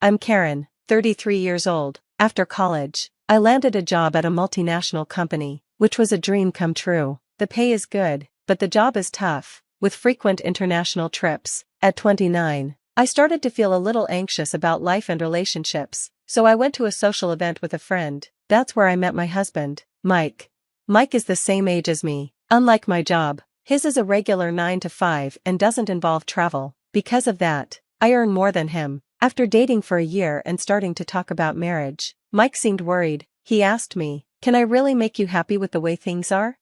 I'm Karen, 33 years old. After college, I landed a job at a multinational company, which was a dream come true. The pay is good, but the job is tough, with frequent international trips. At 29, I started to feel a little anxious about life and relationships, so I went to a social event with a friend. That's where I met my husband, Mike. Mike is the same age as me. Unlike my job, his is a regular 9 to 5 and doesn't involve travel. Because of that, I earn more than him. After dating for a year and starting to talk about marriage, Mike seemed worried. He asked me, "Can I really make you happy with the way things are?"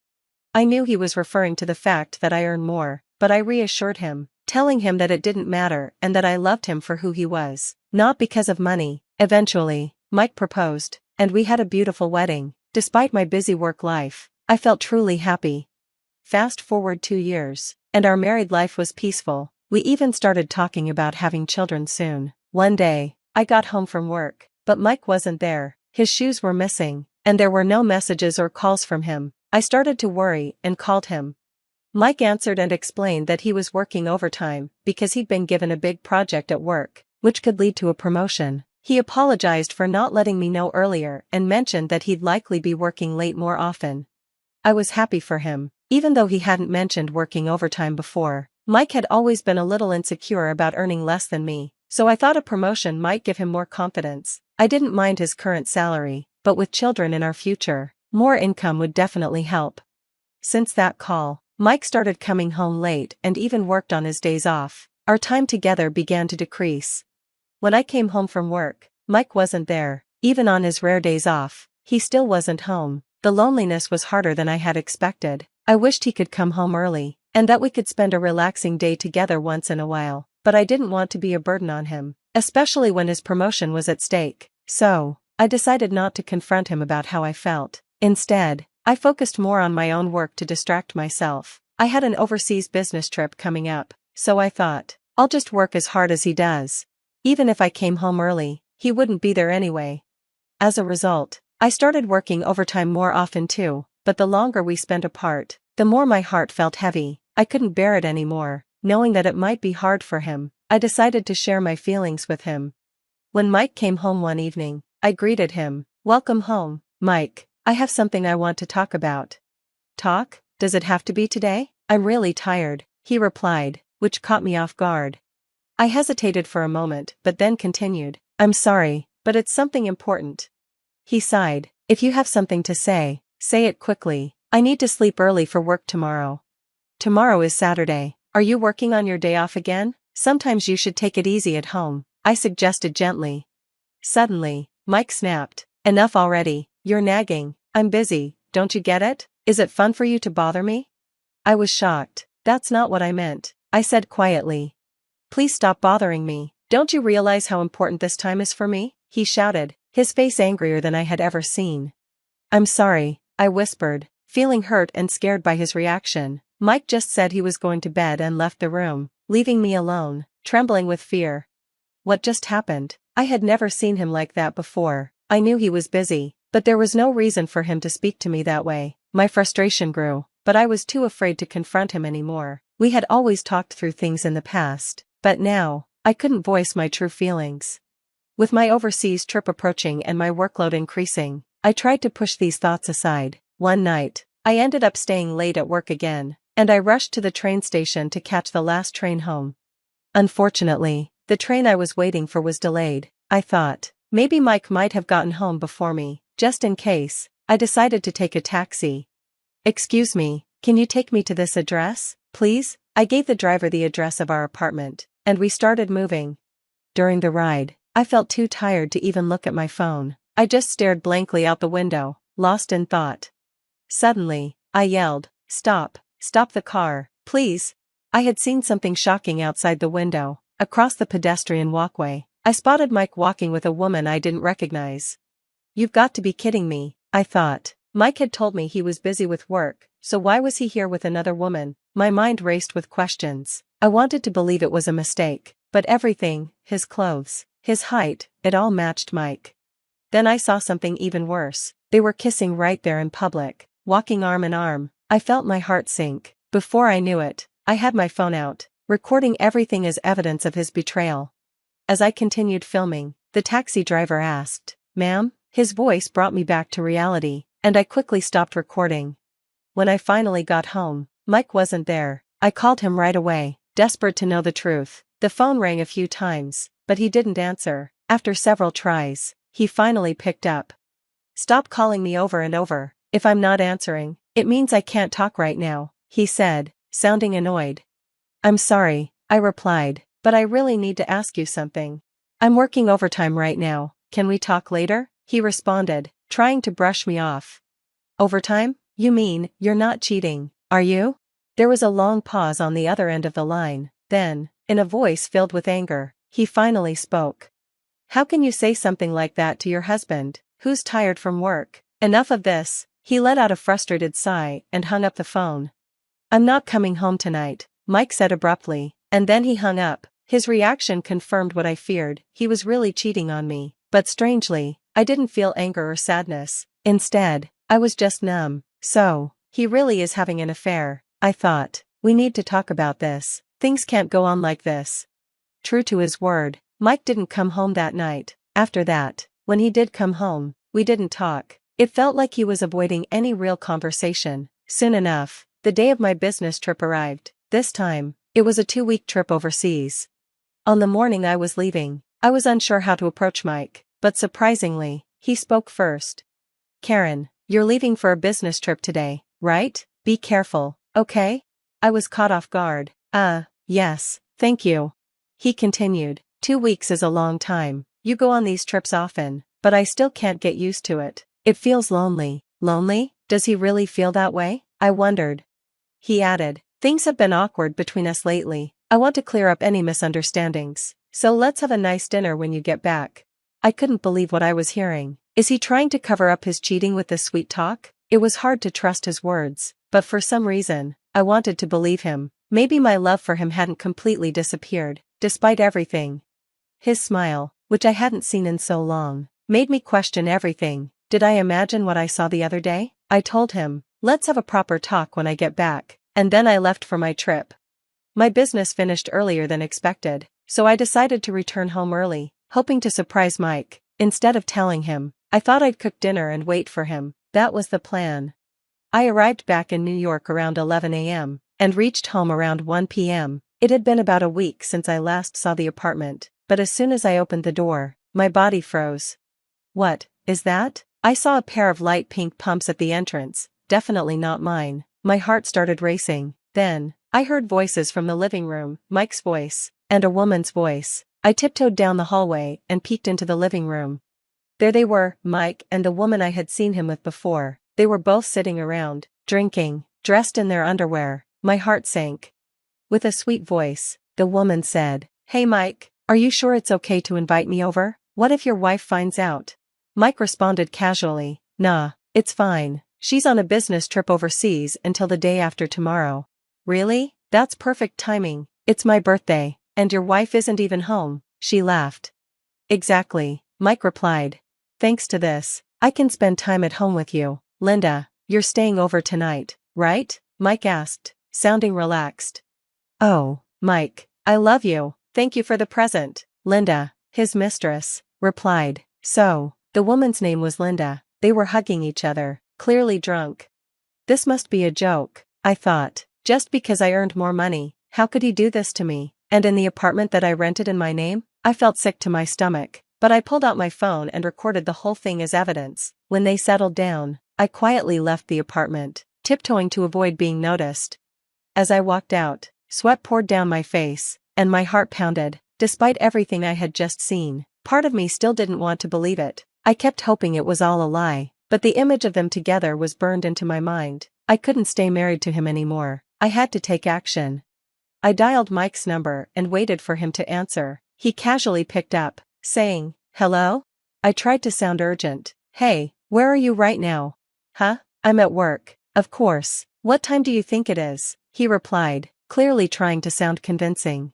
I knew he was referring to the fact that I earn more, but I reassured him, telling him that it didn't matter and that I loved him for who he was, not because of money. Eventually, Mike proposed, and we had a beautiful wedding. Despite my busy work life, I felt truly happy. Fast forward 2 years, and our married life was peaceful. We even started talking about having children soon. One day, I got home from work, but Mike wasn't there. His shoes were missing, and there were no messages or calls from him. I started to worry and called him. Mike answered and explained that he was working overtime because he'd been given a big project at work, which could lead to a promotion. He apologized for not letting me know earlier and mentioned that he'd likely be working late more often. I was happy for him, even though he hadn't mentioned working overtime before. Mike had always been a little insecure about earning less than me, so I thought a promotion might give him more confidence. I didn't mind his current salary, but with children in our future, more income would definitely help. Since that call, Mike started coming home late and even worked on his days off. Our time together began to decrease. When I came home from work, Mike wasn't there. Even on his rare days off, he still wasn't home. The loneliness was harder than I had expected. I wished he could come home early, and that we could spend a relaxing day together once in a while, but I didn't want to be a burden on him, especially when his promotion was at stake. So, I decided not to confront him about how I felt. Instead, I focused more on my own work to distract myself. I had an overseas business trip coming up, so I thought, I'll just work as hard as he does. Even if I came home early, he wouldn't be there anyway. As a result, I started working overtime more often too, but the longer we spent apart, the more my heart felt heavy. I couldn't bear it anymore. Knowing that it might be hard for him, I decided to share my feelings with him. When Mike came home one evening, I greeted him. "Welcome home, Mike. I have something I want to talk about." "Talk? Does it have to be today? I'm really tired," he replied, which caught me off guard. I hesitated for a moment but then continued, "I'm sorry, but it's something important." He sighed. "If you have something to say, say it quickly. I need to sleep early for work tomorrow." "Tomorrow is Saturday. Are you working on your day off again? Sometimes you should take it easy at home," I suggested gently. Suddenly, Mike snapped, "Enough already, you're nagging. I'm busy, don't you get it? Is it fun for you to bother me?" I was shocked. "That's not what I meant," I said quietly. "Please stop bothering me. Don't you realize how important this time is for me?" he shouted, his face angrier than I had ever seen. "I'm sorry," I whispered, feeling hurt and scared by his reaction. Mike just said he was going to bed and left the room, leaving me alone, trembling with fear. What just happened? I had never seen him like that before. I knew he was busy, but there was no reason for him to speak to me that way. My frustration grew, but I was too afraid to confront him anymore. We had always talked through things in the past, but now, I couldn't voice my true feelings. With my overseas trip approaching and my workload increasing, I tried to push these thoughts aside. One night, I ended up staying late at work again, and I rushed to the train station to catch the last train home. Unfortunately, the train I was waiting for was delayed. I thought, maybe Mike might have gotten home before me. Just in case, I decided to take a taxi. "Excuse me, can you take me to this address, please?" I gave the driver the address of our apartment, and we started moving. During the ride, I felt too tired to even look at my phone. I just stared blankly out the window, lost in thought. Suddenly, I yelled, "Stop, stop the car, please." I had seen something shocking outside the window. Across the pedestrian walkway, I spotted Mike walking with a woman I didn't recognize. "You've got to be kidding me," I thought. Mike had told me he was busy with work, so why was he here with another woman? My mind raced with questions. I wanted to believe it was a mistake, but everything, his clothes, his height, it all matched Mike. Then I saw something even worse. They were kissing right there in public, walking arm in arm. I felt my heart sink. Before I knew it, I had my phone out, recording everything as evidence of his betrayal. As I continued filming, the taxi driver asked. Ma'am? His voice brought me back to reality, and I quickly stopped recording. When I finally got home, Mike wasn't there. I called him right away, desperate to know the truth. The phone rang a few times, but he didn't answer. After several tries, he finally picked up. Stop calling me over and over. If I'm not answering, it means I can't talk right now, he said, sounding annoyed. I'm sorry, I replied, but I really need to ask you something. I'm working overtime right now, can we talk later? He responded, trying to brush me off. Overtime? You mean, you're not cheating, are you? There was a long pause on the other end of the line, then, in a voice filled with anger, he finally spoke. How can you say something like that to your husband, who's tired from work? Enough of this, he let out a frustrated sigh and hung up the phone. I'm not coming home tonight, Mike said abruptly, and then he hung up. His reaction confirmed what I feared, he was really cheating on me, but strangely, I didn't feel anger or sadness. Instead, I was just numb. So, he really is having an affair, I thought. We need to talk about this. Things can't go on like this. True to his word, Mike didn't come home that night. After that, when he did come home, we didn't talk. It felt like he was avoiding any real conversation. Soon enough, the day of my business trip arrived. This time, it was a 2-week trip overseas. On the morning I was leaving, I was unsure how to approach Mike, but surprisingly, he spoke first. Karen, you're leaving for a business trip today, right? Be careful, okay? I was caught off guard. Yes, thank you. He continued, 2 weeks is a long time. You go on these trips often, but I still can't get used to it. It feels lonely. Lonely? Does he really feel that way? I wondered. He added, things have been awkward between us lately. I want to clear up any misunderstandings. So let's have a nice dinner when you get back. I couldn't believe what I was hearing. Is he trying to cover up his cheating with this sweet talk? It was hard to trust his words, but for some reason, I wanted to believe him. Maybe my love for him hadn't completely disappeared, despite everything. His smile, which I hadn't seen in so long, made me question everything. Did I imagine what I saw the other day? I told him, let's have a proper talk when I get back, and then I left for my trip. My business finished earlier than expected, so I decided to return home early, hoping to surprise Mike. Instead of telling him, I thought I'd cook dinner and wait for him. That was the plan. I arrived back in New York around 11 a.m. and reached home around 1 p.m. It had been about a week since I last saw the apartment, but as soon as I opened the door, my body froze. What is that? I saw a pair of light pink pumps at the entrance, definitely not mine. My heart started racing. Then, I heard voices from the living room, Mike's voice, and a woman's voice. I tiptoed down the hallway and peeked into the living room. There they were, Mike and the woman I had seen him with before. They were both sitting around, drinking, dressed in their underwear. My heart sank. With a sweet voice, the woman said, Hey Mike, are you sure it's okay to invite me over? What if your wife finds out? Mike responded casually, Nah, it's fine. She's on a business trip overseas until the day after tomorrow. Really? That's perfect timing. It's my birthday, and your wife isn't even home, she laughed. Exactly, Mike replied. Thanks to this, I can spend time at home with you. Linda, you're staying over tonight, right? Mike asked, sounding relaxed. Oh, Mike, I love you. Thank you for the present. Linda, his mistress, replied. So, the woman's name was Linda. They were hugging each other, clearly drunk. This must be a joke, I thought. Just because I earned more money, how could he do this to me? And in the apartment that I rented in my name? I felt sick to my stomach, but I pulled out my phone and recorded the whole thing as evidence. When they settled down, I quietly left the apartment, tiptoeing to avoid being noticed. As I walked out, sweat poured down my face, and my heart pounded. Despite everything I had just seen, part of me still didn't want to believe it. I kept hoping it was all a lie, but the image of them together was burned into my mind. I couldn't stay married to him anymore. I had to take action. I dialed Mike's number and waited for him to answer. He casually picked up, saying, Hello? I tried to sound urgent. Hey, where are you right now? Huh? I'm at work. Of course. What time do you think it is? He replied, clearly trying to sound convincing.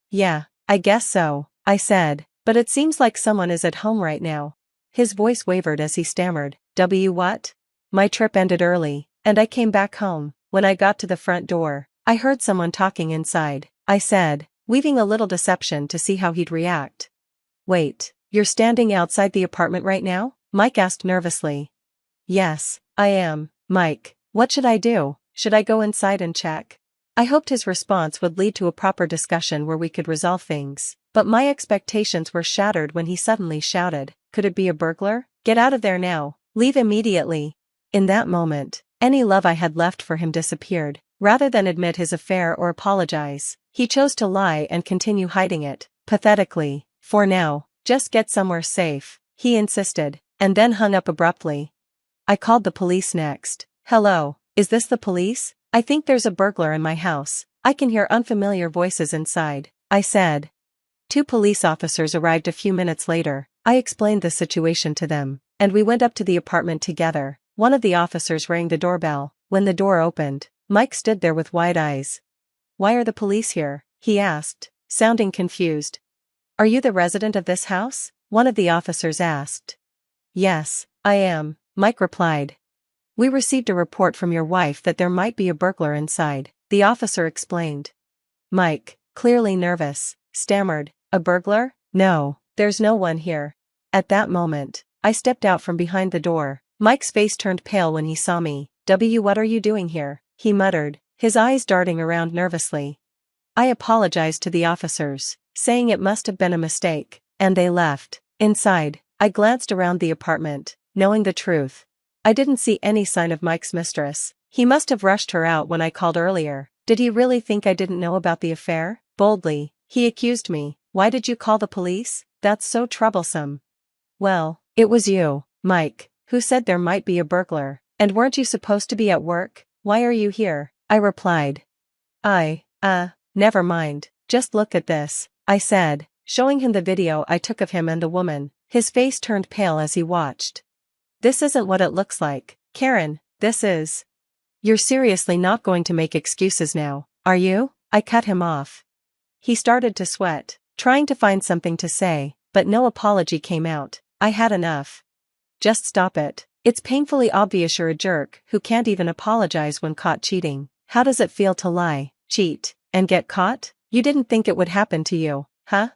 Yeah, I guess so, I said, but it seems like someone is at home right now. His voice wavered as he stammered, what? My trip ended early, and I came back home. When I got to the front door, I heard someone talking inside, I said, weaving a little deception to see how he'd react. Wait, You're standing outside the apartment right now? Mike asked nervously. Yes, I am, Mike. What should I do? Should I go inside and check? I hoped his response would lead to a proper discussion where we could resolve things, but my expectations were shattered when he suddenly shouted, "Could it be a burglar? Get out of there now. Leave immediately." In that moment, any love I had left for him disappeared. Rather than admit his affair or apologize, he chose to lie and continue hiding it, pathetically. "For now, just get somewhere safe," he insisted, and then hung up abruptly. I called the police next. "Hello, is this the police? I think there's a burglar in my house. I can hear unfamiliar voices inside," I said. 2 police officers arrived a few minutes later. I explained the situation to them, and we went up to the apartment together. One of the officers rang the doorbell. When the door opened, Mike stood there with wide eyes. "Why are the police here?" he asked, sounding confused. "Are you the resident of this house?" one of the officers asked. "Yes, I am," Mike replied. "We received a report from your wife that there might be a burglar inside," the officer explained. Mike, clearly nervous, stammered, "A burglar? No, there's no one here." At that moment, I stepped out from behind the door. Mike's face turned pale when he saw me. What are you doing here?" he muttered, his eyes darting around nervously. I apologized to the officers, saying it must have been a mistake, and they left. Inside, I glanced around the apartment, knowing the truth. I didn't see any sign of Mike's mistress. He must have rushed her out when I called earlier. Did he really think I didn't know about the affair? Boldly, he accused me. "Why did you call the police? That's so troublesome." "Well, it was you, Mike, who said there might be a burglar. And weren't you supposed to be at work? Why are you here?" I replied. Never mind, just look at this," I said, showing him the video I took of him and the woman. His face turned pale as he watched. "This isn't what it looks like, Karen, this is..." "You're seriously not going to make excuses now, are you?" I cut him off. He started to sweat, trying to find something to say, but no apology came out. I had enough. "Just stop it. It's painfully obvious you're a jerk who can't even apologize when caught cheating. How does it feel to lie, cheat, and get caught? You didn't think it would happen to you, huh?"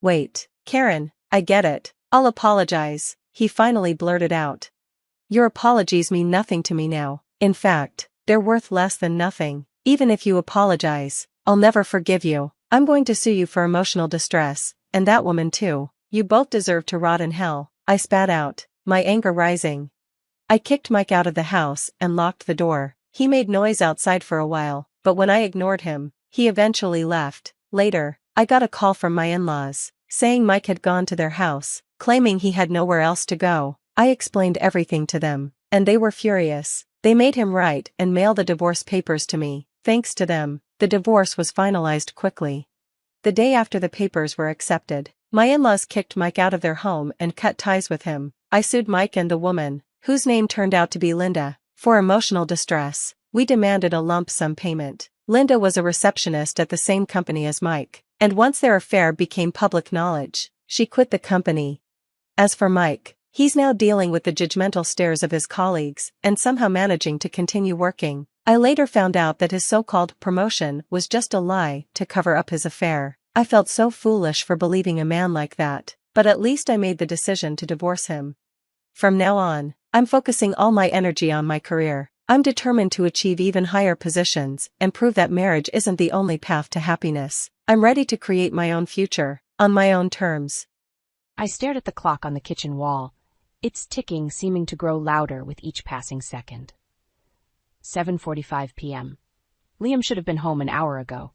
"Wait, Karen, I get it. I'll apologize," he finally blurted out. "Your apologies mean nothing to me now. In fact, they're worth less than nothing. Even if you apologize, I'll never forgive you. I'm going to sue you for emotional distress, and that woman too. You both deserve to rot in hell," I spat out, my anger rising. I kicked Mike out of the house and locked the door. He made noise outside for a while, but when I ignored him, he eventually left. Later, I got a call from my in-laws, saying Mike had gone to their house, claiming he had nowhere else to go. I explained everything to them, and they were furious. They made him write and mail the divorce papers to me. Thanks to them, the divorce was finalized quickly. The day after the papers were accepted, my in-laws kicked Mike out of their home and cut ties with him. I sued Mike and the woman, whose name turned out to be Linda, for emotional distress. We demanded a lump sum payment. Linda was a receptionist at the same company as Mike, and once their affair became public knowledge, she quit the company. As for Mike, he's now dealing with the judgmental stares of his colleagues and somehow managing to continue working. I later found out that his so-called promotion was just a lie to cover up his affair. I felt so foolish for believing a man like that, but at least I made the decision to divorce him. From now on, I'm focusing all my energy on my career. I'm determined to achieve even higher positions and prove that marriage isn't the only path to happiness. I'm ready to create my own future, on my own terms. I stared at the clock on the kitchen wall, its ticking seeming to grow louder with each passing second. 7:45 p.m. Liam should have been home an hour ago.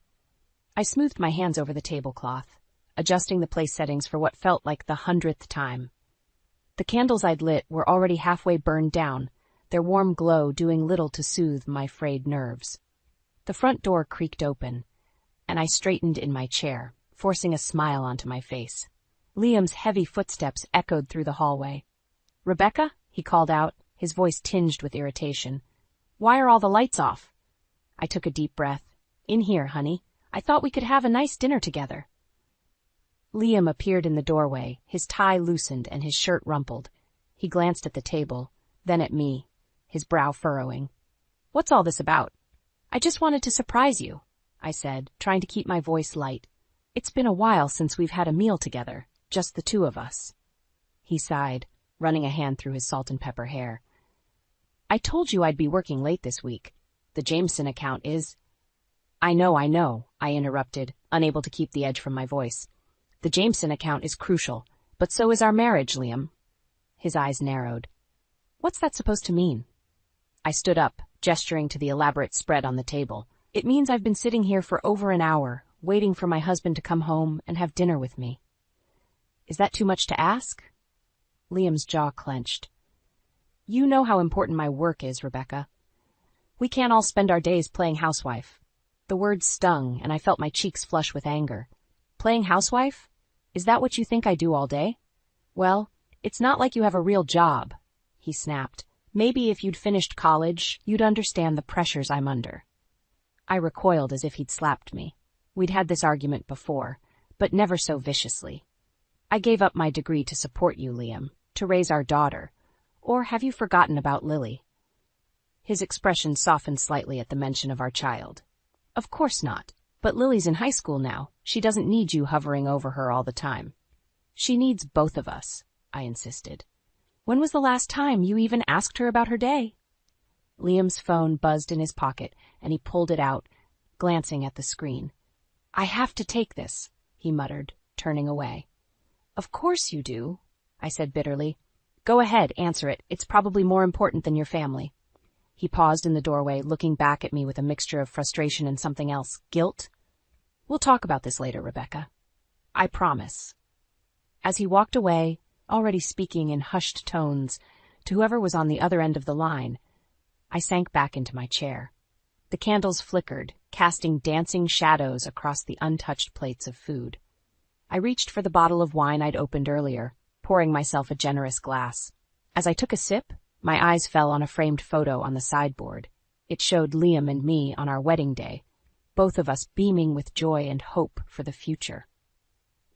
I smoothed my hands over the tablecloth, adjusting the place settings for what felt like the 100th time. The candles I'd lit were already halfway burned down, their warm glow doing little to soothe my frayed nerves. The front door creaked open, and I straightened in my chair, forcing a smile onto my face. Liam's heavy footsteps echoed through the hallway. "Rebecca?" he called out, his voice tinged with irritation. "Why are all the lights off?" I took a deep breath. "In here, honey. I thought we could have a nice dinner together." Liam appeared in the doorway, his tie loosened and his shirt rumpled. He glanced at the table, then at me, his brow furrowing. "What's all this about?" "I just wanted to surprise you," I said, trying to keep my voice light. "It's been a while since we've had a meal together. just the two of us. He sighed, running a hand through his salt and pepper hair. I told you I'd be working late this week. The Jameson account is— I know, I interrupted, unable to keep the edge from my voice. The Jameson account is crucial, but so is our marriage, Liam. His eyes narrowed. What's that supposed to mean? I stood up, gesturing to the elaborate spread on the table. It means I've been sitting here for over an hour, waiting for my husband to come home and have dinner with me. Is that too much to ask? Liam's jaw clenched. You know how important my work is, Rebecca. We can't all spend our days playing housewife. The words stung, and I felt my cheeks flush with anger. Playing housewife? Is that what you think I do all day? Well, it's not like you have a real job, he snapped. Maybe if you'd finished college, you'd understand the pressures I'm under. I recoiled as if he'd slapped me. We'd had this argument before, but never so viciously. I gave up my degree to support you, Liam, to raise our daughter. Or have you forgotten about Lily? His expression softened slightly at the mention of our child. Of course not. But Lily's in high school now. She doesn't need you hovering over her all the time. She needs both of us, I insisted. When was the last time you even asked her about her day? Liam's phone buzzed in his pocket, and he pulled it out, glancing at the screen. I have to take this, he muttered, turning away. Of course you do, I said bitterly. Go ahead, answer it. It's probably more important than your family. He paused in the doorway, looking back at me with a mixture of frustration and something else. Guilt? We'll talk about this later, Rebecca. I promise. As he walked away, already speaking in hushed tones, to whoever was on the other end of the line, I sank back into my chair. The candles flickered, casting dancing shadows across the untouched plates of food. I reached for the bottle of wine I'd opened earlier, pouring myself a generous glass. As I took a sip, my eyes fell on a framed photo on the sideboard. It showed Liam and me on our wedding day, both of us beaming with joy and hope for the future.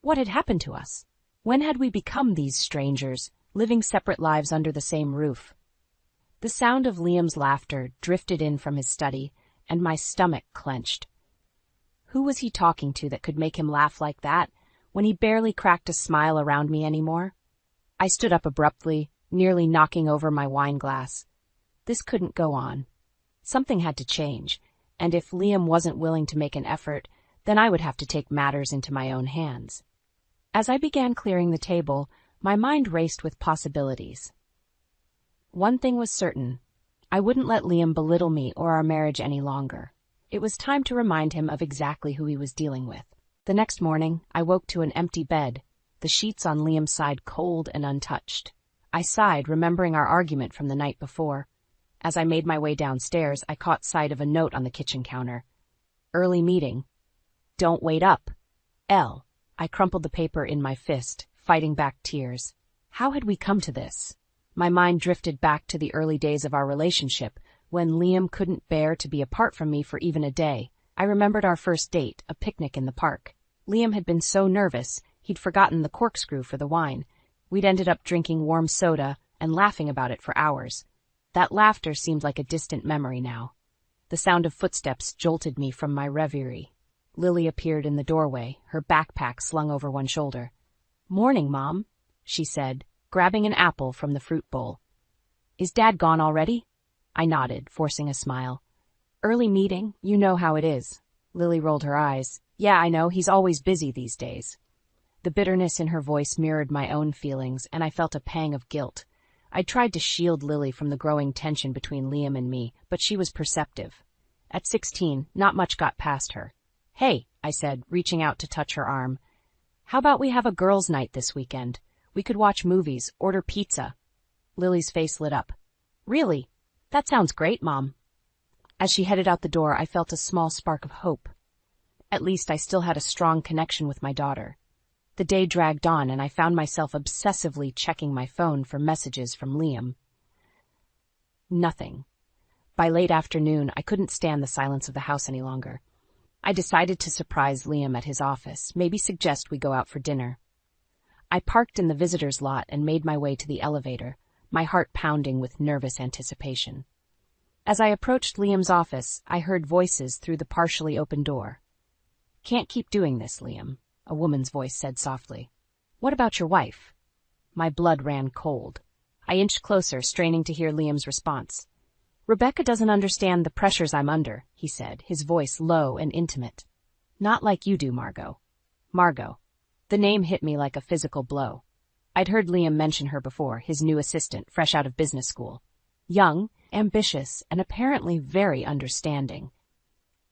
What had happened to us? When had we become these strangers, living separate lives under the same roof? The sound of Liam's laughter drifted in from his study, and my stomach clenched. Who was he talking to that could make him laugh like that, when he barely cracked a smile around me anymore? I stood up abruptly, nearly knocking over my wine glass. This couldn't go on. Something had to change, and if Liam wasn't willing to make an effort, then I would have to take matters into my own hands. As I began clearing the table, my mind raced with possibilities. One thing was certain. I wouldn't let Liam belittle me or our marriage any longer. It was time to remind him of exactly who he was dealing with. The next morning, I woke to an empty bed, the sheets on Liam's side cold and untouched. I sighed, remembering our argument from the night before. As I made my way downstairs, I caught sight of a note on the kitchen counter. Early meeting. Don't wait up. L. I crumpled the paper in my fist, fighting back tears. How had we come to this? My mind drifted back to the early days of our relationship, when Liam couldn't bear to be apart from me for even a day. I remembered our first date, a picnic in the park. Liam had been so nervous, he'd forgotten the corkscrew for the wine. We'd ended up drinking warm soda and laughing about it for hours. That laughter seemed like a distant memory now. The sound of footsteps jolted me from my reverie. Lily appeared in the doorway, her backpack slung over one shoulder. Morning, Mom, she said, grabbing an apple from the fruit bowl. Is Dad gone already? I nodded, forcing a smile. Early meeting, you know how it is. Lily rolled her eyes. Yeah, I know, he's always busy these days. The bitterness in her voice mirrored my own feelings, and I felt a pang of guilt. I tried to shield Lily from the growing tension between Liam and me, but she was perceptive. At 16, not much got past her. Hey, I said, reaching out to touch her arm. How about we have a girls' night this weekend? We could watch movies, order pizza. Lily's face lit up. Really? That sounds great, Mom. As she headed out the door, I felt a small spark of hope. At least I still had a strong connection with my daughter. The day dragged on, and I found myself obsessively checking my phone for messages from Liam. Nothing. By late afternoon, I couldn't stand the silence of the house any longer. I decided to surprise Liam at his office, maybe suggest we go out for dinner. I parked in the visitor's lot and made my way to the elevator, my heart pounding with nervous anticipation. As I approached Liam's office, I heard voices through the partially open door. Can't keep doing this, Liam, a woman's voice said softly. What about your wife? My blood ran cold. I inched closer, straining to hear Liam's response. Rebecca doesn't understand the pressures I'm under, he said, his voice low and intimate. Not like you do, Margot. Margot. The name hit me like a physical blow. I'd heard Liam mention her before, his new assistant, fresh out of business school. Young, ambitious, and apparently very understanding.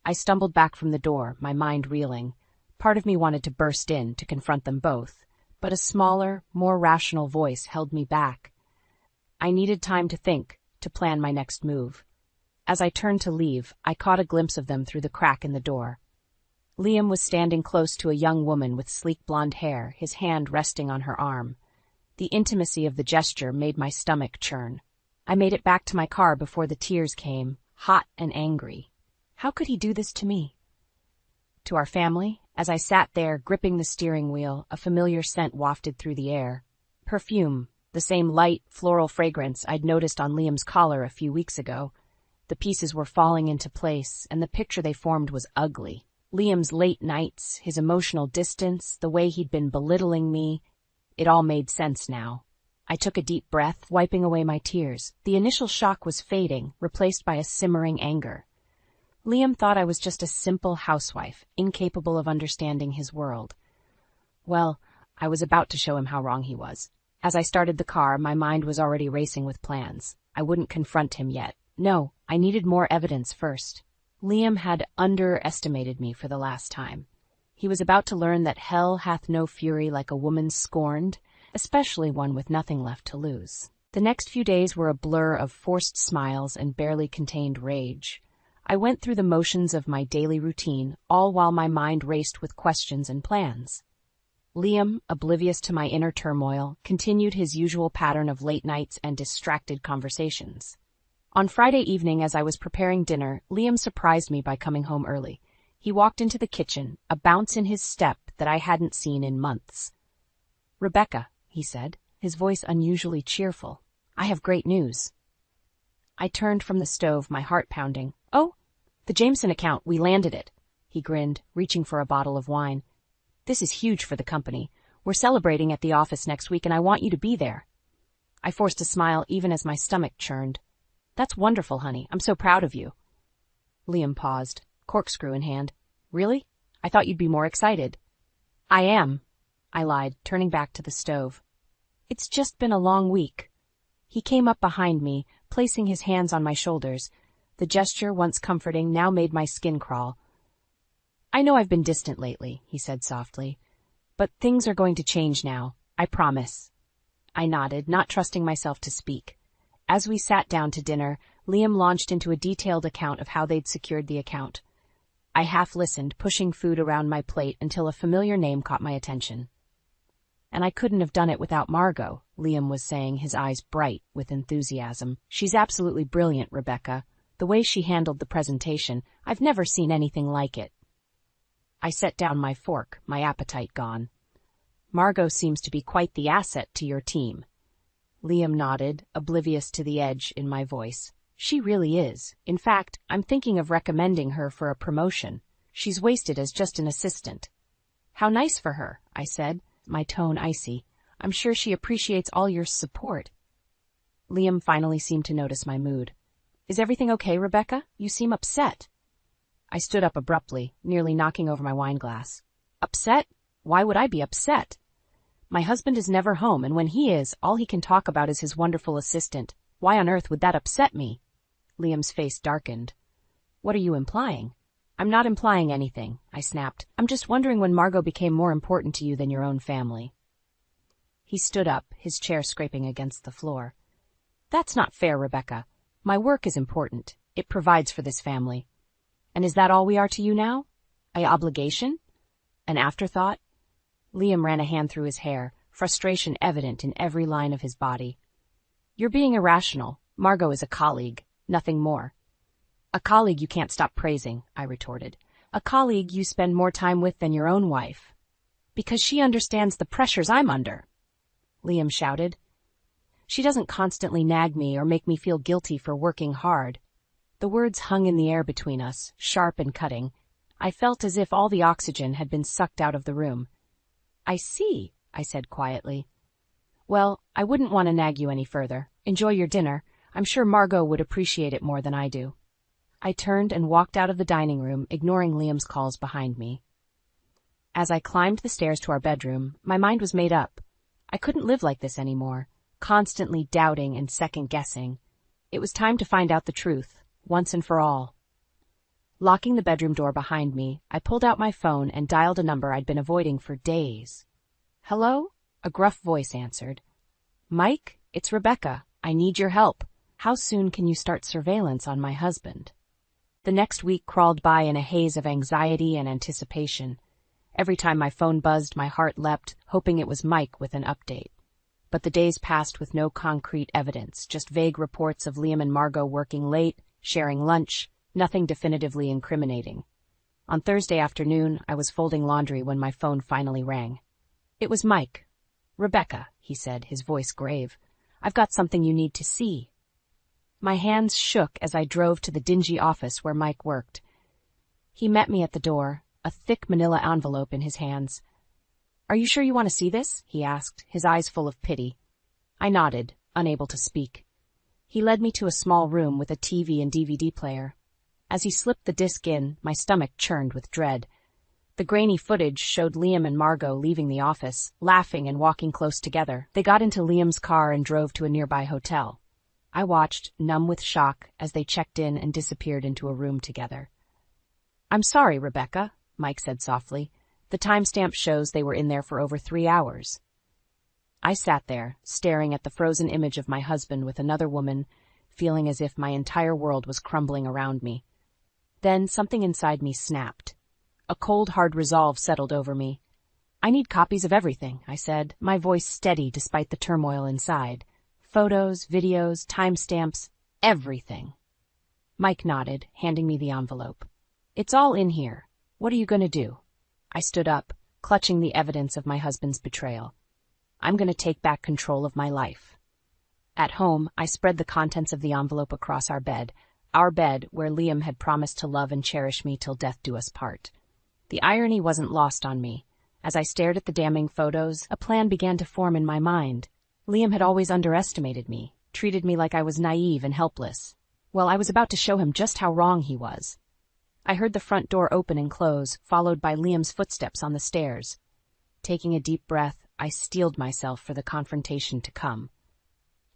I stumbled back from the door, my mind reeling. Part of me wanted to burst in to confront them both, but a smaller, more rational voice held me back. I needed time to think, to plan my next move. As I turned to leave, I caught a glimpse of them through the crack in the door. Liam was standing close to a young woman with sleek blonde hair, his hand resting on her arm. The intimacy of the gesture made my stomach churn. I made it back to my car before the tears came, hot and angry. How could he do this to me? To our family, as I sat there gripping the steering wheel, a familiar scent wafted through the air. Perfume, the same light, floral fragrance I'd noticed on Liam's collar a few weeks ago. The pieces were falling into place, and the picture they formed was ugly. Liam's late nights, his emotional distance, the way he'd been belittling me, it all made sense now. I took a deep breath, wiping away my tears. The initial shock was fading, replaced by a simmering anger. Liam thought I was just a simple housewife, incapable of understanding his world. Well, I was about to show him how wrong he was. As I started the car, my mind was already racing with plans. I wouldn't confront him yet. No, I needed more evidence first. Liam had underestimated me for the last time. He was about to learn that hell hath no fury like a woman scorned, especially one with nothing left to lose. The next few days were a blur of forced smiles and barely contained rage. I went through the motions of my daily routine, all while my mind raced with questions and plans. Liam, oblivious to my inner turmoil, continued his usual pattern of late nights and distracted conversations. On Friday evening, as I was preparing dinner, Liam surprised me by coming home early. He walked into the kitchen, a bounce in his step that I hadn't seen in months. Rebecca, he said, his voice unusually cheerful. I have great news. I turned from the stove, my heart pounding. Oh, the Jameson account, we landed it. He grinned, reaching for a bottle of wine. This is huge for the company. We're celebrating at the office next week and I want you to be there. I forced a smile even as my stomach churned. That's wonderful, honey. I'm so proud of you. Liam paused, corkscrew in hand. Really? I thought you'd be more excited. I am, I lied, turning back to the stove. It's just been a long week. He came up behind me, placing his hands on my shoulders. The gesture, once comforting, now made my skin crawl. I know I've been distant lately, he said softly, but things are going to change now, I promise. I nodded, not trusting myself to speak. As we sat down to dinner, Liam launched into a detailed account of how they'd secured the account. I half listened, pushing food around my plate until a familiar name caught my attention. And I couldn't have done it without Margot, Liam was saying, his eyes bright with enthusiasm. She's absolutely brilliant, Rebecca. The way she handled the presentation, I've never seen anything like it. I set down my fork, my appetite gone. Margot seems to be quite the asset to your team. Liam nodded, oblivious to the edge in my voice. She really is. In fact, I'm thinking of recommending her for a promotion. She's wasted as just an assistant. How nice for her, I said, my tone icy. I'm sure she appreciates all your support. Liam finally seemed to notice my mood. Is everything okay, Rebecca? You seem upset. I stood up abruptly, nearly knocking over my wine glass. Upset? Why would I be upset? My husband is never home, and when he is, all he can talk about is his wonderful assistant. Why on earth would that upset me? Liam's face darkened. What are you implying? I'm not implying anything, I snapped. I'm just wondering when Margot became more important to you than your own family. He stood up, his chair scraping against the floor. That's not fair, Rebecca. My work is important. It provides for this family. And is that all we are to you now? An obligation? An afterthought? Liam ran a hand through his hair, frustration evident in every line of his body. You're being irrational. Margot is a colleague, nothing more. A colleague you can't stop praising, I retorted. A colleague you spend more time with than your own wife. Because she understands the pressures I'm under, Liam shouted. She doesn't constantly nag me or make me feel guilty for working hard. The words hung in the air between us, sharp and cutting. I felt as if all the oxygen had been sucked out of the room. I see, I said quietly. Well, I wouldn't want to nag you any further. Enjoy your dinner. I'm sure Margot would appreciate it more than I do. I turned and walked out of the dining room, ignoring Liam's calls behind me. As I climbed the stairs to our bedroom, my mind was made up. I couldn't live like this anymore, constantly doubting and second-guessing. It was time to find out the truth, once and for all. Locking the bedroom door behind me, I pulled out my phone and dialed a number I'd been avoiding for days. Hello? A gruff voice answered. Mike, it's Rebecca. I need your help. How soon can you start surveillance on my husband? The next week crawled by in a haze of anxiety and anticipation. Every time my phone buzzed, my heart leapt, hoping it was Mike with an update. But the days passed with no concrete evidence, just vague reports of Liam and Margot working late, sharing lunch, nothing definitively incriminating. On Thursday afternoon, I was folding laundry when my phone finally rang. It was Mike. Rebecca, he said, his voice grave. I've got something you need to see. My hands shook as I drove to the dingy office where Mike worked. He met me at the door, a thick manila envelope in his hands. Are you sure you want to see this? He asked, his eyes full of pity. I nodded, unable to speak. He led me to a small room with a TV and DVD player. As he slipped the disc in, my stomach churned with dread. The grainy footage showed Liam and Margot leaving the office, laughing and walking close together. They got into Liam's car and drove to a nearby hotel. I watched, numb with shock, as they checked in and disappeared into a room together. I'm sorry, Rebecca, Mike said softly. The timestamp shows they were in there for over 3 hours. I sat there, staring at the frozen image of my husband with another woman, feeling as if my entire world was crumbling around me. Then something inside me snapped. A cold, hard resolve settled over me. I need copies of everything, I said, my voice steady despite the turmoil inside. Photos, videos, timestamps, everything. Mike nodded, handing me the envelope. It's all in here. What are you going to do? I stood up, clutching the evidence of my husband's betrayal. I'm going to take back control of my life. At home, I spread the contents of the envelope across our bed where Liam had promised to love and cherish me till death do us part. The irony wasn't lost on me. As I stared at the damning photos, a plan began to form in my mind. Liam had always underestimated me, treated me like I was naive and helpless. Well, I was about to show him just how wrong he was. I heard the front door open and close, followed by Liam's footsteps on the stairs. Taking a deep breath, I steeled myself for the confrontation to come.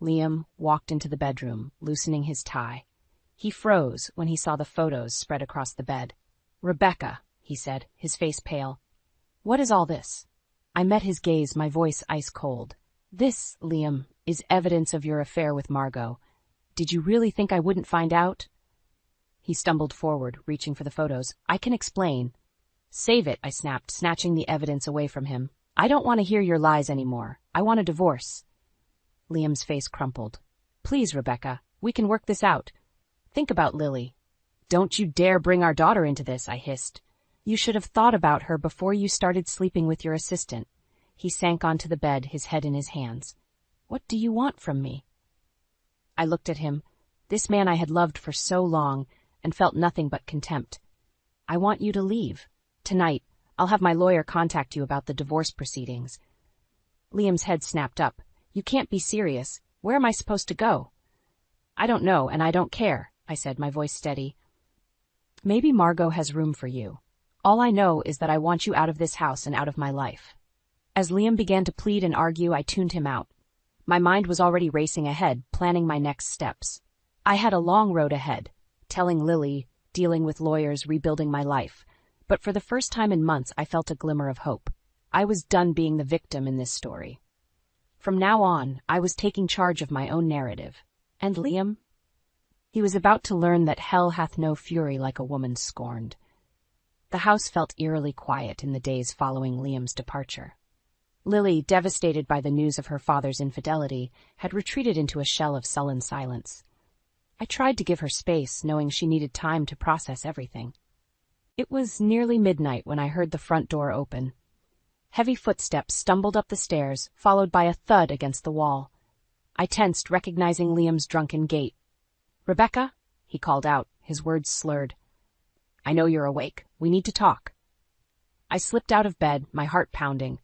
Liam walked into the bedroom, loosening his tie. He froze when he saw the photos spread across the bed. Rebecca, he said, his face pale. What is all this? I met his gaze, my voice ice cold. This, Liam, is evidence of your affair with Margot. Did you really think I wouldn't find out? He stumbled forward, reaching for the photos. I can explain. Save it, I snapped, snatching the evidence away from him. I don't want to hear your lies anymore. I want a divorce. Liam's face crumpled. Please, Rebecca, we can work this out. Think about Lily. Don't you dare bring our daughter into this, I hissed. You should have thought about her before you started sleeping with your assistant. He sank onto the bed, his head in his hands. What do you want from me? I looked at him, this man I had loved for so long, and felt nothing but contempt. I want you to leave. Tonight, I'll have my lawyer contact you about the divorce proceedings. Liam's head snapped up. You can't be serious. Where am I supposed to go? I don't know, and I don't care, I said, my voice steady. Maybe Margot has room for you. All I know is that I want you out of this house and out of my life. As Liam began to plead and argue, I tuned him out. My mind was already racing ahead, planning my next steps. I had a long road ahead, telling Lily, dealing with lawyers, rebuilding my life. But for the first time in months, I felt a glimmer of hope. I was done being the victim in this story. From now on, I was taking charge of my own narrative. And Liam? He was about to learn that hell hath no fury like a woman scorned. The house felt eerily quiet in the days following Liam's departure. Lily, devastated by the news of her father's infidelity, had retreated into a shell of sullen silence. I tried to give her space, knowing she needed time to process everything. It was nearly midnight when I heard the front door open. Heavy footsteps stumbled up the stairs, followed by a thud against the wall. I tensed, recognizing Liam's drunken gait. Rebecca, he called out, his words slurred. I know you're awake. We need to talk. I slipped out of bed, my heart pounding.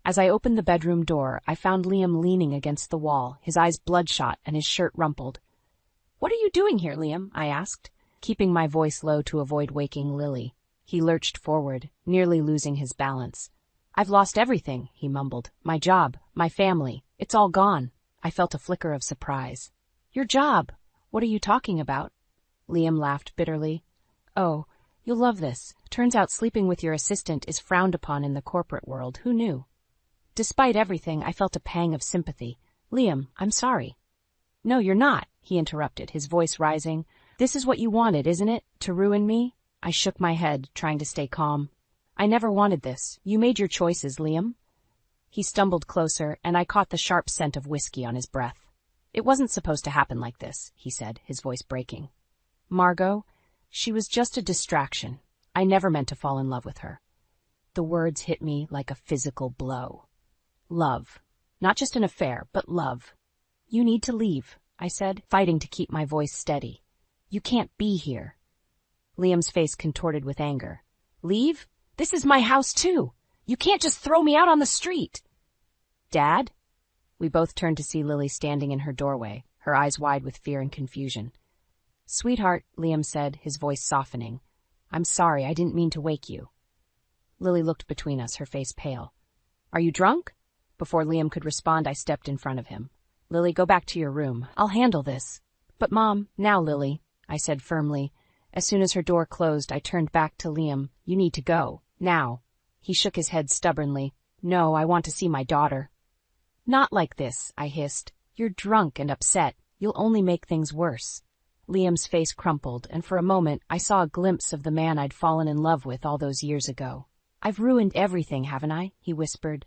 As I opened the bedroom door, I found Liam leaning against the wall, his eyes bloodshot and his shirt rumpled. "What are you doing here, Liam?" I asked, keeping my voice low to avoid waking Lily. He lurched forward, nearly losing his balance. "I've lost everything," he mumbled. "My job, my family, it's all gone." I felt a flicker of surprise. "Your job? What are you talking about?" Liam laughed bitterly. "Oh, you'll love this. Turns out sleeping with your assistant is frowned upon in the corporate world. Who knew?" Despite everything, I felt a pang of sympathy. "Liam, I'm sorry." "No, you're not," he interrupted, his voice rising. "This is what you wanted, isn't it? To ruin me?" I shook my head, trying to stay calm. "I never wanted this. You made your choices, Liam." He stumbled closer, and I caught the sharp scent of whiskey on his breath. "It wasn't supposed to happen like this," he said, his voice breaking. "Margot, she was just a distraction. I never meant to fall in love with her." The words hit me like a physical blow. Love. Not just an affair, but love. "You need to leave," I said, fighting to keep my voice steady. "You can't be here." Liam's face contorted with anger. "Leave? This is my house, too. You can't just throw me out on the street." "Dad?" We both turned to see Lily standing in her doorway, her eyes wide with fear and confusion. "Sweetheart," Liam said, his voice softening. "I'm sorry, I didn't mean to wake you." Lily looked between us, her face pale. "Are you drunk?" Before Liam could respond, I stepped in front of him. "Lily, go back to your room. I'll handle this." "But Mom..." "Now, Lily," I said firmly. As soon as her door closed, I turned back to Liam. "You need to go. Now." He shook his head stubbornly. "No, I want to see my daughter." "Not like this," I hissed. "You're drunk and upset. You'll only make things worse." Liam's face crumpled, and for a moment I saw a glimpse of the man I'd fallen in love with all those years ago. "I've ruined everything, haven't I?" he whispered.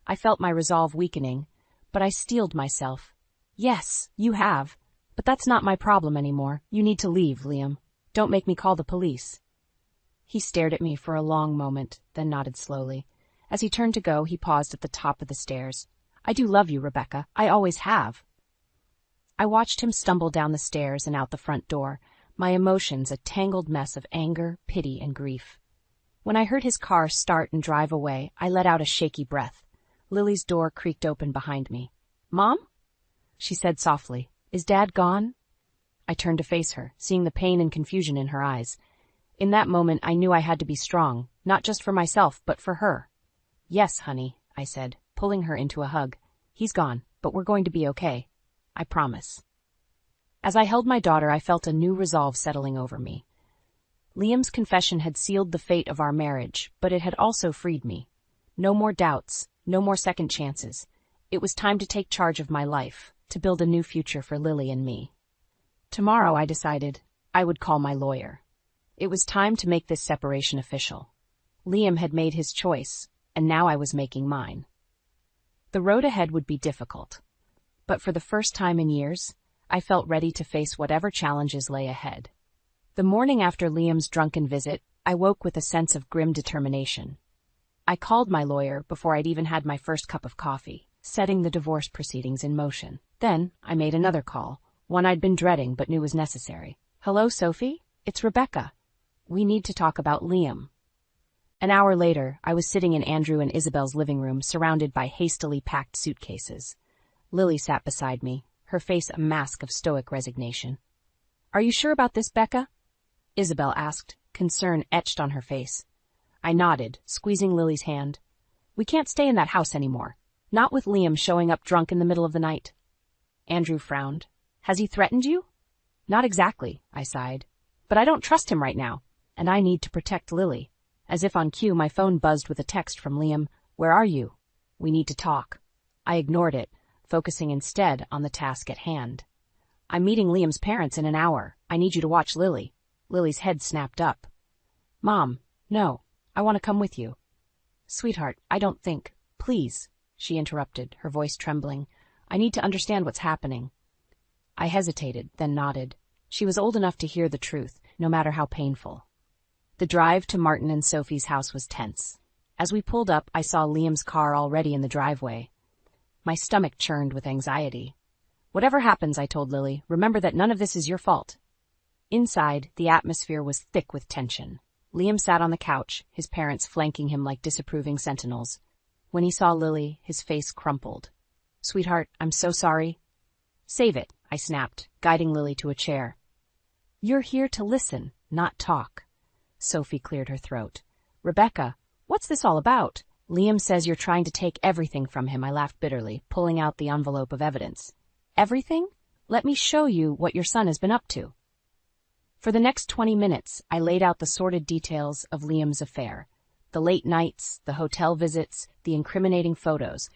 I felt my resolve weakening, but I steeled myself. "Yes, you have. But that's not my problem anymore. You need to leave, Liam. Don't make me call the police." He stared at me for a long moment, then nodded slowly. As he turned to go, he paused at the top of the stairs. "I do love you, Rebecca. I always have." I watched him stumble down the stairs and out the front door, my emotions a tangled mess of anger, pity, and grief. When I heard his car start and drive away, I let out a shaky breath. Lily's door creaked open behind me. "Mom?" she said softly. "Is Dad gone?" I turned to face her, seeing the pain and confusion in her eyes. In that moment, I knew I had to be strong, not just for myself, but for her. "Yes, honey," I said, pulling her into a hug. "He's gone, but we're going to be okay. I promise." As I held my daughter, I felt a new resolve settling over me. Liam's confession had sealed the fate of our marriage, but it had also freed me. No more doubts, no more second chances. It was time to take charge of my life, to build a new future for Lily and me. Tomorrow, I decided, I would call my lawyer. It was time to make this separation official. Liam had made his choice, and now I was making mine. The road ahead would be difficult, but for the first time in years, I felt ready to face whatever challenges lay ahead. The morning after Liam's drunken visit, I woke with a sense of grim determination. I called my lawyer before I'd even had my first cup of coffee, setting the divorce proceedings in motion. Then, I made another call, one I'd been dreading but knew was necessary. "Hello, Sophie? It's Rebecca. We need to talk about Liam." An hour later, I was sitting in Andrew and Isabel's living room, surrounded by hastily packed suitcases. Lily sat beside me, her face a mask of stoic resignation. "Are you sure about this, Becca?" Isabel asked, concern etched on her face. I nodded, squeezing Lily's hand. "We can't stay in that house anymore. Not with Liam showing up drunk in the middle of the night." Andrew frowned. "Has he threatened you?" "Not exactly," I sighed. "But I don't trust him right now, and I need to protect Lily." As if on cue, my phone buzzed with a text from Liam. "Where are you? We need to talk." I ignored it, focusing instead on the task at hand. "I'm meeting Liam's parents in an hour. I need you to watch Lily." Lily's head snapped up. "Mom, no. I want to come with you." "Sweetheart, I don't think. Please," she interrupted, her voice trembling. "I need to understand what's happening." I hesitated, then nodded. She was old enough to hear the truth, no matter how painful. The drive to Martin and Sophie's house was tense. As we pulled up, I saw Liam's car already in the driveway. My stomach churned with anxiety. "Whatever happens," I told Lily, "remember that none of this is your fault." Inside, the atmosphere was thick with tension. Liam sat on the couch, his parents flanking him like disapproving sentinels. When he saw Lily, his face crumpled. "Sweetheart, I'm so sorry." "Save it," I snapped, guiding Lily to a chair. "You're here to listen, not talk." Sophie cleared her throat. "Rebecca, what's this all about?" "Liam says you're trying to take everything from him," I laughed bitterly, pulling out the envelope of evidence. "Everything? Let me show you what your son has been up to." For the next 20 minutes, I laid out the sordid details of Liam's affair. The late nights, the hotel visits, the incriminating photos.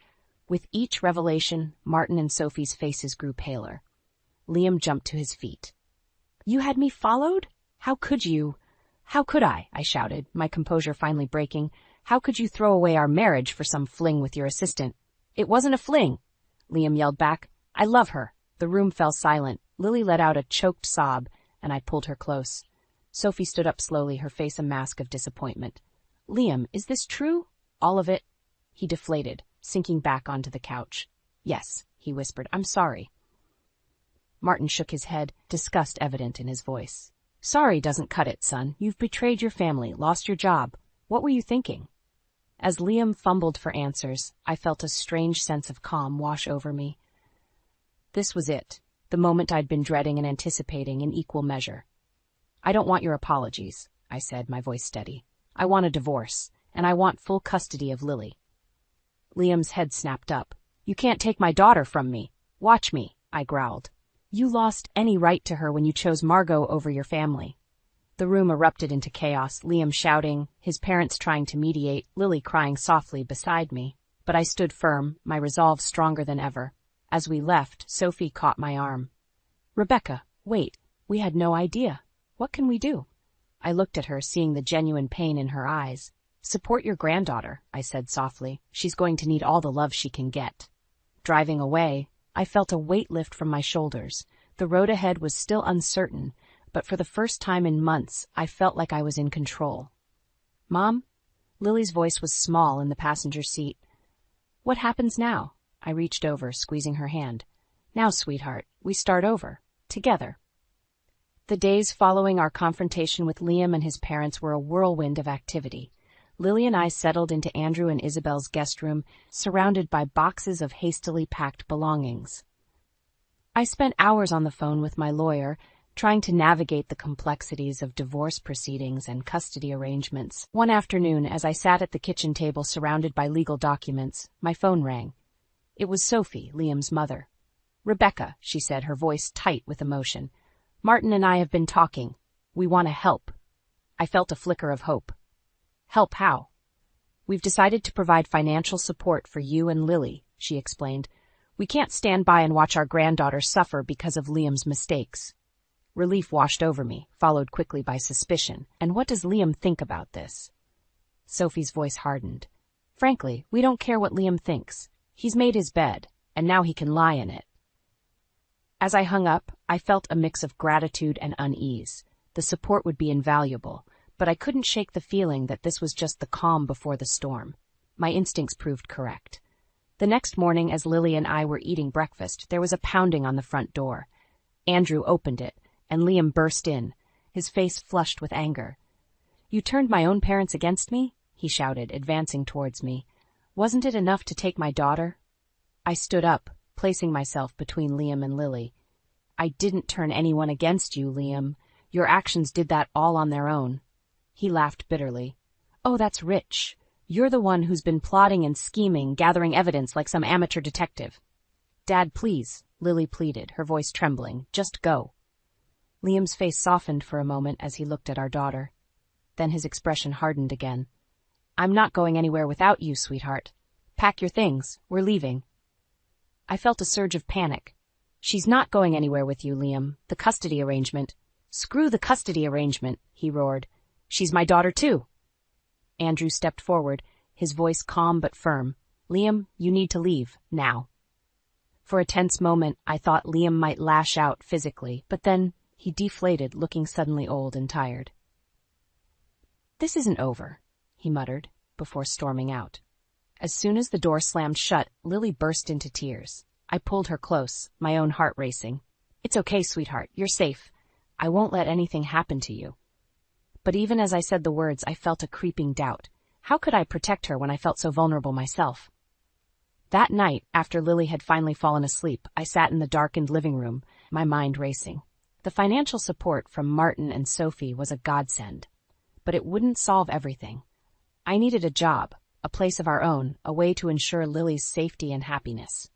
With each revelation, Martin and Sophie's faces grew paler. Liam jumped to his feet. "You had me followed? How could you?" "How could I?" I shouted, my composure finally breaking. "How could you throw away our marriage for some fling with your assistant?" "It wasn't a fling," Liam yelled back. "I love her." The room fell silent. Lily let out a choked sob, and I pulled her close. Sophie stood up slowly, her face a mask of disappointment. "Liam, is this true? All of it?" He deflated, sinking back onto the couch. "Yes," he whispered. "I'm sorry." Martin shook his head, disgust evident in his voice. "Sorry doesn't cut it, son. You've betrayed your family, lost your job. What were you thinking?" As Liam fumbled for answers, I felt a strange sense of calm wash over me. This was it, the moment I'd been dreading and anticipating in equal measure. "I don't want your apologies," I said, my voice steady. "I want a divorce, and I want full custody of Lily." Liam's head snapped up. "You can't take my daughter from me. Watch me," I growled. "You lost any right to her when you chose Margot over your family." The room erupted into chaos, Liam shouting, his parents trying to mediate, Lily crying softly beside me. But I stood firm, my resolve stronger than ever. As we left, Sophie caught my arm. "Rebecca, wait, we had no idea. What can we do?" I looked at her, seeing the genuine pain in her eyes. "Support your granddaughter," I said softly. "She's going to need all the love she can get." Driving away, I felt a weight lift from my shoulders. The road ahead was still uncertain, but for the first time in months, I felt like I was in control. "Mom?" Lily's voice was small in the passenger seat. "What happens now?" I reached over, squeezing her hand. "Now, sweetheart, we start over. Together." The days following our confrontation with Liam and his parents were a whirlwind of activity. Lily and I settled into Andrew and Isabel's guest room, surrounded by boxes of hastily packed belongings. I spent hours on the phone with my lawyer, trying to navigate the complexities of divorce proceedings and custody arrangements. One afternoon, as I sat at the kitchen table surrounded by legal documents, my phone rang. It was Sophie, Liam's mother. "Rebecca," she said, her voice tight with emotion. "Martin and I have been talking. We want to help." I felt a flicker of hope. "Help how?" "We've decided to provide financial support for you and Lily," she explained. "We can't stand by and watch our granddaughter suffer because of Liam's mistakes." Relief washed over me, followed quickly by suspicion. "And what does Liam think about this?" Sophie's voice hardened. "Frankly, we don't care what Liam thinks. He's made his bed, and now he can lie in it." As I hung up, I felt a mix of gratitude and unease. The support would be invaluable, but I couldn't shake the feeling that this was just the calm before the storm. My instincts proved correct. The next morning, as Lily and I were eating breakfast, there was a pounding on the front door. Andrew opened it, and Liam burst in, his face flushed with anger. "You turned my own parents against me?" he shouted, advancing towards me. "Wasn't it enough to take my daughter?" I stood up, placing myself between Liam and Lily. "I didn't turn anyone against you, Liam. Your actions did that all on their own." He laughed bitterly. "Oh, that's rich. You're the one who's been plotting and scheming, gathering evidence like some amateur detective." "Dad, please," Lily pleaded, her voice trembling. "Just go." Liam's face softened for a moment as he looked at our daughter. Then his expression hardened again. "I'm not going anywhere without you, sweetheart. Pack your things. We're leaving." I felt a surge of panic. "She's not going anywhere with you, Liam. The custody arrangement." "Screw the custody arrangement," he roared. "She's my daughter, too." Andrew stepped forward, his voice calm but firm. "Liam, you need to leave, now." For a tense moment, I thought Liam might lash out physically, but then he deflated, looking suddenly old and tired. "This isn't over," he muttered, before storming out. As soon as the door slammed shut, Lily burst into tears. I pulled her close, my own heart racing. "It's okay, sweetheart. You're safe. I won't let anything happen to you." But even as I said the words, I felt a creeping doubt. How could I protect her when I felt so vulnerable myself? That night, after Lily had finally fallen asleep, I sat in the darkened living room, my mind racing. The financial support from Martin and Sophie was a godsend, but it wouldn't solve everything. I needed a job, a place of our own, a way to ensure Lily's safety and happiness.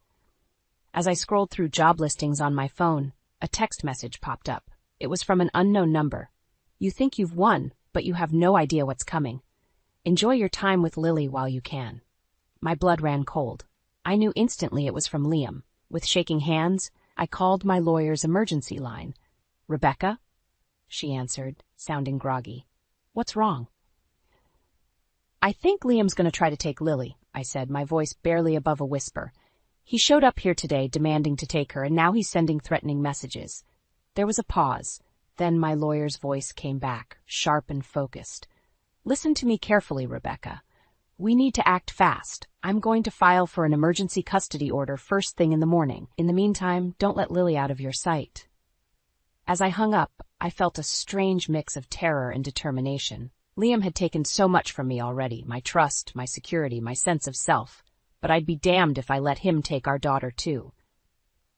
As I scrolled through job listings on my phone, a text message popped up. It was from an unknown number. You think you've won, but you have no idea what's coming. Enjoy your time with Lily while you can. My blood ran cold. I knew instantly it was from Liam. With shaking hands, I called my lawyer's emergency line. "Rebecca?" She answered, sounding groggy. "What's wrong?" "I think Liam's going to try to take Lily," I said, my voice barely above a whisper. "He showed up here today demanding to take her, and now he's sending threatening messages." There was a pause. Then my lawyer's voice came back, sharp and focused. "Listen to me carefully, Rebecca. We need to act fast. I'm going to file for an emergency custody order first thing in the morning. In the meantime, don't let Lily out of your sight." As I hung up, I felt a strange mix of terror and determination. Liam had taken so much from me already, my trust, my security, my sense of self. But I'd be damned if I let him take our daughter too.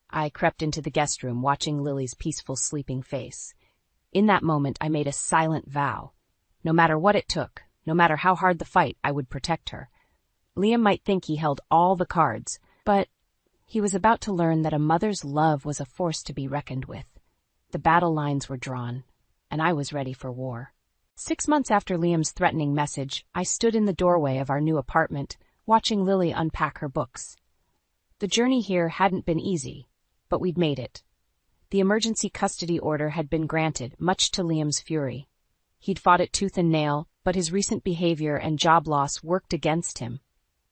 I crept into the guest room, watching Lily's peaceful sleeping face. In that moment, I made a silent vow. No matter what it took, no matter how hard the fight, I would protect her. Liam might think he held all the cards, but he was about to learn that a mother's love was a force to be reckoned with. The battle lines were drawn, and I was ready for war. 6 months after Liam's threatening message, I stood in the doorway of our new apartment, watching Lily unpack her books. The journey here hadn't been easy, but we'd made it. The emergency custody order had been granted, much to Liam's fury. He'd fought it tooth and nail, but his recent behavior and job loss worked against him.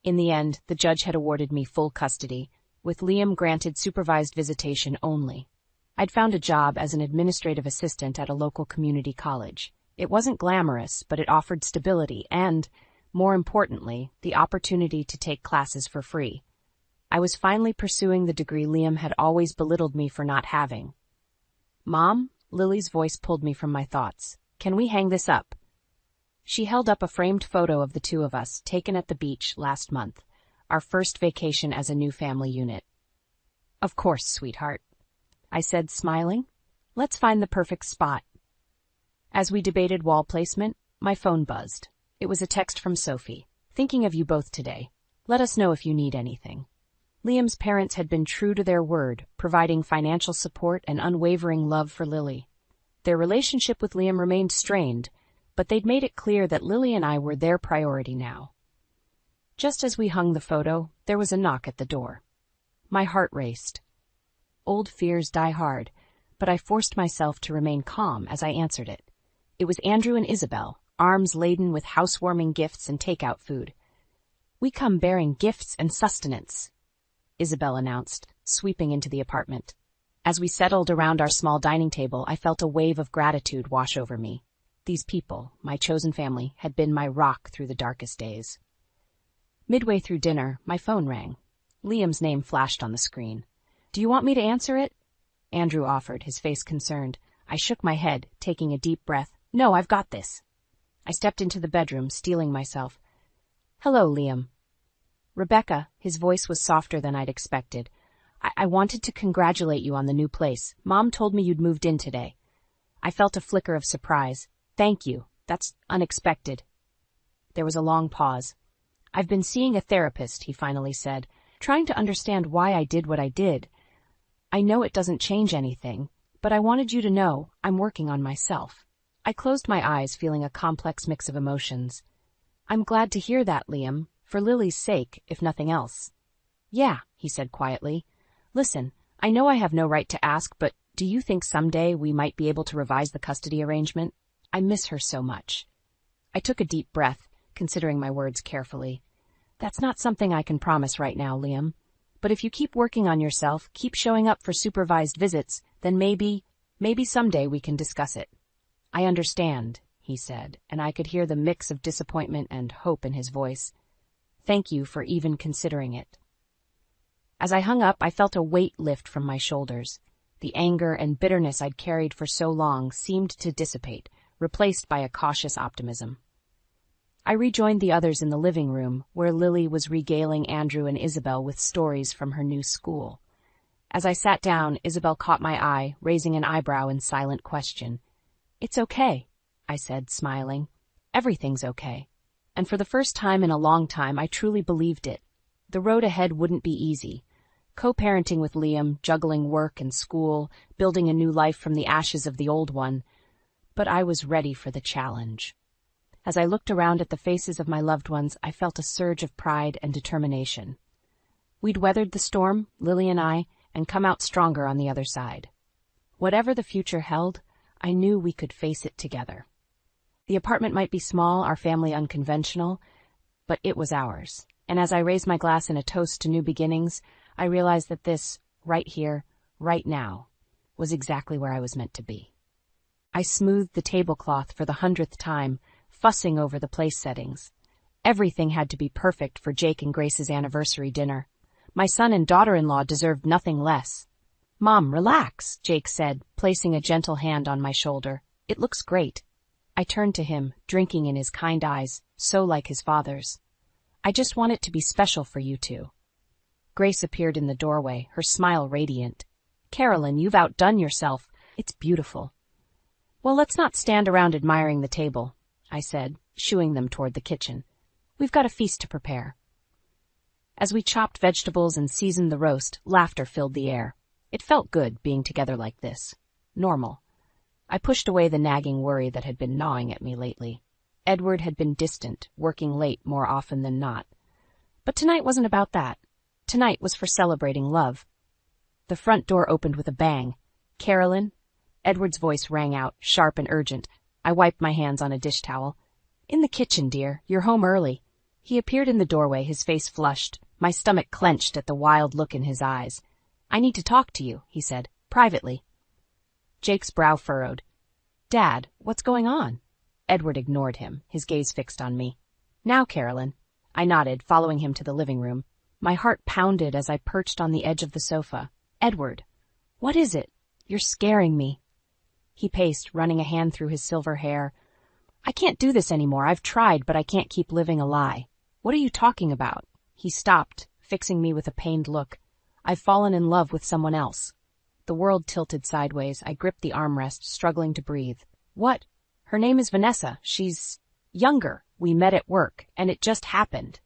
In the end, the judge had awarded me full custody, with Liam granted supervised visitation only. I'd found a job as an administrative assistant at a local community college. It wasn't glamorous, but it offered stability and, more importantly, the opportunity to take classes for free. I was finally pursuing the degree Liam had always belittled me for not having. "Mom?" Lily's voice pulled me from my thoughts. "Can we hang this up?" She held up a framed photo of the two of us, taken at the beach last month, our first vacation as a new family unit. "Of course, sweetheart," I said, smiling. "Let's find the perfect spot." As we debated wall placement, my phone buzzed. It was a text from Sophie. "Thinking of you both today. Let us know if you need anything." Liam's parents had been true to their word, providing financial support and unwavering love for Lily. Their relationship with Liam remained strained, but they'd made it clear that Lily and I were their priority now. Just as we hung the photo, there was a knock at the door. My heart raced. Old fears die hard, but I forced myself to remain calm as I answered it. It was Andrew and Isabel, arms laden with housewarming gifts and takeout food. "We come bearing gifts and sustenance," Isabel announced, sweeping into the apartment. As we settled around our small dining table, I felt a wave of gratitude wash over me. These people, my chosen family, had been my rock through the darkest days. Midway through dinner, my phone rang. Liam's name flashed on the screen. "Do you want me to answer it?" Andrew offered, his face concerned. I shook my head, taking a deep breath. "No, I've got this." I stepped into the bedroom, steeling myself. "Hello, Liam." "Rebecca," his voice was softer than I'd expected. I wanted to congratulate you on the new place. Mom told me you'd moved in today." I felt a flicker of surprise. "Thank you. That's unexpected." There was a long pause. "I've been seeing a therapist," he finally said, "trying to understand why I did what I did. I know it doesn't change anything, but I wanted you to know I'm working on myself." I closed my eyes, feeling a complex mix of emotions. "I'm glad to hear that, Liam, for Lily's sake, if nothing else." "Yeah," he said quietly. "Listen, I know I have no right to ask, but do you think someday we might be able to revise the custody arrangement? I miss her so much." I took a deep breath, considering my words carefully. "That's not something I can promise right now, Liam. But if you keep working on yourself, keep showing up for supervised visits, then maybe someday we can discuss it." "I understand," he said, and I could hear the mix of disappointment and hope in his voice. "Thank you for even considering it." As I hung up, I felt a weight lift from my shoulders. The anger and bitterness I'd carried for so long seemed to dissipate, replaced by a cautious optimism. I rejoined the others in the living room, where Lily was regaling Andrew and Isabel with stories from her new school. As I sat down, Isabel caught my eye, raising an eyebrow in silent question. "It's okay," I said, smiling. "Everything's okay." And for the first time in a long time, I truly believed it. The road ahead wouldn't be easy. Co-parenting with Liam, juggling work and school, building a new life from the ashes of the old one. But I was ready for the challenge. As I looked around at the faces of my loved ones, I felt a surge of pride and determination. We'd weathered the storm, Lily and I, and come out stronger on the other side. Whatever the future held, I knew we could face it together. The apartment might be small, our family unconventional, but it was ours. And as I raised my glass in a toast to new beginnings, I realized that this, right here, right now, was exactly where I was meant to be. I smoothed the tablecloth for the 100th time, fussing over the place settings. Everything had to be perfect for Jake and Grace's anniversary dinner. My son and daughter-in-law deserved nothing less. "Mom, relax," Jake said, placing a gentle hand on my shoulder. "It looks great." I turned to him, drinking in his kind eyes, so like his father's. "I just want it to be special for you two." Grace appeared in the doorway, her smile radiant. "Carolyn, you've outdone yourself. It's beautiful." "Well, let's not stand around admiring the table," I said, shooing them toward the kitchen. "We've got a feast to prepare." As we chopped vegetables and seasoned the roast, laughter filled the air. It felt good being together like this. Normal. I pushed away the nagging worry that had been gnawing at me lately. Edward had been distant, working late more often than not. But tonight wasn't about that. Tonight was for celebrating love. The front door opened with a bang. "Carolyn?" Edward's voice rang out, sharp and urgent. I wiped my hands on a dish towel. "In the kitchen, dear. You're home early." He appeared in the doorway, his face flushed. My stomach clenched at the wild look in his eyes. "I need to talk to you," he said, "privately." Jake's brow furrowed. "Dad, what's going on?" Edward ignored him, his gaze fixed on me. "Now, Carolyn." I nodded, following him to the living room. My heart pounded as I perched on the edge of the sofa. "Edward, what is it? You're scaring me." He paced, running a hand through his silver hair. "I can't do this anymore. I've tried, but I can't keep living a lie." "What are you talking about?" He stopped, fixing me with a pained look. "I've fallen in love with someone else." The world tilted sideways. I gripped the armrest, struggling to breathe. "What?" "Her name is Vanessa. She's younger. We met at work, and it just happened."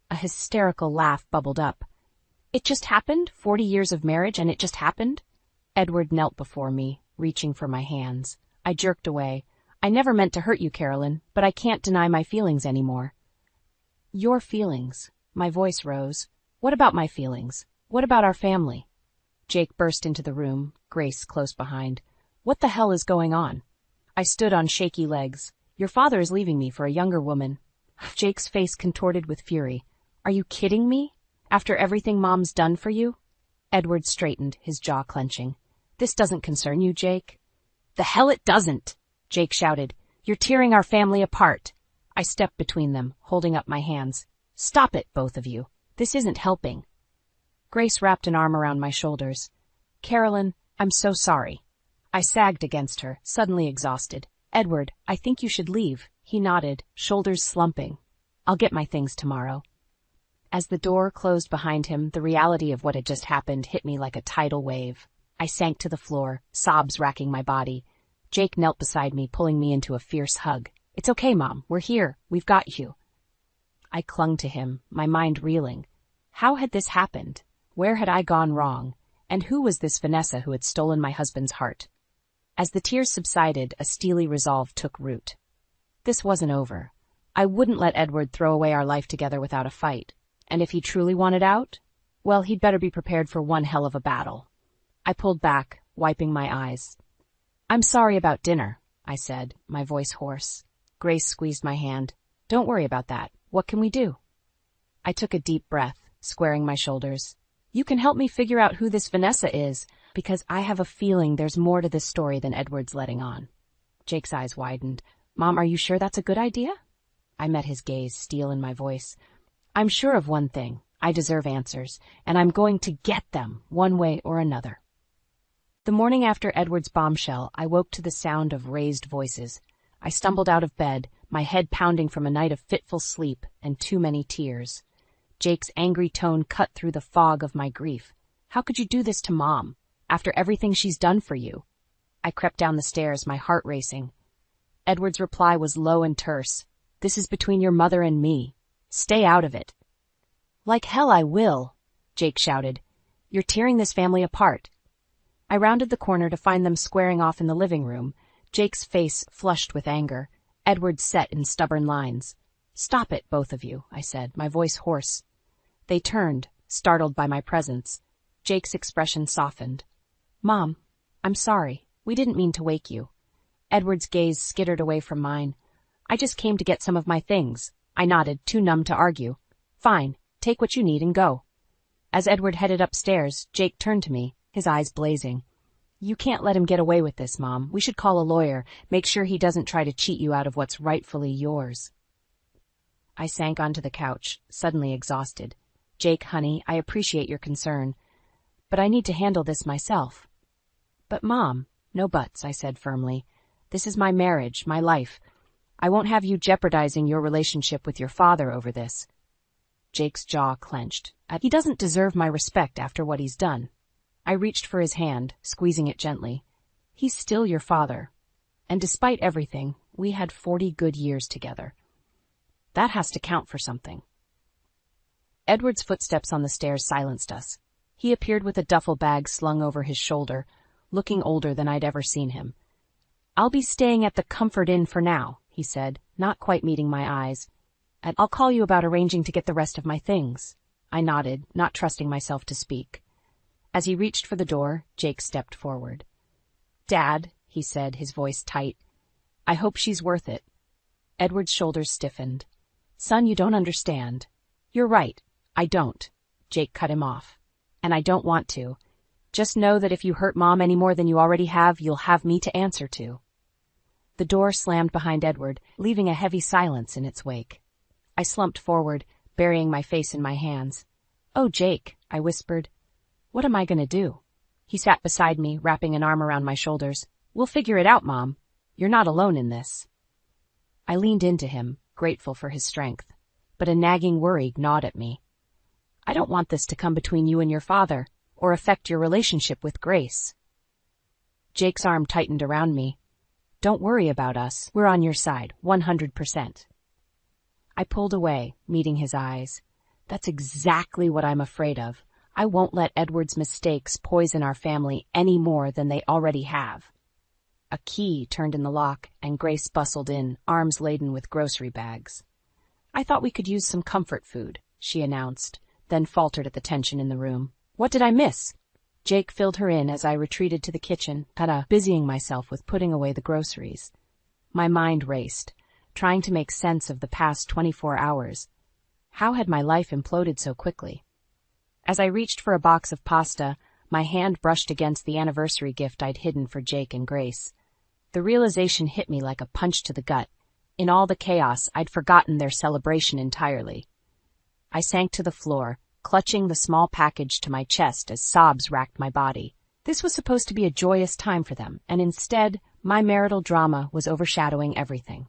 A hysterical laugh bubbled up. "It just happened? 40 years of marriage, and it just happened?" Edward knelt before me, reaching for my hands. I jerked away. "I never meant to hurt you, Carolyn, but I can't deny my feelings anymore." "Your feelings?" My voice rose. "What about my feelings? What about our family?" Jake burst into the room, Grace close behind. "What the hell is going on?" I stood on shaky legs. "Your father is leaving me for a younger woman." Jake's face contorted with fury. "Are you kidding me? After everything Mom's done for you?" Edward straightened, his jaw clenching. "This doesn't concern you, Jake." "The hell it doesn't!" Jake shouted. "You're tearing our family apart." I stepped between them, holding up my hands. "Stop it, both of you. This isn't helping." Grace wrapped an arm around my shoulders. "Carolyn, I'm so sorry." I sagged against her, suddenly exhausted. "Edward, I think you should leave." He nodded, shoulders slumping. "I'll get my things tomorrow." As the door closed behind him, the reality of what had just happened hit me like a tidal wave. I sank to the floor, sobs racking my body. Jake knelt beside me, pulling me into a fierce hug. "It's okay, Mom. We're here. We've got you." I clung to him, my mind reeling. How had this happened? Where had I gone wrong? And who was this Vanessa who had stolen my husband's heart? As the tears subsided, a steely resolve took root. This wasn't over. I wouldn't let Edward throw away our life together without a fight. And if he truly wanted out, well, he'd better be prepared for one hell of a battle. I pulled back, wiping my eyes. "I'm sorry about dinner," I said, my voice hoarse. Grace squeezed my hand. "Don't worry about that. What can we do?" I took a deep breath, squaring my shoulders. "You can help me figure out who this Vanessa is, because I have a feeling there's more to this story than Edward's letting on." Jake's eyes widened. "Mom, are you sure that's a good idea?" I met his gaze, steel in my voice. "I'm sure of one thing. I deserve answers, and I'm going to get them, one way or another." The morning after Edward's bombshell, I woke to the sound of raised voices. I stumbled out of bed, my head pounding from a night of fitful sleep and too many tears. Jake's angry tone cut through the fog of my grief. How could you do this to Mom, after everything she's done for you? I crept down the stairs, my heart racing. Edward's reply was low and terse. This is between your mother and me. Stay out of it. Like hell I will, Jake shouted. You're tearing this family apart. I rounded the corner to find them squaring off in the living room, Jake's face flushed with anger, Edward set in stubborn lines. Stop it, both of you, I said, my voice hoarse. They turned, startled by my presence. Jake's expression softened. Mom, I'm sorry. We didn't mean to wake you. Edward's gaze skittered away from mine. I just came to get some of my things. I nodded, too numb to argue. Fine, take what you need and go. As Edward headed upstairs, Jake turned to me, his eyes blazing. You can't let him get away with this, Mom. We should call a lawyer, make sure he doesn't try to cheat you out of what's rightfully yours. I sank onto the couch, suddenly exhausted. Jake, honey, I appreciate your concern, but I need to handle this myself. But Mom, no buts, I said firmly. This is my marriage, my life. I won't have you jeopardizing your relationship with your father over this. Jake's jaw clenched. He doesn't deserve my respect after what he's done. I reached for his hand, squeezing it gently. He's still your father. And despite everything, we had 40 good years together. That has to count for something. Edward's footsteps on the stairs silenced us. He appeared with a duffel bag slung over his shoulder, looking older than I'd ever seen him. I'll be staying at the Comfort Inn for now, he said, not quite meeting my eyes. And I'll call you about arranging to get the rest of my things. I nodded, not trusting myself to speak. As he reached for the door, Jake stepped forward. Dad, he said, his voice tight, I hope she's worth it. Edward's shoulders stiffened. Son, you don't understand. You're right, I don't. Jake cut him off. And I don't want to. Just know that if you hurt Mom any more than you already have, you'll have me to answer to. The door slammed behind Edward, leaving a heavy silence in its wake. I slumped forward, burying my face in my hands. Oh, Jake, I whispered. What am I going to do? He sat beside me, wrapping an arm around my shoulders. We'll figure it out, Mom. You're not alone in this. I leaned into him, grateful for his strength, but a nagging worry gnawed at me. I don't want this to come between you and your father, or affect your relationship with Grace. Jake's arm tightened around me. Don't worry about us. We're on your side, 100%. I pulled away, meeting his eyes. That's exactly what I'm afraid of. I won't let Edward's mistakes poison our family any more than they already have. A key turned in the lock, and Grace bustled in, arms laden with grocery bags. I thought we could use some comfort food, she announced, then faltered at the tension in the room. What did I miss? Jake filled her in as I retreated to the kitchen, busying myself with putting away the groceries. My mind raced, trying to make sense of the past 24 hours. How had my life imploded so quickly? As I reached for a box of pasta, my hand brushed against the anniversary gift I'd hidden for Jake and Grace. The realization hit me like a punch to the gut. In all the chaos, I'd forgotten their celebration entirely. I sank to the floor, clutching the small package to my chest as sobs racked my body. This was supposed to be a joyous time for them, and instead, my marital drama was overshadowing everything.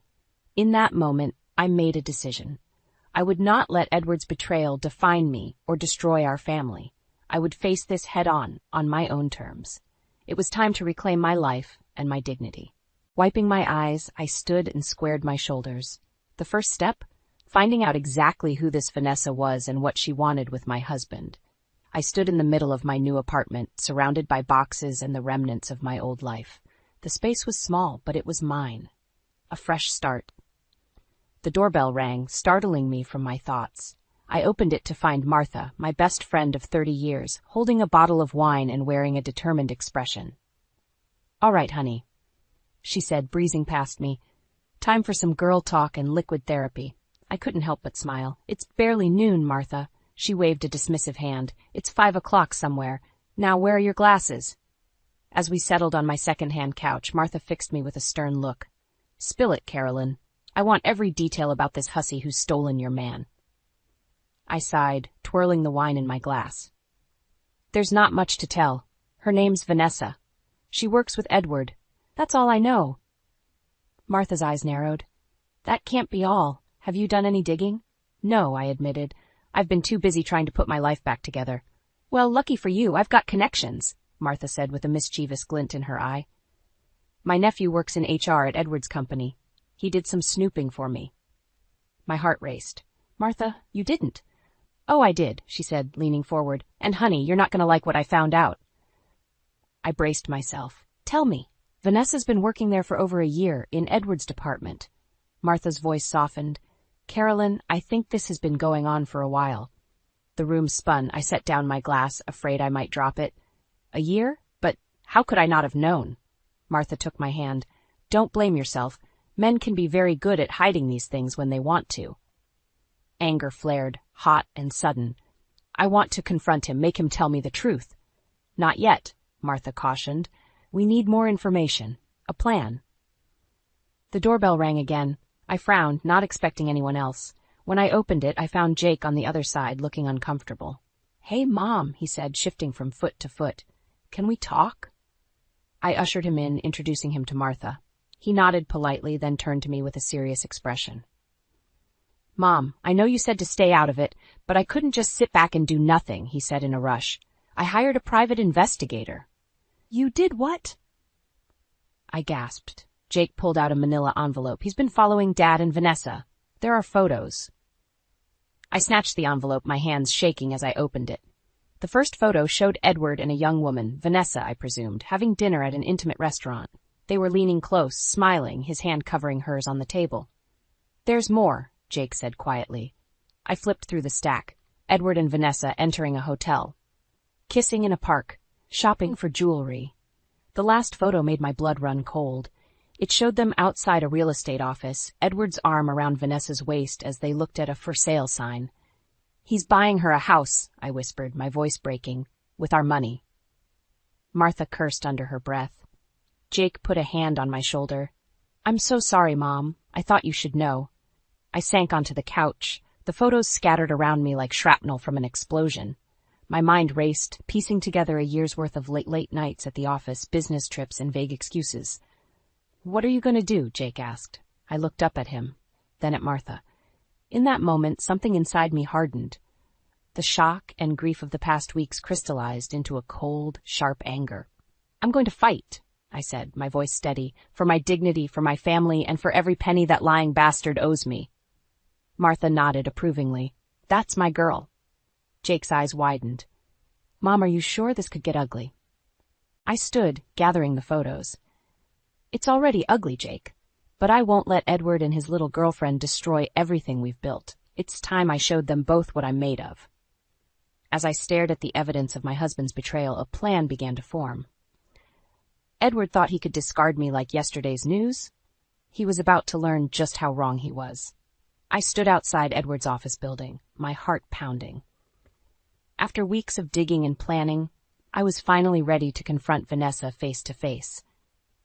In that moment, I made a decision. I would not let Edward's betrayal define me or destroy our family. I would face this head-on my own terms. It was time to reclaim my life and my dignity. Wiping my eyes, I stood and squared my shoulders. The first step? Finding out exactly who this Vanessa was and what she wanted with my husband. I stood in the middle of my new apartment, surrounded by boxes and the remnants of my old life. The space was small, but it was mine. A fresh start. The doorbell rang, startling me from my thoughts. I opened it to find Martha, my best friend of 30 years, holding a bottle of wine and wearing a determined expression. All right, honey, she said, breezing past me. Time for some girl talk and liquid therapy. I couldn't help but smile. It's barely noon, Martha. She waved a dismissive hand. It's 5 o'clock somewhere. Now where are your glasses? As we settled on my second-hand couch, Martha fixed me with a stern look. Spill it, Carolyn. I want every detail about this hussy who's stolen your man. I sighed, twirling the wine in my glass. There's not much to tell. Her name's Vanessa. She works with Edward. That's all I know. Martha's eyes narrowed. That can't be all. Have you done any digging? No, I admitted. I've been too busy trying to put my life back together. Well, lucky for you, I've got connections, Martha said with a mischievous glint in her eye. My nephew works in HR at Edward's company. He did some snooping for me. My heart raced. Martha, you didn't. Oh, I did, she said, leaning forward. And honey, you're not going to like what I found out. I braced myself. Tell me. Vanessa's been working there for over a year, in Edward's department. Martha's voice softened. Carolyn, I think this has been going on for a while. The room spun. I set down my glass, afraid I might drop it. A year? But how could I not have known? Martha took my hand. Don't blame yourself. Men can be very good at hiding these things when they want to. Anger flared, hot and sudden. I want to confront him, make him tell me the truth. Not yet, Martha cautioned. We need more information. A plan. The doorbell rang again. I frowned, not expecting anyone else. When I opened it, I found Jake on the other side, looking uncomfortable. Hey, Mom, he said, shifting from foot to foot. Can we talk? I ushered him in, introducing him to Martha. He nodded politely, then turned to me with a serious expression. Mom, I know you said to stay out of it, but I couldn't just sit back and do nothing, he said in a rush. I hired a private investigator. You did what? I gasped. Jake pulled out a manila envelope. He's been following Dad and Vanessa. There are photos. I snatched the envelope, my hands shaking as I opened it. The first photo showed Edward and a young woman, Vanessa, I presumed, having dinner at an intimate restaurant. They were leaning close, smiling, his hand covering hers on the table. There's more, Jake said quietly. I flipped through the stack. Edward and Vanessa entering a hotel. Kissing in a park. Shopping for jewelry. The last photo made my blood run cold. It showed them outside a real estate office, Edward's arm around Vanessa's waist as they looked at a for sale sign. He's buying her a house, I whispered, my voice breaking, with our money. Martha cursed under her breath. Jake put a hand on my shoulder. I'm so sorry, Mom. I thought you should know. I sank onto the couch. The photos scattered around me like shrapnel from an explosion. My mind raced, piecing together a year's worth of late nights at the office, business trips, and vague excuses. What are you going to do? Jake asked. I looked up at him, then at Martha. In that moment, something inside me hardened. The shock and grief of the past weeks crystallized into a cold, sharp anger. I'm going to fight, I said, my voice steady, for my dignity, for my family, and for every penny that lying bastard owes me. Martha nodded approvingly. That's my girl. Jake's eyes widened. Mom, are you sure this could get ugly? I stood, gathering the photos. It's already ugly, Jake. But I won't let Edward and his little girlfriend destroy everything we've built. It's time I showed them both what I'm made of. As I stared at the evidence of my husband's betrayal, a plan began to form. Edward thought he could discard me like yesterday's news. He was about to learn just how wrong he was. I stood outside Edward's office building, my heart pounding. After weeks of digging and planning, I was finally ready to confront Vanessa face to face.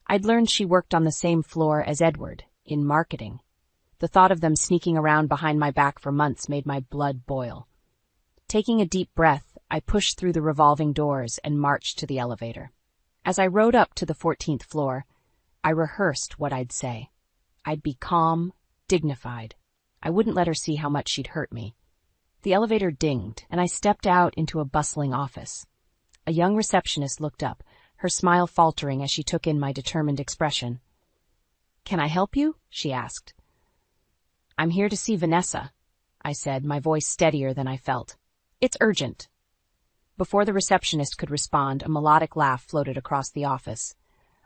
I'd learned she worked on the same floor as Edward, in marketing. The thought of them sneaking around behind my back for months made my blood boil. Taking a deep breath, I pushed through the revolving doors and marched to the elevator. As I rode up to the 14th floor, I rehearsed what I'd say. I'd be calm, dignified. I wouldn't let her see how much she'd hurt me. The elevator dinged, and I stepped out into a bustling office. A young receptionist looked up, her smile faltering as she took in my determined expression. Can I help you? She asked. I'm here to see Vanessa, I said, my voice steadier than I felt. It's urgent. Before the receptionist could respond, a melodic laugh floated across the office.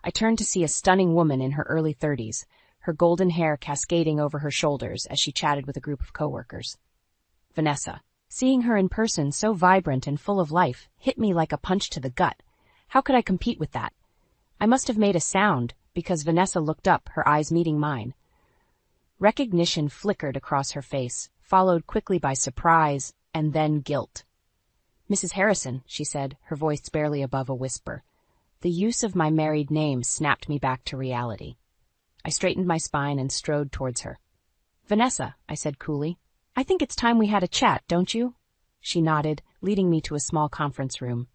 I turned to see a stunning woman in her early 30s, her golden hair cascading over her shoulders as she chatted with a group of coworkers. Vanessa. Seeing her in person, so vibrant and full of life, hit me like a punch to the gut. How could I compete with that? I must have made a sound, because Vanessa looked up, her eyes meeting mine. Recognition flickered across her face, followed quickly by surprise, and then guilt. Mrs. Harrison, she said, her voice barely above a whisper. The use of my married name snapped me back to reality. I straightened my spine and strode towards her. Vanessa, I said coolly, I think it's time we had a chat, don't you? She nodded, leading me to a small conference room.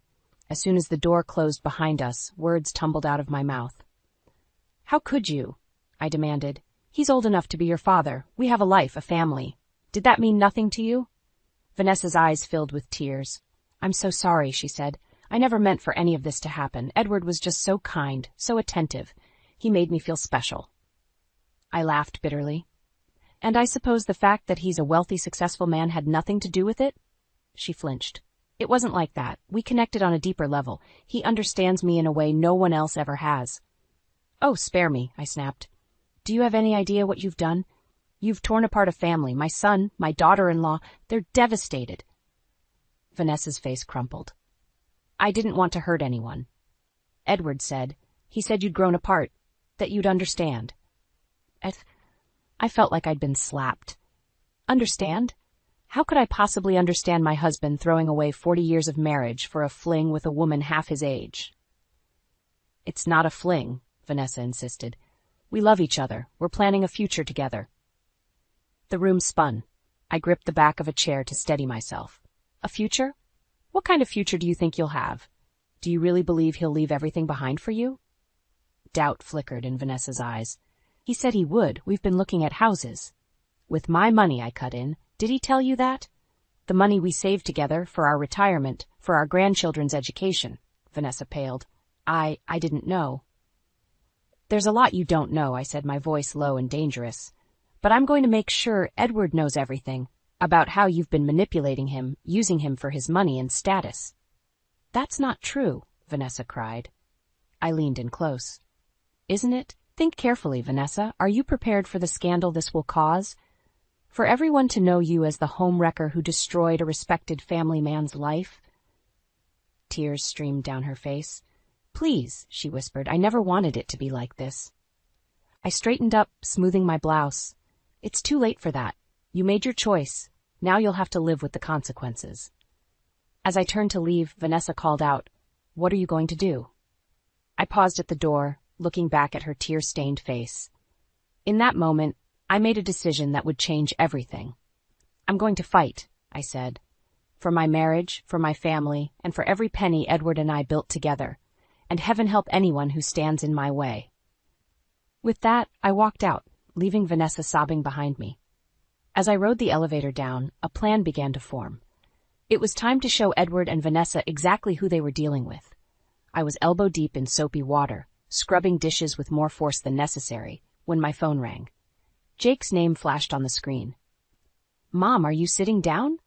As soon as the door closed behind us, words tumbled out of my mouth. How could you? I demanded. He's old enough to be your father. We have a life, a family. Did that mean nothing to you? Vanessa's eyes filled with tears. I'm so sorry, she said. I never meant for any of this to happen. Edward was just so kind, so attentive. He made me feel special. I laughed bitterly. And I suppose the fact that he's a wealthy, successful man had nothing to do with it? She flinched. It wasn't like that. We connected on a deeper level. He understands me in a way no one else ever has. Oh, spare me, I snapped. Do you have any idea what you've done? You've torn apart a family. My son, my daughter-in-law, they're devastated. Vanessa's face crumpled. I didn't want to hurt anyone. Edward said. He said you'd grown apart, that you'd understand. I felt like I'd been slapped. Understand? How could I possibly understand my husband throwing away 40 years of marriage for a fling with a woman half his age? It's not a fling, Vanessa insisted. We love each other. We're planning a future together. The room spun. I gripped the back of a chair to steady myself. A future? What kind of future do you think you'll have? Do you really believe he'll leave everything behind for you? Doubt flickered in Vanessa's eyes. He said he would. We've been looking at houses. With my money, I cut in. Did he tell you that? The money we saved together for our retirement, for our grandchildren's education. Vanessa paled. I didn't know. There's a lot you don't know, I said, my voice low and dangerous. But I'm going to make sure Edward knows everything about how you've been manipulating him, using him for his money and status. That's not true, Vanessa cried. I leaned in close. Isn't it? Think carefully, Vanessa. Are you prepared for the scandal this will cause? For everyone to know you as the homewrecker who destroyed a respected family man's life? Tears streamed down her face. Please, she whispered, I never wanted it to be like this. I straightened up, smoothing my blouse. It's too late for that. You made your choice. Now you'll have to live with the consequences. As I turned to leave, Vanessa called out, What are you going to do? I paused at the door, looking back at her tear-stained face. In that moment, I made a decision that would change everything. I'm going to fight, I said. For my marriage, for my family, and for every penny Edward and I built together. And heaven help anyone who stands in my way. With that, I walked out, leaving Vanessa sobbing behind me. As I rode the elevator down, a plan began to form. It was time to show Edward and Vanessa exactly who they were dealing with. I was elbow-deep in soapy water, scrubbing dishes with more force than necessary, when my phone rang. Jake's name flashed on the screen. Mom, are you sitting down?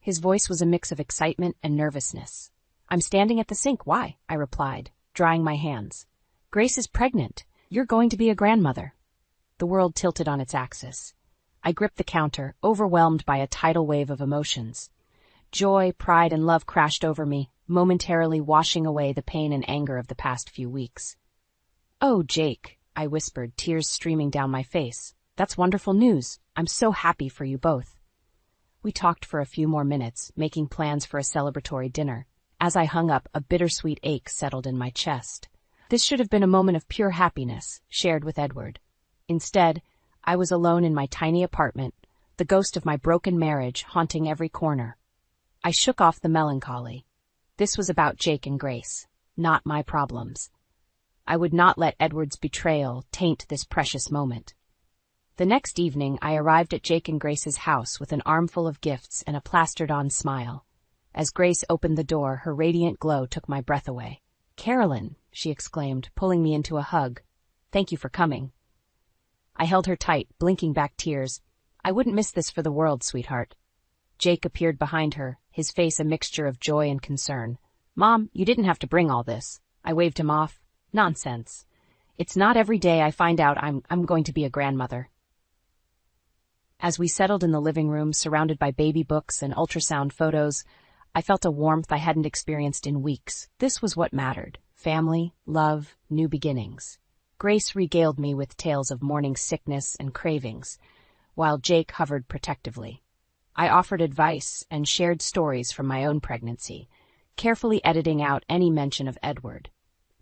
His voice was a mix of excitement and nervousness. I'm standing at the sink. Why? I replied, drying my hands. Grace is pregnant. You're going to be a grandmother. The world tilted on its axis. I gripped the counter, overwhelmed by a tidal wave of emotions. Joy, pride, and love crashed over me, momentarily washing away the pain and anger of the past few weeks. Oh, Jake, I whispered, tears streaming down my face. That's wonderful news. I'm so happy for you both. We talked for a few more minutes, making plans for a celebratory dinner. As I hung up, a bittersweet ache settled in my chest. This should have been a moment of pure happiness, shared with Edward. Instead, I was alone in my tiny apartment, the ghost of my broken marriage haunting every corner. I shook off the melancholy. This was about Jake and Grace, not my problems. I would not let Edward's betrayal taint this precious moment. The next evening, I arrived at Jake and Grace's house with an armful of gifts and a plastered-on smile. As Grace opened the door, her radiant glow took my breath away. Carolyn, she exclaimed, pulling me into a hug. Thank you for coming. I held her tight, blinking back tears. I wouldn't miss this for the world, sweetheart. Jake appeared behind her, his face a mixture of joy and concern. Mom, you didn't have to bring all this. I waved him off. Nonsense. It's not every day I find out I'm going to be a grandmother. As we settled in the living room, surrounded by baby books and ultrasound photos, I felt a warmth I hadn't experienced in weeks. This was what mattered. Family, love, new beginnings. Grace regaled me with tales of morning sickness and cravings, while Jake hovered protectively. I offered advice and shared stories from my own pregnancy, carefully editing out any mention of Edward.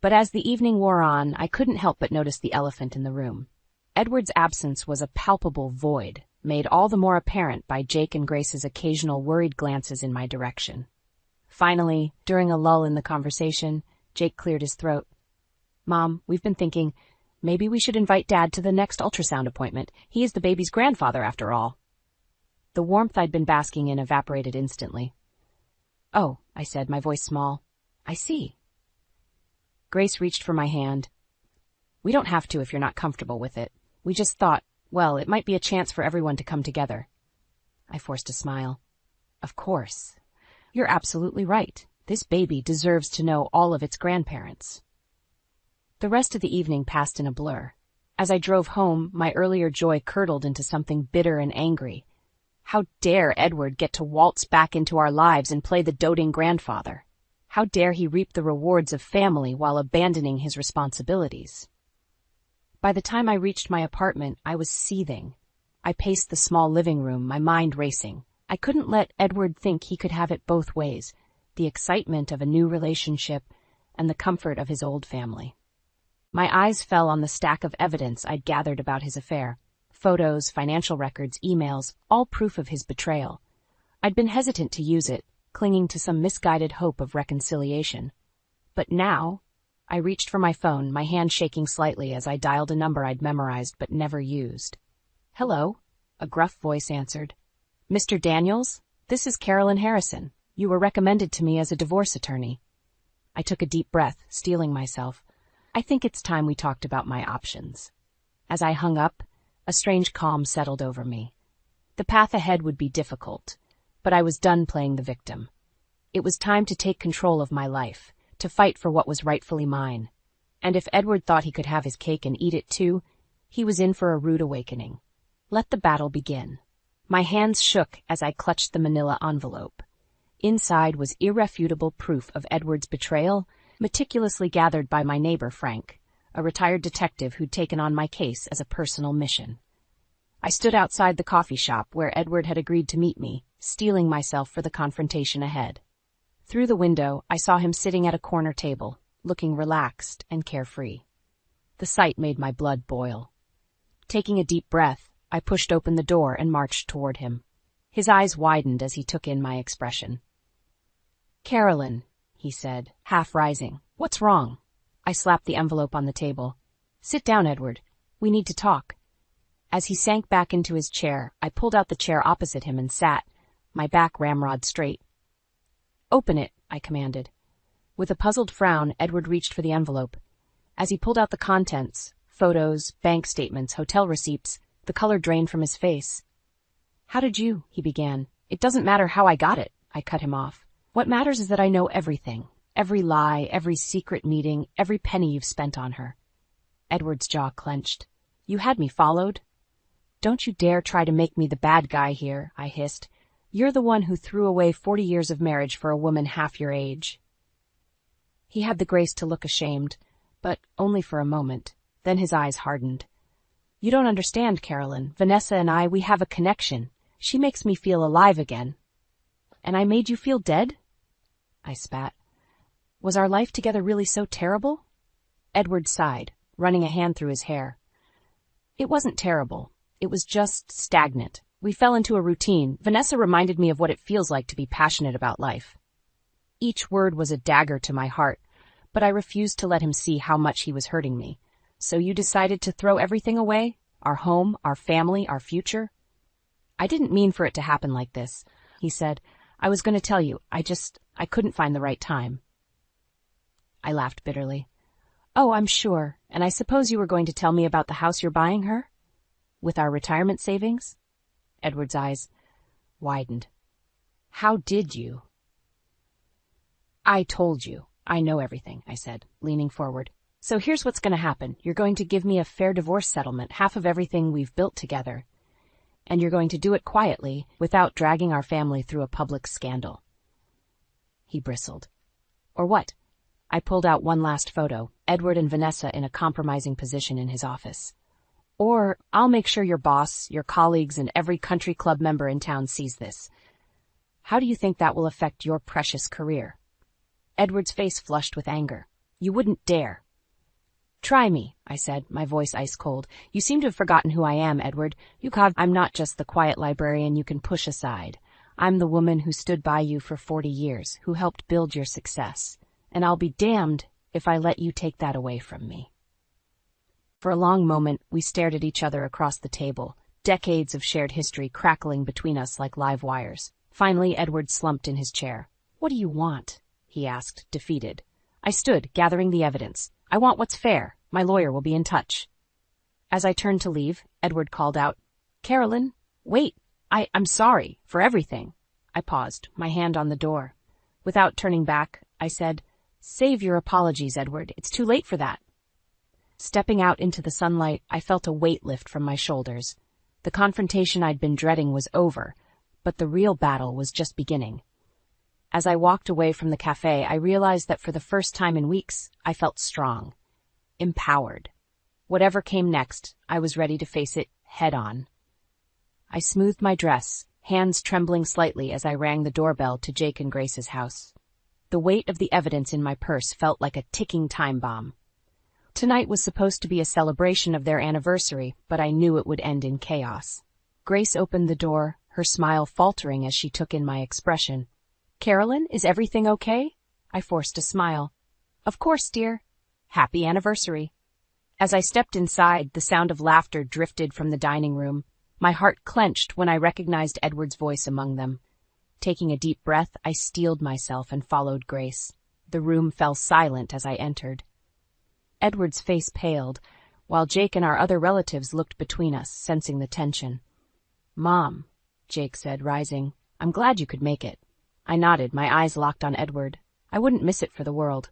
But as the evening wore on, I couldn't help but notice the elephant in the room. Edward's absence was a palpable void, made all the more apparent by Jake and Grace's occasional worried glances in my direction. Finally, during a lull in the conversation, Jake cleared his throat. Mom, we've been thinking, Maybe we should invite Dad to the next ultrasound appointment. He is the baby's grandfather, after all. The warmth I'd been basking in evaporated instantly. Oh, I said, my voice small. I see. Grace reached for my hand. We don't have to if you're not comfortable with it. We just thought, well, it might be a chance for everyone to come together. I forced a smile. Of course. You're absolutely right. This baby deserves to know all of its grandparents. The rest of the evening passed in a blur. As I drove home, my earlier joy curdled into something bitter and angry. How dare Edward get to waltz back into our lives and play the doting grandfather? How dare he reap the rewards of family while abandoning his responsibilities? By the time I reached my apartment, I was seething. I paced the small living room, my mind racing. I couldn't let Edward think he could have it both ways, the excitement of a new relationship and the comfort of his old family. My eyes fell on the stack of evidence I'd gathered about his affair. Photos, financial records, emails, all proof of his betrayal. I'd been hesitant to use it, clinging to some misguided hope of reconciliation. But now, I reached for my phone, my hand shaking slightly as I dialed a number I'd memorized but never used. Hello, a gruff voice answered. Mr. Daniels, this is Carolyn Harrison. You were recommended to me as a divorce attorney. I took a deep breath, steeling myself. I think it's time we talked about my options. As I hung up, a strange calm settled over me. The path ahead would be difficult, but I was done playing the victim. It was time to take control of my life, to fight for what was rightfully mine. And if Edward thought he could have his cake and eat it too, he was in for a rude awakening. Let the battle begin. My hands shook as I clutched the manila envelope. Inside was irrefutable proof of Edward's betrayal, meticulously gathered by my neighbor Frank, a retired detective who'd taken on my case as a personal mission. I stood outside the coffee shop where Edward had agreed to meet me, steeling myself for the confrontation ahead. Through the window, I saw him sitting at a corner table, looking relaxed and carefree. The sight made my blood boil. Taking a deep breath, I pushed open the door and marched toward him. His eyes widened as he took in my expression. Carolyn, he said, half rising. What's wrong? I slapped the envelope on the table. Sit down, Edward. We need to talk. As he sank back into his chair, I pulled out the chair opposite him and sat, my back ramrod straight. Open it, I commanded. With a puzzled frown, Edward reached for the envelope. As he pulled out the contents, photos, bank statements, hotel receipts, the color drained from his face. How did you? He began. It doesn't matter how I got it, I cut him off. What matters is that I know everything. Every lie, every secret meeting, every penny you've spent on her. Edward's jaw clenched. You had me followed? Don't you dare try to make me the bad guy here, I hissed. You're the one who threw away 40 years of marriage for a woman half your age. He had the grace to look ashamed, but only for a moment. Then his eyes hardened. You don't understand, Carolyn. Vanessa and I, we have a connection. She makes me feel alive again. And I made you feel dead? I spat. Was our life together really so terrible? Edward sighed, running a hand through his hair. It wasn't terrible. It was just stagnant. We fell into a routine. Vanessa reminded me of what it feels like to be passionate about life. Each word was a dagger to my heart, but I refused to let him see how much he was hurting me. So you decided to throw everything away? Our home, our family, our future? I didn't mean for it to happen like this, he said. I was going to tell you. I couldn't find the right time. I laughed bitterly. Oh, I'm sure. And I suppose you were going to tell me about the house you're buying her? With our retirement savings? Edward's eyes widened. How did you? I told you. I know everything, I said, leaning forward. So here's what's going to happen. You're going to give me a fair divorce settlement, half of everything we've built together. And you're going to do it quietly, without dragging our family through a public scandal. He bristled. Or what? I pulled out one last photo, Edward and Vanessa in a compromising position in his office. Or I'll make sure your boss, your colleagues, and every country club member in town sees this. How do you think that will affect your precious career? Edward's face flushed with anger. You wouldn't dare. Try me, I said, my voice ice cold. You seem to have forgotten who I am, Edward. I'm not just the quiet librarian you can push aside. I'm the woman who stood by you for 40 years, who helped build your success. And I'll be damned if I let you take that away from me. For a long moment, we stared at each other across the table, decades of shared history crackling between us like live wires. Finally, Edward slumped in his chair. "What do you want?" he asked, defeated. I stood, gathering the evidence. "I want what's fair. My lawyer will be in touch." As I turned to leave, Edward called out, "Carolyn, wait. I'm sorry for everything." I paused, my hand on the door. Without turning back, I said, "Save your apologies, Edward. It's too late for that." Stepping out into the sunlight, I felt a weight lift from my shoulders. The confrontation I'd been dreading was over, but the real battle was just beginning. As I walked away from the cafe, I realized that for the first time in weeks, I felt strong, empowered. Whatever came next, I was ready to face it head on. I smoothed my dress, hands trembling slightly as I rang the doorbell to Jake and Grace's house. The weight of the evidence in my purse felt like a ticking time bomb. Tonight was supposed to be a celebration of their anniversary, but I knew it would end in chaos. Grace opened the door, her smile faltering as she took in my expression. "Carolyn, is everything okay?" I forced a smile. "Of course, dear. Happy anniversary." As I stepped inside, the sound of laughter drifted from the dining room. My heart clenched when I recognized Edward's voice among them. Taking a deep breath, I steeled myself and followed Grace. The room fell silent as I entered. Edward's face paled, while Jake and our other relatives looked between us, sensing the tension. "Mom," Jake said, rising, "I'm glad you could make it." I nodded, my eyes locked on Edward. I wouldn't miss it for the world.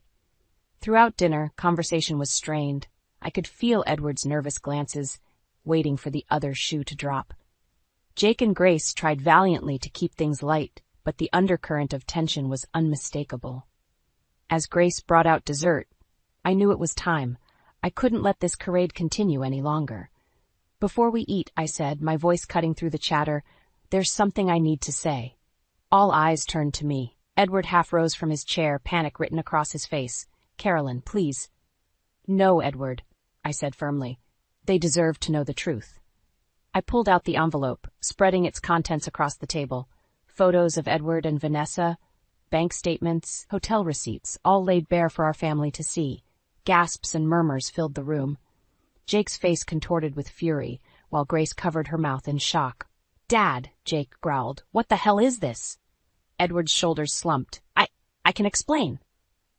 Throughout dinner, conversation was strained. I could feel Edward's nervous glances, waiting for the other shoe to drop. Jake and Grace tried valiantly to keep things light, but the undercurrent of tension was unmistakable. As Grace brought out dessert, I knew it was time. I couldn't let this charade continue any longer. "Before we eat," I said, my voice cutting through the chatter, "there's something I need to say." All eyes turned to me. Edward half rose from his chair, panic written across his face. "Carolyn, please." "No, Edward," I said firmly. "They deserve to know the truth." I pulled out the envelope, spreading its contents across the table. Photos of Edward and Vanessa, bank statements, hotel receipts, all laid bare for our family to see. Gasps and murmurs filled the room. Jake's face contorted with fury, while Grace covered her mouth in shock. "Dad," Jake growled, "what the hell is this?" Edward's shoulders slumped. I can explain."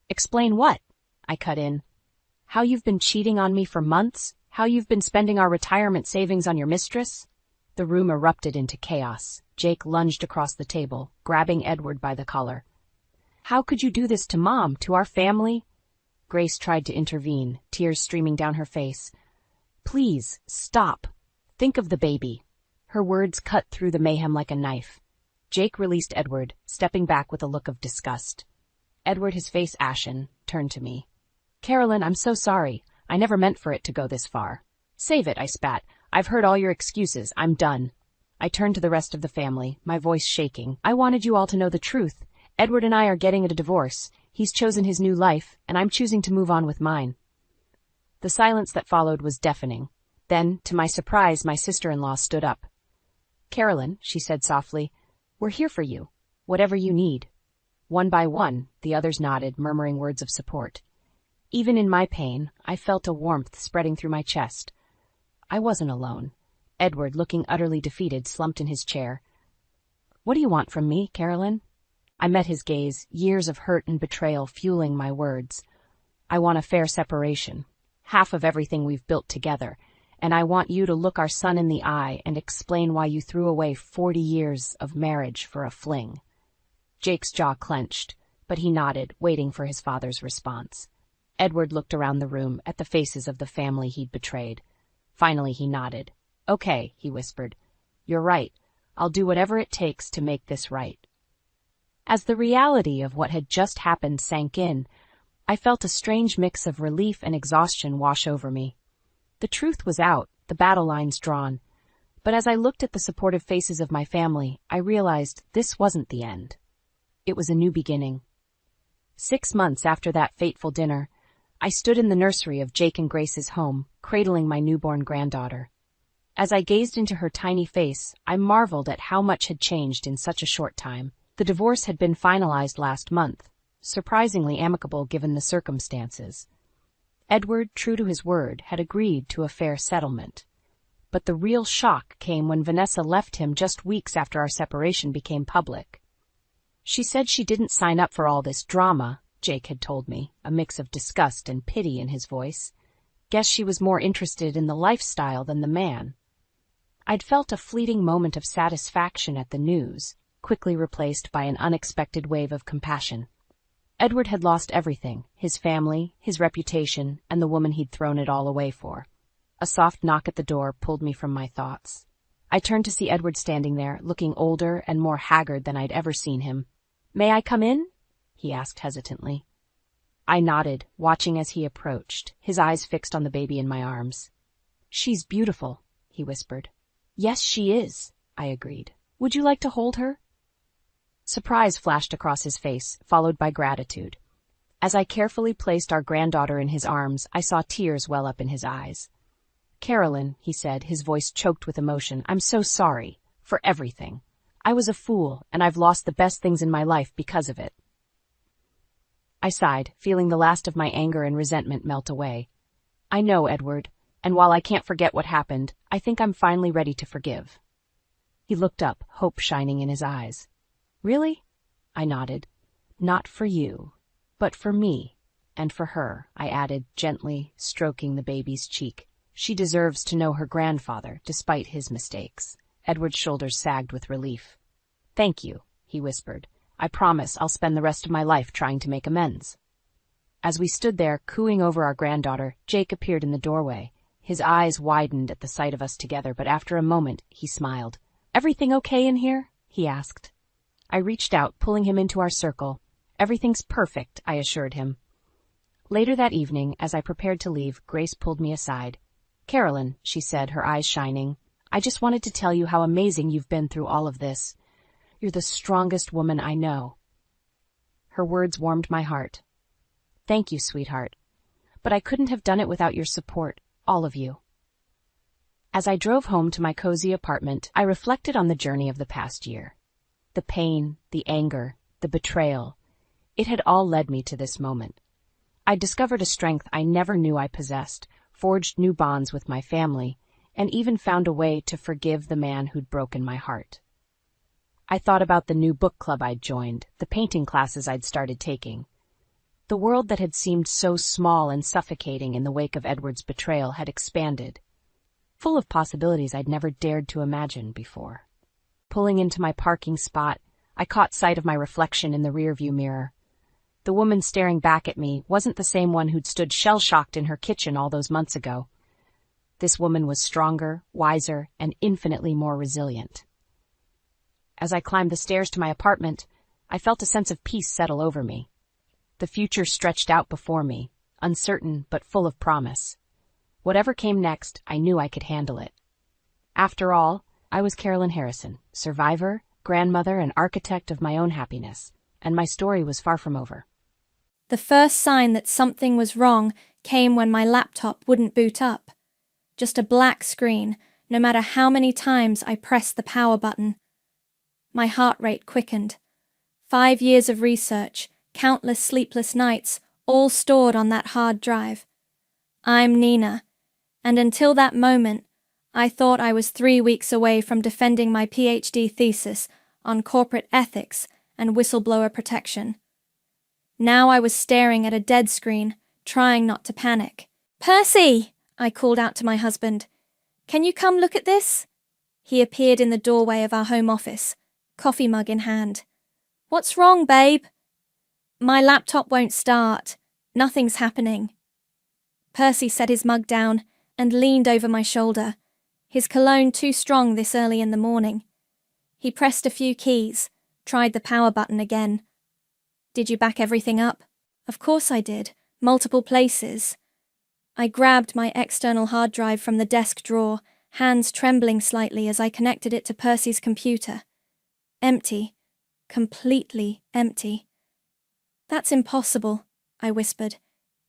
"Explain what?" I cut in. "How you've been cheating on me for months? How you've been spending our retirement savings on your mistress?" The room erupted into chaos. Jake lunged across the table, grabbing Edward by the collar. "How could you do this to Mom, to our family?" Grace tried to intervene, tears streaming down her face. "Please, stop. Think of the baby." Her words cut through the mayhem like a knife. Jake released Edward, stepping back with a look of disgust. Edward, his face ashen, turned to me. "Carolyn, I'm so sorry. I never meant for it to go this far." "Save it," I spat. "I've heard all your excuses. I'm done." I turned to the rest of the family, my voice shaking. "I wanted you all to know the truth. Edward and I are getting a divorce. He's chosen his new life, and I'm choosing to move on with mine." The silence that followed was deafening. Then, to my surprise, my sister-in-law stood up. "Carolyn," she said softly, "we're here for you. Whatever you need." One by one, the others nodded, murmuring words of support. Even in my pain, I felt a warmth spreading through my chest. I wasn't alone. Edward, looking utterly defeated, slumped in his chair. "What do you want from me, Carolyn?" I met his gaze, years of hurt and betrayal fueling my words. "I want a fair separation, half of everything we've built together, and I want you to look our son in the eye and explain why you threw away 40 years of marriage for a fling." Jake's jaw clenched, but he nodded, waiting for his father's response. Edward looked around the room at the faces of the family he'd betrayed. Finally, he nodded. "Okay," he whispered. "You're right. I'll do whatever it takes to make this right." As the reality of what had just happened sank in, I felt a strange mix of relief and exhaustion wash over me. The truth was out, the battle lines drawn. But as I looked at the supportive faces of my family, I realized this wasn't the end. It was a new beginning. 6 months after that fateful dinner, I stood in the nursery of Jake and Grace's home, cradling my newborn granddaughter. As I gazed into her tiny face, I marveled at how much had changed in such a short time. The divorce had been finalized last month, surprisingly amicable given the circumstances. Edward, true to his word, had agreed to a fair settlement. But the real shock came when Vanessa left him just weeks after our separation became public. She said she didn't sign up for all this drama, Jake had told me, a mix of disgust and pity in his voice. Guess she was more interested in the lifestyle than the man. I'd felt a fleeting moment of satisfaction at the news, quickly replaced by an unexpected wave of compassion. Edward had lost everything, his family, his reputation, and the woman he'd thrown it all away for. A soft knock at the door pulled me from my thoughts. I turned to see Edward standing there, looking older and more haggard than I'd ever seen him. "May I come in?" he asked hesitantly. I nodded, watching as he approached, his eyes fixed on the baby in my arms. "She's beautiful," he whispered. "Yes, she is," I agreed. "Would you like to hold her?" Surprise flashed across his face, followed by gratitude. As I carefully placed our granddaughter in his arms, I saw tears well up in his eyes. "Carolyn," he said, his voice choked with emotion, "I'm so sorry. For everything. I was a fool, and I've lost the best things in my life because of it." I sighed, feeling the last of my anger and resentment melt away. "I know, Edward, and while I can't forget what happened, I think I'm finally ready to forgive." He looked up, hope shining in his eyes. "Really?" I nodded. "Not for you, but for me, and for her," I added, gently stroking the baby's cheek. "She deserves to know her grandfather, despite his mistakes." Edward's shoulders sagged with relief. "Thank you," he whispered. "I promise I'll spend the rest of my life trying to make amends." As we stood there, cooing over our granddaughter, Jake appeared in the doorway. His eyes widened at the sight of us together, but after a moment, he smiled. "Everything okay in here?" he asked. I reached out, pulling him into our circle. "Everything's perfect," I assured him. Later that evening, as I prepared to leave, Grace pulled me aside. "Carolyn," she said, her eyes shining, "I just wanted to tell you how amazing you've been through all of this. You're the strongest woman I know." Her words warmed my heart. "Thank you, sweetheart. But I couldn't have done it without your support, all of you." As I drove home to my cozy apartment, I reflected on the journey of the past year. The pain, the anger, the betrayal. It had all led me to this moment. I'd discovered a strength I never knew I possessed, forged new bonds with my family, and even found a way to forgive the man who'd broken my heart. I thought about the new book club I'd joined, the painting classes I'd started taking. The world that had seemed so small and suffocating in the wake of Edward's betrayal had expanded, full of possibilities I'd never dared to imagine before. Pulling into my parking spot, I caught sight of my reflection in the rearview mirror. The woman staring back at me wasn't the same one who'd stood shell-shocked in her kitchen all those months ago. This woman was stronger, wiser, and infinitely more resilient. As I climbed the stairs to my apartment, I felt a sense of peace settle over me. The future stretched out before me, uncertain but full of promise. Whatever came next, I knew I could handle it. After all, I was Carolyn Harrison, survivor, grandmother, and architect of my own happiness, and my story was far from over. The first sign that something was wrong came when my laptop wouldn't boot up. Just a black screen, no matter how many times I pressed the power button. My heart rate quickened. 5 years of research, countless sleepless nights, all stored on that hard drive. I'm Nina, and until that moment, I thought I was 3 weeks away from defending my PhD thesis on corporate ethics and whistleblower protection. Now I was staring at a dead screen, trying not to panic. "Percy!" I called out to my husband. "Can you come look at this?" He appeared in the doorway of our home office, coffee mug in hand. "What's wrong, babe?" "My laptop won't start. Nothing's happening." Percy set his mug down and leaned over my shoulder, his cologne too strong this early in the morning. He pressed a few keys, tried the power button again. "Did you back everything up?" "Of course I did. Multiple places." I grabbed my external hard drive from the desk drawer, hands trembling slightly as I connected it to Percy's computer. Empty. Completely empty. "That's impossible," I whispered.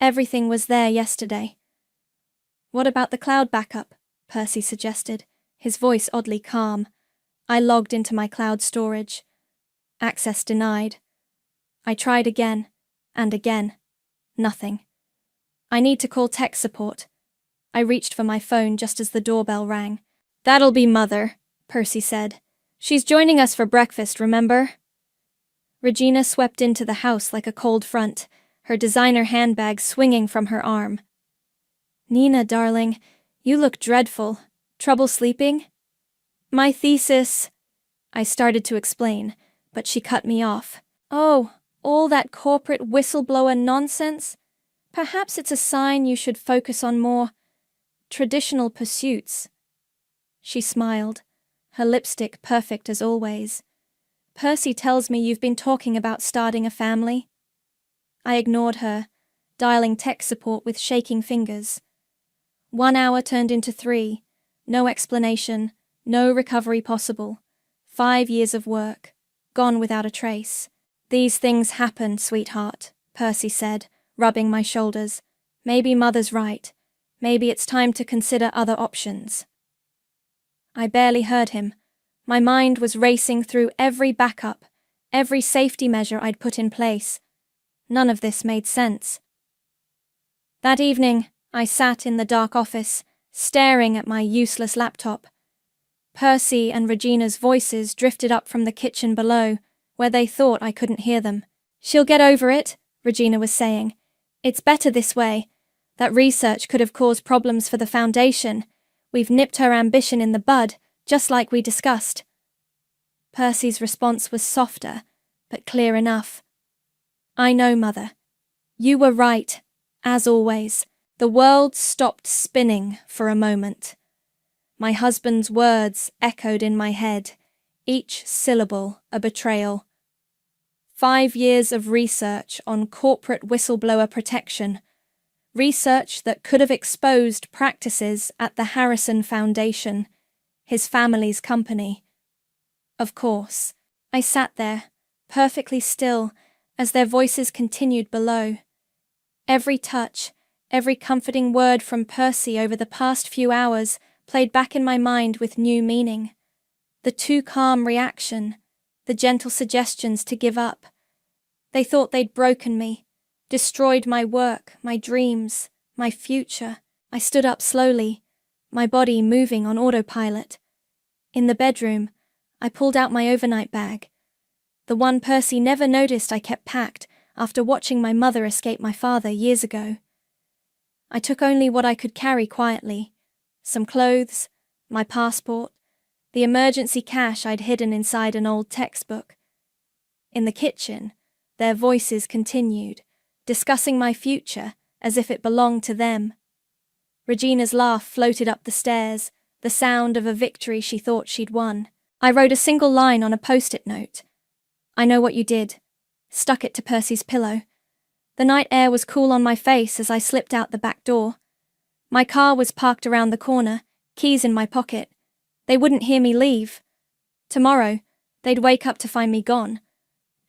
"Everything was there yesterday." "What about the cloud backup?" Percy suggested, his voice oddly calm. I logged into my cloud storage. Access denied. I tried again, and again. Nothing. I need to call tech support. I reached for my phone just as the doorbell rang. That'll be Mother, Percy said. She's joining us for breakfast, remember? Regina swept into the house like a cold front, her designer handbag swinging from her arm. Nina, darling, you look dreadful. Trouble sleeping? My thesis. I started to explain, but she cut me off. Oh, all that corporate whistleblower nonsense? Perhaps it's a sign you should focus on more traditional pursuits. She smiled, her lipstick perfect as always. Percy tells me you've been talking about starting a family. I ignored her, dialing tech support with shaking fingers. 1 hour turned into 3. No explanation, no recovery possible. 5 years of work, gone without a trace. These things happen, sweetheart, Percy said, rubbing my shoulders. Maybe Mother's right. Maybe it's time to consider other options. I barely heard him. My mind was racing through every backup, every safety measure I'd put in place. None of this made sense. That evening, I sat in the dark office, staring at my useless laptop. Percy and Regina's voices drifted up from the kitchen below, where they thought I couldn't hear them. She'll get over it, Regina was saying. It's better this way. That research could have caused problems for the Foundation. We've nipped her ambition in the bud, just like we discussed. Percy's response was softer, but clear enough. I know, Mother. You were right, as always. The world stopped spinning for a moment. My husband's words echoed in my head, each syllable a betrayal. 5 years of research on corporate whistleblower protection. Research that could have exposed practices at the Harrison Foundation, his family's company. Of course, I sat there, perfectly still, as their voices continued below. Every touch, every comforting word from Percy over the past few hours played back in my mind with new meaning. The too calm reaction, the gentle suggestions to give up. They thought they'd broken me, destroyed my work, my dreams, my future. I stood up slowly, my body moving on autopilot. In the bedroom, I pulled out my overnight bag, the one Percy never noticed I kept packed after watching my mother escape my father years ago. I took only what I could carry quietly, some clothes, my passport, the emergency cash I'd hidden inside an old textbook. In the kitchen, their voices continued, discussing my future as if it belonged to them. Regina's laugh floated up the stairs, the sound of a victory she thought she'd won. I wrote a single line on a post-it note. I know what you did. Stuck it to Percy's pillow. The night air was cool on my face as I slipped out the back door. My car was parked around the corner, keys in my pocket. They wouldn't hear me leave. Tomorrow, they'd wake up to find me gone.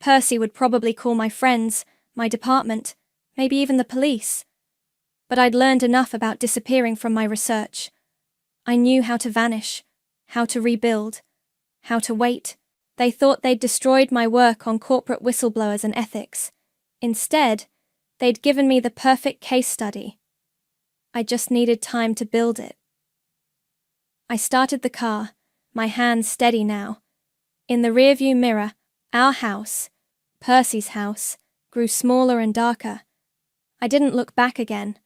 Percy would probably call my friends, my department, maybe even the police. But I'd learned enough about disappearing from my research. I knew how to vanish, how to rebuild, how to wait. They thought they'd destroyed my work on corporate whistleblowers and ethics. Instead, they'd given me the perfect case study. I just needed time to build it. I started the car, my hands steady now. In the rearview mirror, our house, Percy's house, grew smaller and darker. I didn't look back again.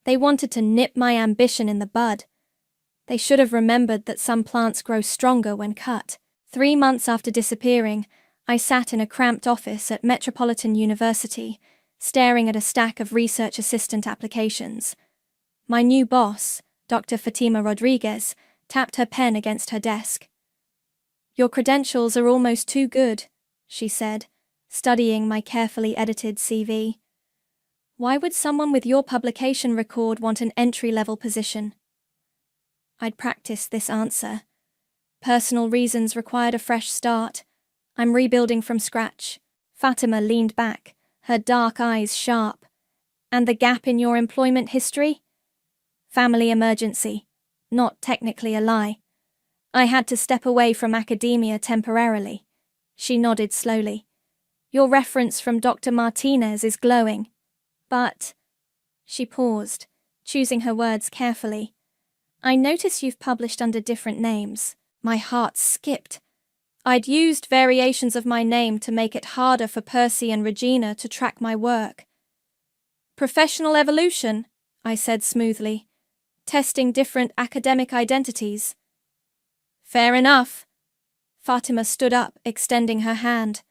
They wanted to nip my ambition in the bud. They should have remembered that some plants grow stronger when cut. 3 months after disappearing, I sat in a cramped office at Metropolitan University, staring at a stack of research assistant applications. My new boss, Dr. Fatima Rodriguez, tapped her pen against her desk. Your credentials are almost too good, she said, studying my carefully edited CV. Why would someone with your publication record want an entry-level position? I'd practiced this answer. Personal reasons required a fresh start. I'm rebuilding from scratch. Fatima leaned back, her dark eyes sharp. And the gap in your employment history? Family emergency. Not technically a lie. I had to step away from academia temporarily. She nodded slowly. Your reference from Dr. Martinez is glowing. But She paused, choosing her words carefully. I notice you've published under different names. My heart skipped. I'd used variations of my name to make it harder for Percy and Regina to track my work. Professional evolution, I said smoothly, testing different academic identities. Fair enough. Fatima stood up, extending her hand.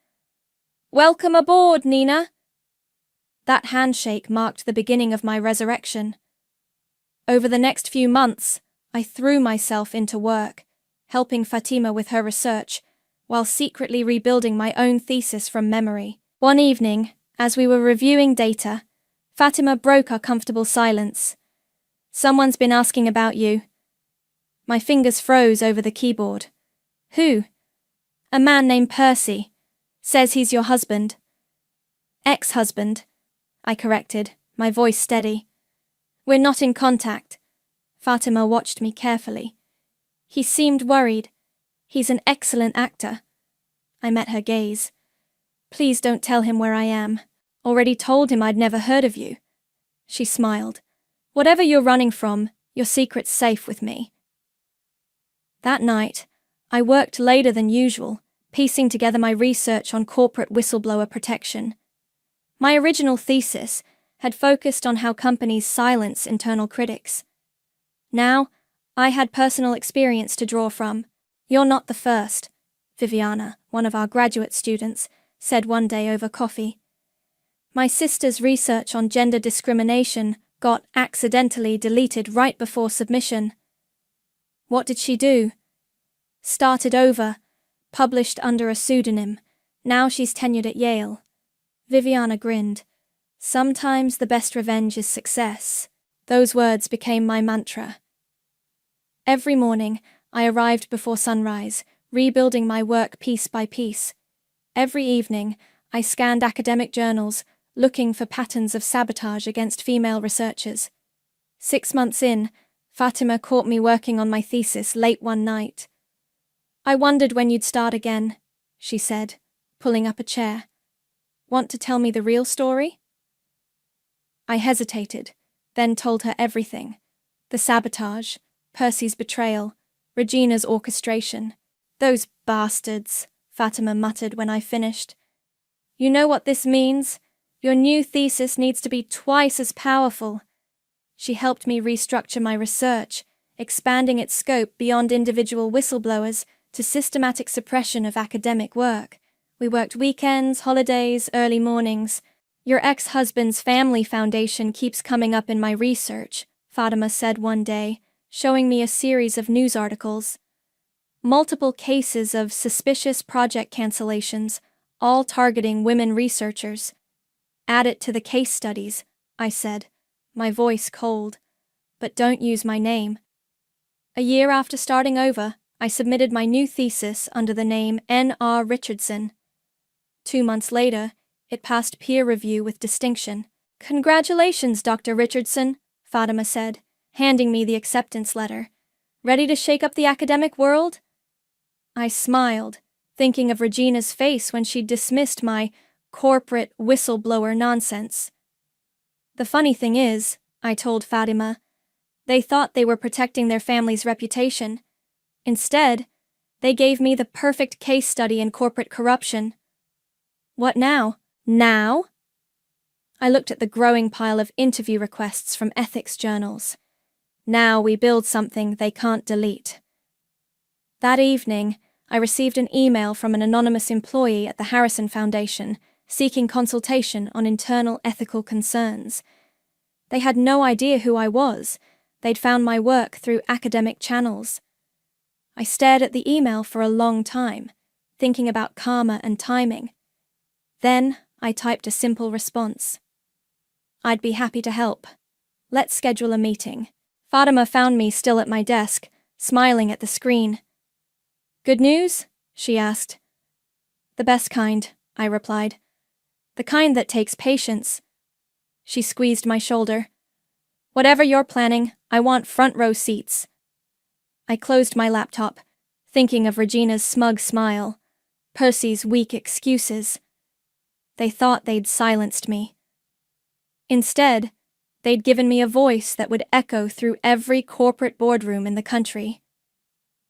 Welcome aboard, Nina. That handshake marked the beginning of my resurrection. Over the next few months, I threw myself into work, helping Fatima with her research, while secretly rebuilding my own thesis from memory. One evening, as we were reviewing data, Fatima broke our comfortable silence. Someone's been asking about you. My fingers froze over the keyboard. Who? A man named Percy. Says he's your husband. Ex-husband, I corrected, my voice steady. We're not in contact. Fatima watched me carefully. He seemed worried. He's an excellent actor. I met her gaze. Please don't tell him where I am. Already told him I'd never heard of you. She smiled. Whatever you're running from, your secret's safe with me. That night, I worked later than usual, piecing together my research on corporate whistleblower protection. My original thesis had focused on how companies silence internal critics. Now, I had personal experience to draw from. You're not the first, Viviana, one of our graduate students, said one day over coffee. My sister's research on gender discrimination got accidentally deleted right before submission. What did she do? Started over, published under a pseudonym. Now she's tenured at Yale. Viviana grinned. Sometimes the best revenge is success. Those words became my mantra. Every morning, I arrived before sunrise, rebuilding my work piece by piece. Every evening, I scanned academic journals, looking for patterns of sabotage against female researchers. 6 months in, Fatima caught me working on my thesis late one night. I wondered when you'd start again, she said, pulling up a chair. Want to tell me the real story? I hesitated, then told her everything. The sabotage, Percy's betrayal, Regina's orchestration. Those bastards, Fatima muttered when I finished. You know what this means? Your new thesis needs to be twice as powerful. She helped me restructure my research, expanding its scope beyond individual whistleblowers to systematic suppression of academic work. We worked weekends, holidays, early mornings. Your ex-husband's family foundation keeps coming up in my research, Fatima said one day, showing me a series of news articles. Multiple cases of suspicious project cancellations, all targeting women researchers. Add it to the case studies, I said, my voice cold. But don't use my name. A year after starting over, I submitted my new thesis under the name N.R. Richardson. 2 months later, it passed peer review with distinction. Congratulations, Dr. Richardson, Fatima said, handing me the acceptance letter. Ready to shake up the academic world? I smiled, thinking of Regina's face when she dismissed my corporate whistleblower nonsense. The funny thing is, I told Fatima, they thought they were protecting their family's reputation. Instead, they gave me the perfect case study in corporate corruption. What now? Now? I looked at the growing pile of interview requests from ethics journals. Now we build something they can't delete. That evening, I received an email from an anonymous employee at the Harrison Foundation seeking consultation on internal ethical concerns. They had no idea who I was. They'd found my work through academic channels. I stared at the email for a long time, thinking about karma and timing. Then I typed a simple response. I'd be happy to help. Let's schedule a meeting. Fatima found me still at my desk, smiling at the screen. Good news? She asked. The best kind, I replied. The kind that takes patience. She squeezed my shoulder. Whatever you're planning, I want front row seats. I closed my laptop, thinking of Regina's smug smile, Percy's weak excuses. They thought they'd silenced me. Instead, They'd given me a voice that would echo through every corporate boardroom in the country.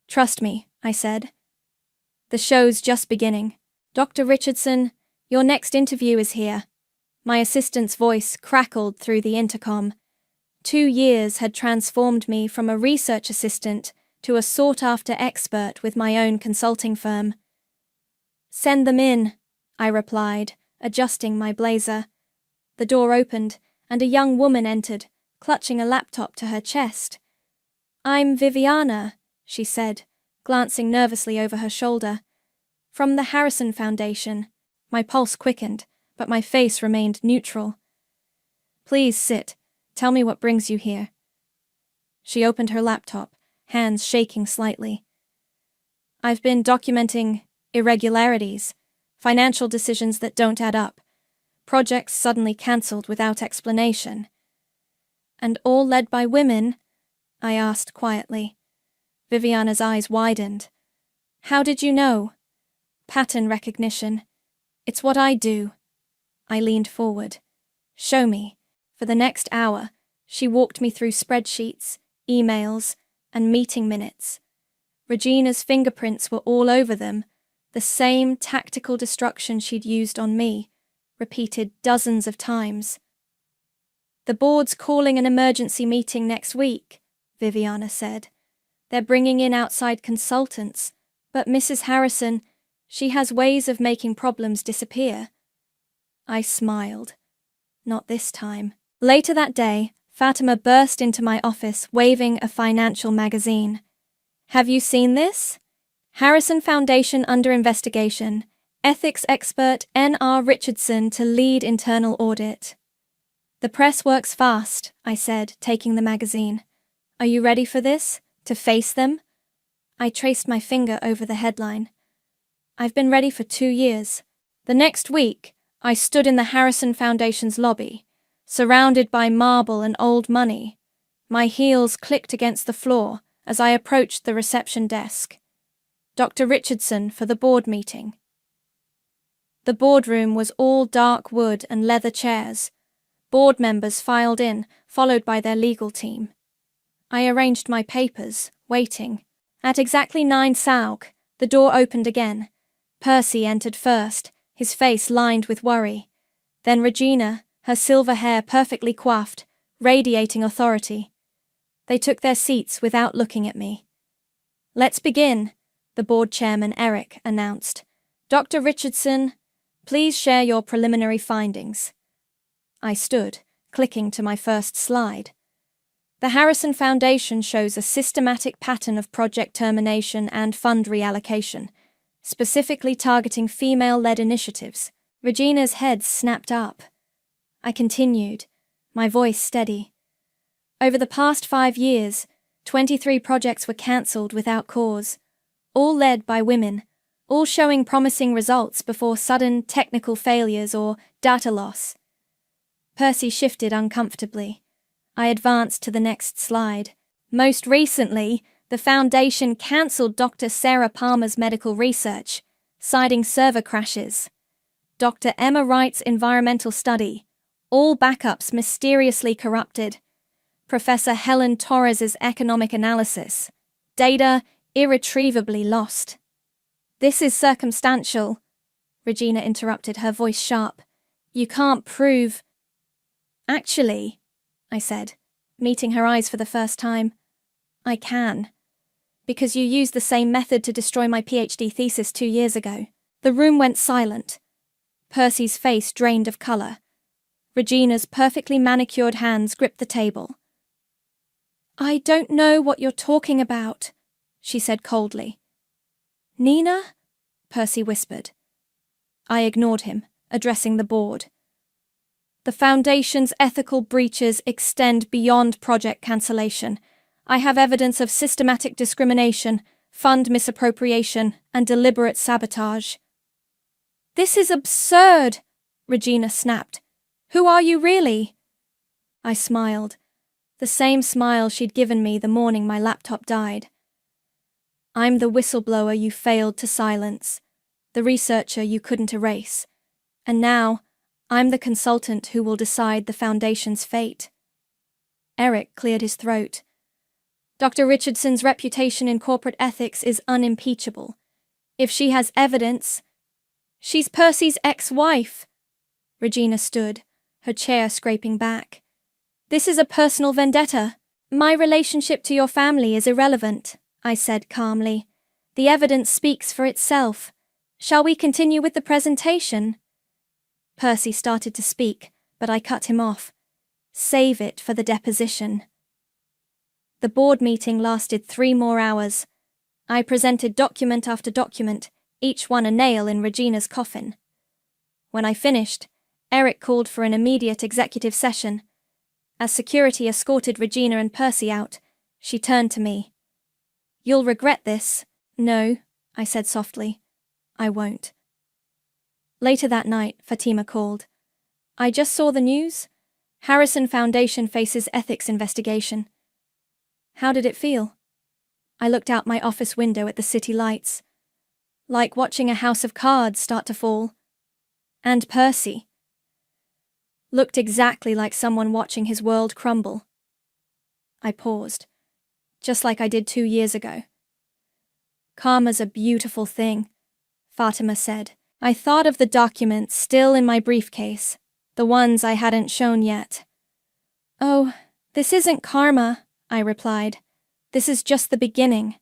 "Trust me," I said. "The show's just beginning. Dr. Richardson, your next interview is here." My assistant's voice crackled through the intercom. 2 years had transformed me from a research assistant to a sought-after expert with my own consulting firm. "Send them in," I replied, adjusting my blazer. The door opened, and a young woman entered, clutching a laptop to her chest. "I'm Viviana," she said, glancing nervously over her shoulder. "From the Harrison Foundation." My pulse quickened, but my face remained neutral. "Please sit. Tell me what brings you here." She opened her laptop, hands shaking slightly. "I've been documenting irregularities, financial decisions that don't add up, projects suddenly cancelled without explanation." "And all led by women?" I asked quietly. Viviana's eyes widened. "How did you know?" "Pattern recognition. It's what I do." I leaned forward. "Show me." For the next hour, she walked me through spreadsheets, emails, and meeting minutes. Regina's fingerprints were all over them, the same tactical destruction she'd used on me, repeated dozens of times. "The board's calling an emergency meeting next week," Viviana said. "They're bringing in outside consultants, but Mrs. Harrison, she has ways of making problems disappear." I smiled. Not this time. Later that day, Fatima burst into my office waving a financial magazine. "Have you seen this? Harrison Foundation under investigation. Ethics expert N.R. Richardson to lead internal audit." "The press works fast," I said, taking the magazine. "Are you ready for this? To face them?" I traced my finger over the headline. "I've been ready for 2 years." The next week, I stood in the Harrison Foundation's lobby, surrounded by marble and old money. My heels clicked against the floor as I approached the reception desk. "Dr. Richardson for the board meeting." The boardroom was all dark wood and leather chairs. Board members filed in, followed by their legal team. I arranged my papers, waiting. At exactly 9 Saug, the door opened again. Percy entered first, his face lined with worry. Then Regina, her silver hair perfectly coiffed, radiating authority. They took their seats without looking at me. "Let's begin," the board chairman Eric announced. "Dr. Richardson, please share your preliminary findings." I stood, clicking to my first slide. "The Harrison Foundation shows a systematic pattern of project termination and fund reallocation, specifically targeting female-led initiatives." Regina's head snapped up. I continued, my voice steady. "Over the past 5 years, 23 projects were cancelled without cause, all led by women, all showing promising results before sudden technical failures or data loss." Percy shifted uncomfortably. I advanced to the next slide. "Most recently, the Foundation cancelled Dr. Sarah Palmer's medical research, citing server crashes. Dr. Emma Wright's environmental study, all backups mysteriously corrupted. Professor Helen Torres's economic analysis, data irretrievably lost." "This is circumstantial," Regina interrupted, her voice sharp. "You can't prove—" "Actually," I said, meeting her eyes for the first time, "I can. Because you used the same method to destroy my PhD thesis 2 years ago." The room went silent. Percy's face drained of colour. Regina's perfectly manicured hands gripped the table. "I don't know what you're talking about," she said coldly. "Nina?" Percy whispered. I ignored him, addressing the board. "The Foundation's ethical breaches extend beyond project cancellation. I have evidence of systematic discrimination, fund misappropriation, and deliberate sabotage." "This is absurd," Regina snapped. "Who are you really?" I smiled, the same smile she'd given me the morning my laptop died. "I'm the whistleblower you failed to silence, the researcher you couldn't erase, and now I'm the consultant who will decide the Foundation's fate." Eric cleared his throat. Dr. Richardson's reputation in corporate ethics is unimpeachable. If she has evidence... She's Percy's ex-wife. Regina stood, her chair scraping back. This is a personal vendetta. My relationship to your family is irrelevant, I said calmly. The evidence speaks for itself. Shall we continue with the presentation? Percy started to speak, but I cut him off. Save it for the deposition. The board meeting lasted 3 more hours. I presented document after document, each one a nail in Regina's coffin. When I finished, Eric called for an immediate executive session. As security escorted Regina and Percy out, she turned to me. You'll regret this. No, I said softly. I won't. Later that night, Fatima called. I just saw the news. Harrison Foundation faces ethics investigation. How did it feel? I looked out my office window at the city lights. Like watching a house of cards start to fall. And Percy looked exactly like someone watching his world crumble. I paused, just like I did 2 years ago. Karma's a beautiful thing, Fatima said. I thought of the documents still in my briefcase, the ones I hadn't shown yet. Oh, this isn't karma, I replied. This is just the beginning.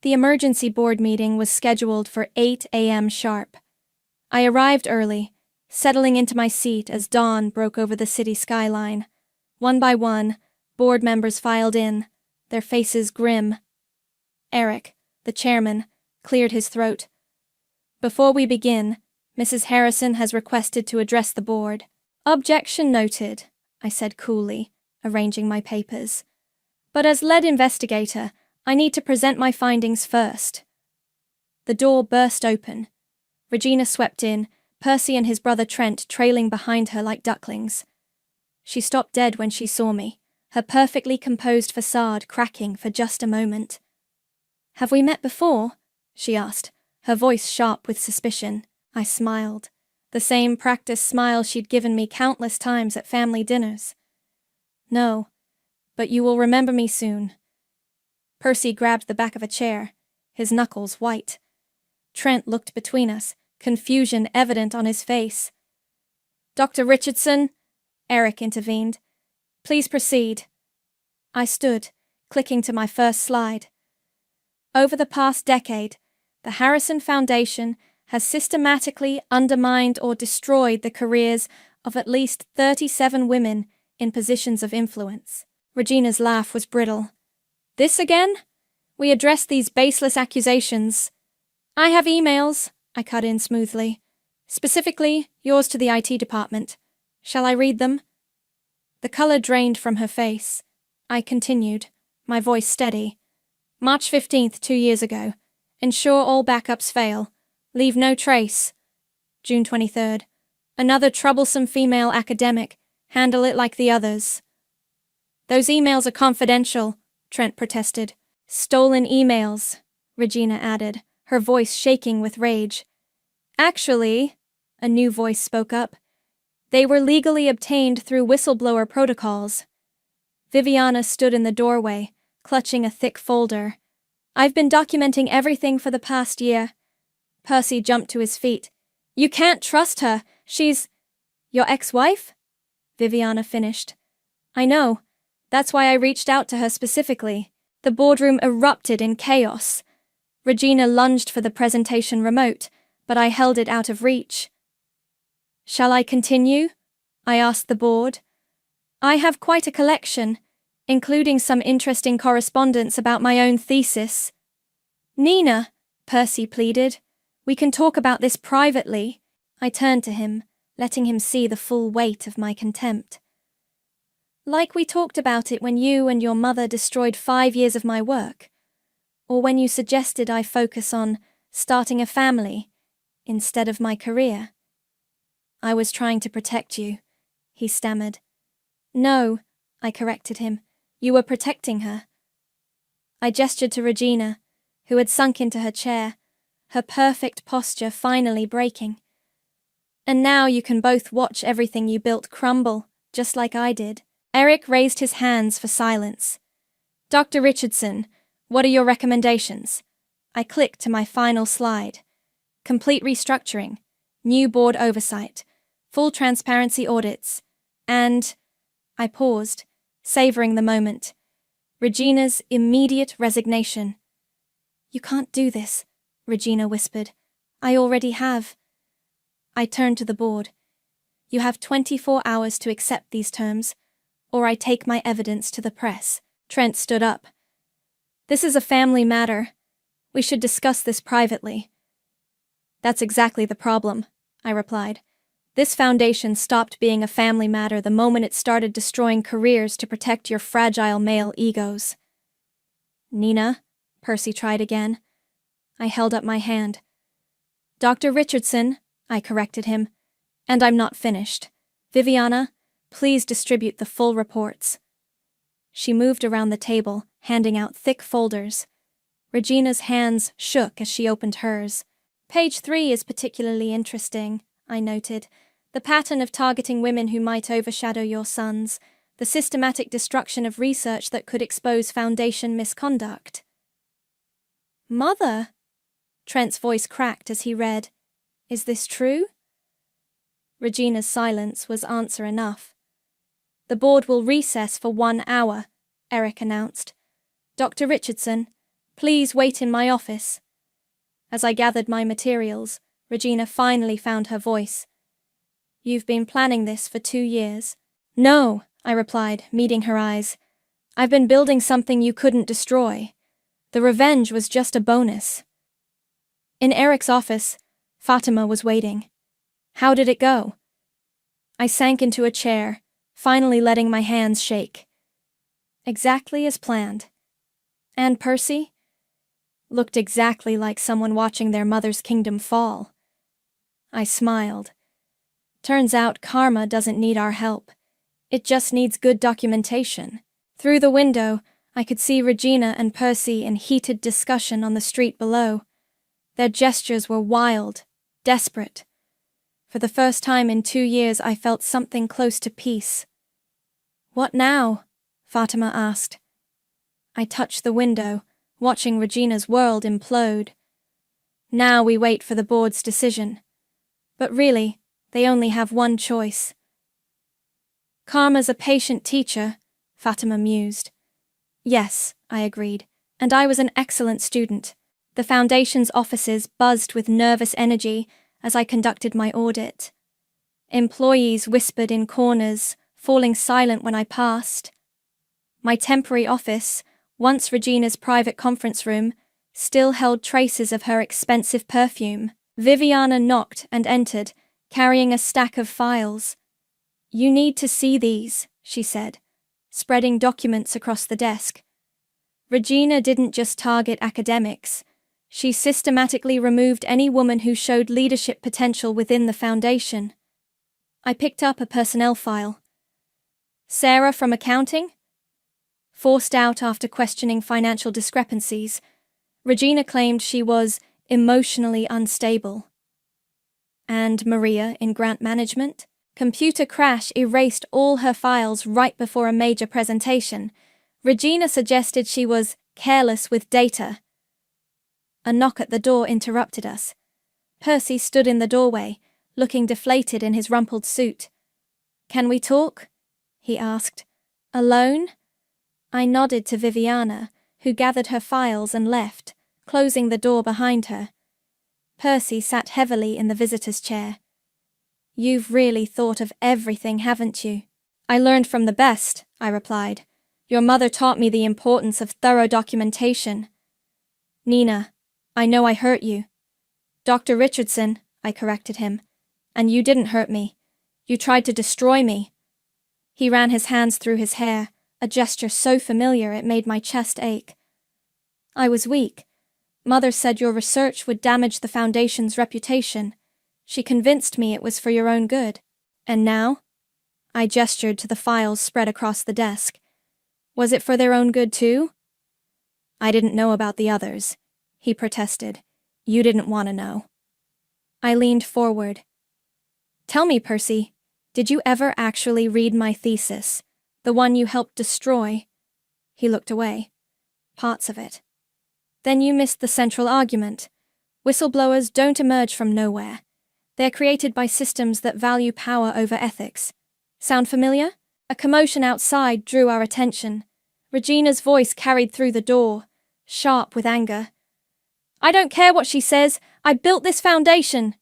The emergency board meeting was scheduled for 8 a.m. sharp. I arrived early, settling into my seat as dawn broke over the city skyline. One by one, board members filed in, their faces grim. Eric, the chairman, cleared his throat. Before we begin, Mrs. Harrison has requested to address the board. Objection noted, I said coolly, arranging my papers. But as lead investigator, I need to present my findings first. The door burst open. Regina swept in, Percy and his brother Trent trailing behind her like ducklings. She stopped dead when she saw me, her perfectly composed facade cracking for just a moment. Have we met before? She asked, her voice sharp with suspicion. I smiled, the same practiced smile she'd given me countless times at family dinners. No, but you will remember me soon. Percy grabbed the back of a chair, his knuckles white. Trent looked between us, confusion evident on his face. Dr. Richardson, Eric intervened. Please proceed. I stood, clicking to my first slide. Over the past decade, the Harrison Foundation has systematically undermined or destroyed the careers of at least 37 women in positions of influence. Regina's laugh was brittle. This again? We addressed these baseless accusations. I have emails, I cut in smoothly. Specifically, yours to the IT department. Shall I read them? The color drained from her face. I continued, my voice steady. March 15th, 2 years ago. Ensure all backups fail. Leave no trace. June 23rd. Another troublesome female academic. Handle it like the others. Those emails are confidential, Trent protested. Stolen emails, Regina added, her voice shaking with rage. Actually, a new voice spoke up, they were legally obtained through whistleblower protocols. Viviana stood in the doorway, clutching a thick folder. I've been documenting everything for the past year. Percy jumped to his feet. You can't trust her. She's... Your ex-wife? Viviana finished. I know. That's why I reached out to her specifically. The boardroom erupted in chaos. Regina lunged for the presentation remote, but I held it out of reach. Shall I continue? I asked the board. I have quite a collection, including some interesting correspondence about my own thesis. Nina, Percy pleaded, we can talk about this privately. I turned to him, letting him see the full weight of my contempt. Like we talked about it when you and your mother destroyed 5 years of my work, or when you suggested I focus on starting a family instead of my career. I was trying to protect you, he stammered. No, I corrected him. You were protecting her. I gestured to Regina, who had sunk into her chair, her perfect posture finally breaking. And now you can both watch everything you built crumble, just like I did. Eric raised his hands for silence. Dr. Richardson, what are your recommendations? I clicked to my final slide. Complete restructuring, new board oversight, full transparency audits, and… I paused, savoring the moment. Regina's immediate resignation. You can't do this, Regina whispered. I already have. I turned to the board. You have 24 hours to accept these terms, or I take my evidence to the press. Trent stood up. This is a family matter. We should discuss this privately. That's exactly the problem, I replied. This foundation stopped being a family matter the moment it started destroying careers to protect your fragile male egos. Nina, Percy tried again. I held up my hand. Dr. Richardson, I corrected him. And I'm not finished. Viviana, please distribute the full reports. She moved around the table, handing out thick folders. Regina's hands shook as she opened hers. Page 3 is particularly interesting, I noted. The pattern of targeting women who might overshadow your sons. The systematic destruction of research that could expose Foundation misconduct. Mother? Trent's voice cracked as he read. Is this true? Regina's silence was answer enough. The board will recess for 1 hour, Eric announced. Dr. Richardson, please wait in my office. As I gathered my materials, Regina finally found her voice. You've been planning this for 2 years. No, I replied, meeting her eyes. I've been building something you couldn't destroy. The revenge was just a bonus. In Eric's office, Fatima was waiting. How did it go? I sank into a chair, finally letting my hands shake. Exactly as planned. And Percy? Looked exactly like someone watching their mother's kingdom fall. I smiled. Turns out karma doesn't need our help. It just needs good documentation. Through the window, I could see Regina and Percy in heated discussion on the street below. Their gestures were wild, desperate. For the first time in 2 years, I felt something close to peace. What now? Fatima asked. I touched the window, watching Regina's world implode. Now we wait for the board's decision. But really, they only have one choice. Karma's a patient teacher, Fatima mused. Yes, I agreed, and I was an excellent student. The Foundation's offices buzzed with nervous energy as I conducted my audit. Employees whispered in corners, falling silent when I passed. My temporary office, once Regina's private conference room, still held traces of her expensive perfume. Viviana knocked and entered, carrying a stack of files. You need to see these, she said, spreading documents across the desk. Regina didn't just target academics. She systematically removed any woman who showed leadership potential within the Foundation. I picked up a personnel file. Sarah from accounting? Forced out after questioning financial discrepancies, Regina claimed she was emotionally unstable. And Maria in grant management? Computer crash erased all her files right before a major presentation. Regina suggested she was careless with data. A knock at the door interrupted us. Percy stood in the doorway, looking deflated in his rumpled suit. Can we talk? He asked. Alone? I nodded to Viviana, who gathered her files and left, closing the door behind her. Percy sat heavily in the visitor's chair. You've really thought of everything, haven't you? I learned from the best, I replied. Your mother taught me the importance of thorough documentation. Nina, I know I hurt you. Dr. Richardson, I corrected him. And you didn't hurt me. You tried to destroy me. He ran his hands through his hair, a gesture so familiar it made my chest ache. I was weak. Mother said your research would damage the Foundation's reputation. She convinced me it was for your own good. And now? I gestured to the files spread across the desk. Was it for their own good too? I didn't know about the others, he protested. You didn't want to know. I leaned forward. Tell me, Percy, did you ever actually read my thesis? The one you helped destroy. He looked away. Parts of it. Then you missed the central argument. Whistleblowers don't emerge from nowhere. They're created by systems that value power over ethics. Sound familiar? A commotion outside drew our attention. Regina's voice carried through the door, sharp with anger. I don't care what she says. I built this foundation.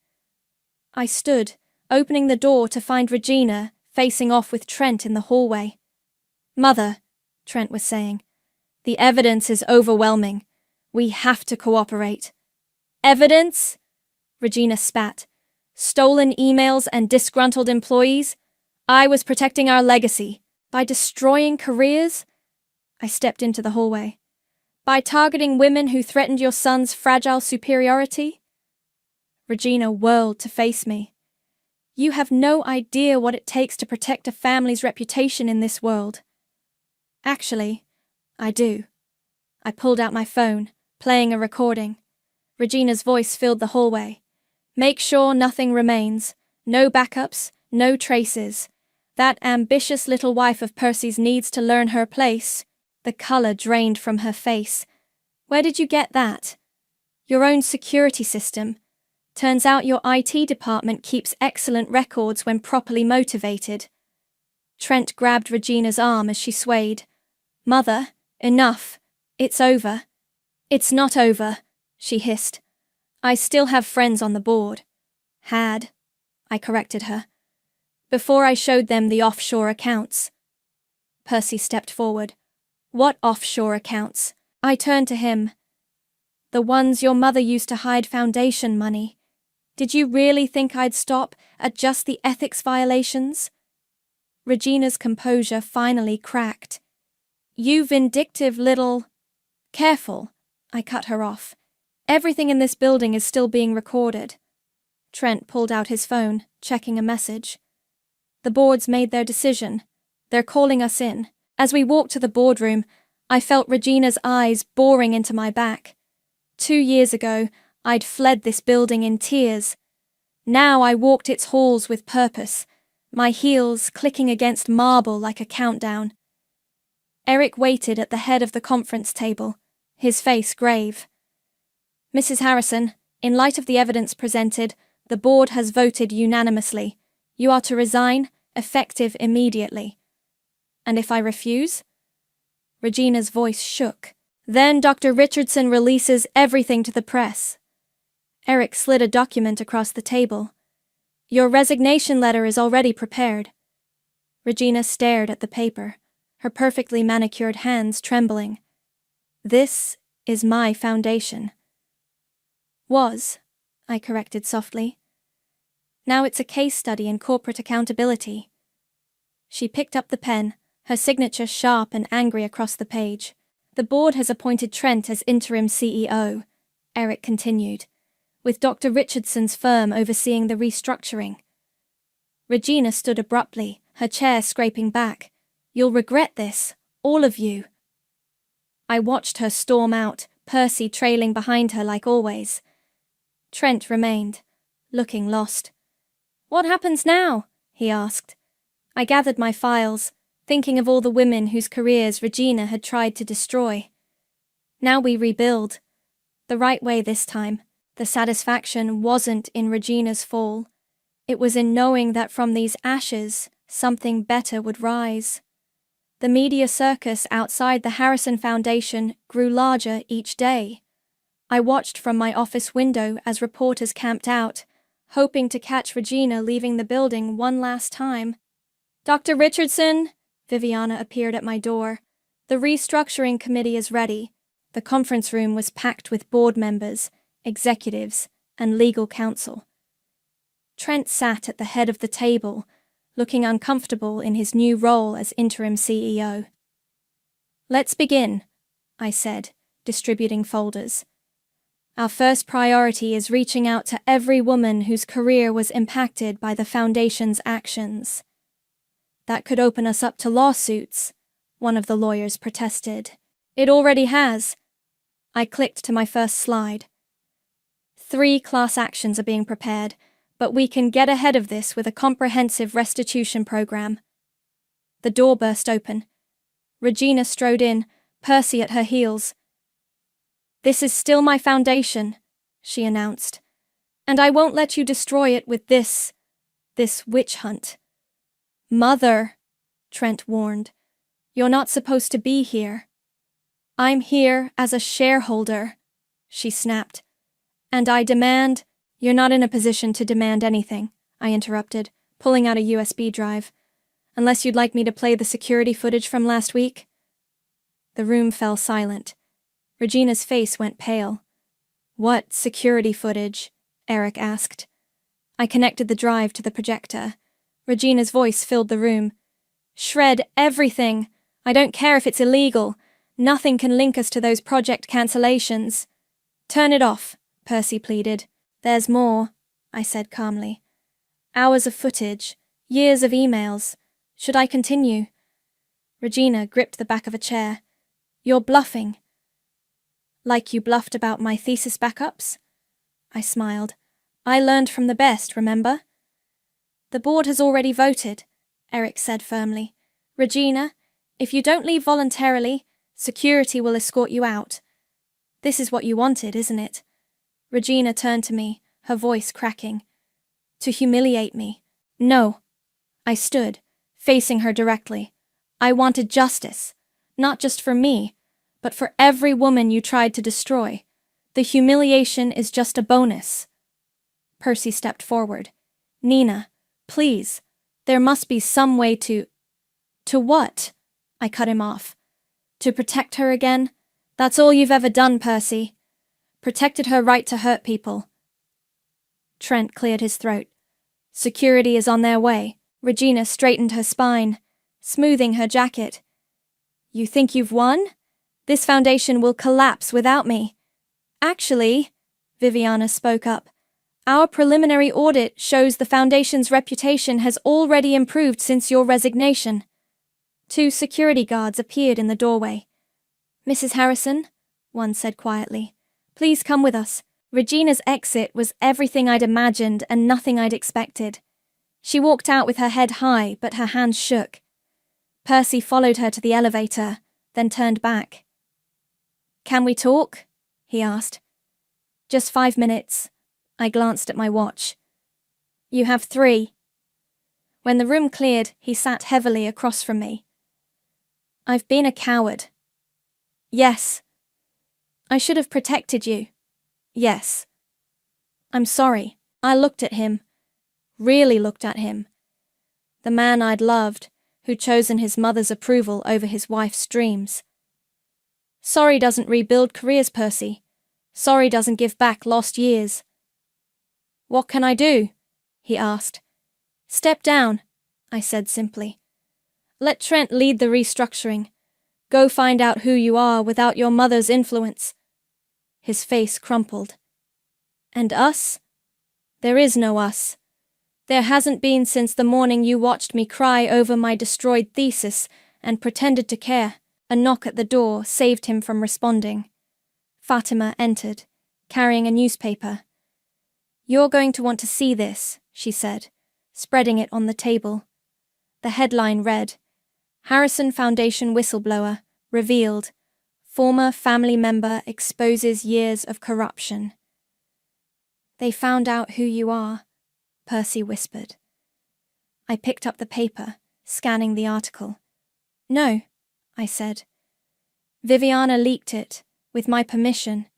I stood, opening the door to find Regina facing off with Trent in the hallway. Mother, Trent was saying, the evidence is overwhelming. We have to cooperate. Evidence? Regina spat. Stolen emails and disgruntled employees? I was protecting our legacy. By destroying careers? I stepped into the hallway. By targeting women who threatened your son's fragile superiority? Regina whirled to face me. You have no idea what it takes to protect a family's reputation in this world. Actually, I do. I pulled out my phone, playing a recording. Regina's voice filled the hallway. Make sure nothing remains. No backups, no traces. That ambitious little wife of Percy's needs to learn her place. The color drained from her face. Where did you get that? Your own security system. Turns out your IT department keeps excellent records when properly motivated. Trent grabbed Regina's arm as she swayed. Mother, enough. It's over. It's not over, she hissed. I still have friends on the board. Had. I corrected her. Before I showed them the offshore accounts. Percy stepped forward. What offshore accounts? I turned to him. The ones your mother used to hide foundation money. Did you really think I'd stop at just the ethics violations? Regina's composure finally cracked. You vindictive little... Careful, I cut her off. Everything in this building is still being recorded. Trent pulled out his phone, checking a message. The boards made their decision. They're calling us in. As we walked to the boardroom, I felt Regina's eyes boring into my back. 2 years ago, I'd fled this building in tears. Now I walked its halls with purpose, my heels clicking against marble like a countdown. Eric waited at the head of the conference table, his face grave. Mrs. Harrison, in light of the evidence presented, the board has voted unanimously. You are to resign, effective immediately. And if I refuse? Regina's voice shook. Then Dr. Richardson releases everything to the press. Eric slid a document across the table. Your resignation letter is already prepared. Regina stared at the paper, her perfectly manicured hands trembling. This is my foundation. Was, I corrected softly. Now it's a case study in corporate accountability. She picked up the pen, her signature sharp and angry across the page. The board has appointed Trent as interim CEO, Eric continued, with Dr. Richardson's firm overseeing the restructuring. Regina stood abruptly, her chair scraping back. You'll regret this, all of you. I watched her storm out, Percy trailing behind her like always. Trent remained, looking lost. What happens now? He asked. I gathered my files, thinking of all the women whose careers Regina had tried to destroy. Now we rebuild. The right way this time. The satisfaction wasn't in Regina's fall. It was in knowing that from these ashes, something better would rise. The media circus outside the Harrison Foundation grew larger each day. I watched from my office window as reporters camped out, hoping to catch Regina leaving the building one last time. Dr. Richardson, Viviana appeared at my door. The restructuring committee is ready. The conference room was packed with board members, executives, and legal counsel. Trent sat at the head of the table, looking uncomfortable in his new role as interim CEO. Let's begin, I said, distributing folders. Our first priority is reaching out to every woman whose career was impacted by the Foundation's actions. That could open us up to lawsuits, one of the lawyers protested. It already has. I clicked to my first slide. 3 class actions are being prepared, but we can get ahead of this with a comprehensive restitution program. The door burst open. Regina strode in, Percy at her heels. "This is still my foundation," she announced, "and I won't let you destroy it with this witch hunt." "Mother," Trent warned, "you're not supposed to be here." "I'm here as a shareholder," she snapped. "And I demand—" "You're not in a position to demand anything," I interrupted, pulling out a USB drive. "Unless you'd like me to play the security footage from last week?" The room fell silent. Regina's face went pale. "What security footage?" Eric asked. I connected the drive to the projector. Regina's voice filled the room. "Shred everything! I don't care if it's illegal. Nothing can link us to those project cancellations." "Turn it off," Percy pleaded. "There's more," I said calmly. "Hours of footage, years of emails. Should I continue?" Regina gripped the back of a chair. "You're bluffing." "Like you bluffed about my thesis backups?" I smiled. "I learned from the best, remember?" "The board has already voted," Eric said firmly. "Regina, if you don't leave voluntarily, security will escort you out. This is what you wanted, isn't it?" Regina turned to me, her voice cracking. "To humiliate me." "No." I stood, facing her directly. "I wanted justice. Not just for me, but for every woman you tried to destroy. The humiliation is just a bonus." Percy stepped forward. "Nina, please. There must be some way to—" "To what?" I cut him off. "To protect her again? That's all you've ever done, Percy. Protected her right to hurt people." Trent cleared his throat. "Security is on their way." Regina straightened her spine, smoothing her jacket. "You think you've won? This foundation will collapse without me." "Actually," Viviana spoke up, "our preliminary audit shows the foundation's reputation has already improved since your resignation." 2 security guards appeared in the doorway. "Mrs. Harrison," one said quietly, "please come with us." Regina's exit was everything I'd imagined and nothing I'd expected. She walked out with her head high, but her hands shook. Percy followed her to the elevator, then turned back. "Can we talk?" he asked. "Just 5 minutes." I glanced at my watch. "You have 3. When the room cleared, he sat heavily across from me. "I've been a coward." "Yes." "I should have protected you." "Yes." "I'm sorry." I looked at him. Really looked at him. The man I'd loved, who'd chosen his mother's approval over his wife's dreams. "Sorry doesn't rebuild careers, Percy. Sorry doesn't give back lost years." "What can I do?" he asked. "Step down," I said simply. "Let Trent lead the restructuring. Go find out who you are without your mother's influence." His face crumpled. "And us? There is no us. There hasn't been since the morning you watched me cry over my destroyed thesis and pretended to care." A knock at the door saved him from responding. Fatima entered, carrying a newspaper. "You're going to want to see this," she said, spreading it on the table. The headline read, "Harrison Foundation Whistleblower, Revealed. Former family member exposes years of corruption." "They found out who you are," Percy whispered. I picked up the paper, scanning the article. "No," I said. "Viviana leaked it, with my permission."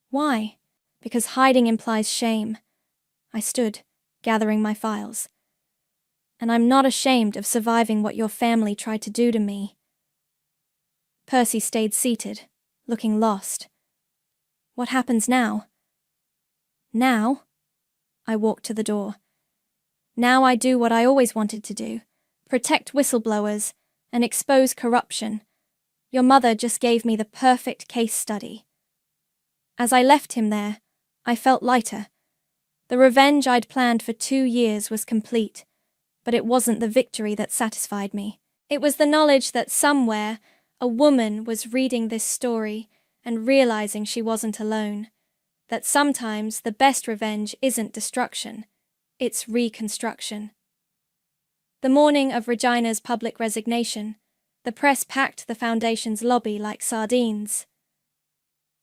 "Why?" "Because hiding implies shame." I stood, gathering my files. "And I'm not ashamed of surviving what your family tried to do to me." Percy stayed seated, looking lost. "What happens now?" "Now?" I walked to the door. "Now I do what I always wanted to do. Protect whistleblowers and expose corruption. Your mother just gave me the perfect case study." As I left him there, I felt lighter. The revenge I'd planned for 2 years was complete, but it wasn't the victory that satisfied me. It was the knowledge that somewhere, a woman was reading this story and realizing she wasn't alone. That sometimes the best revenge isn't destruction, it's reconstruction. The morning of Regina's public resignation, the press packed the Foundation's lobby like sardines.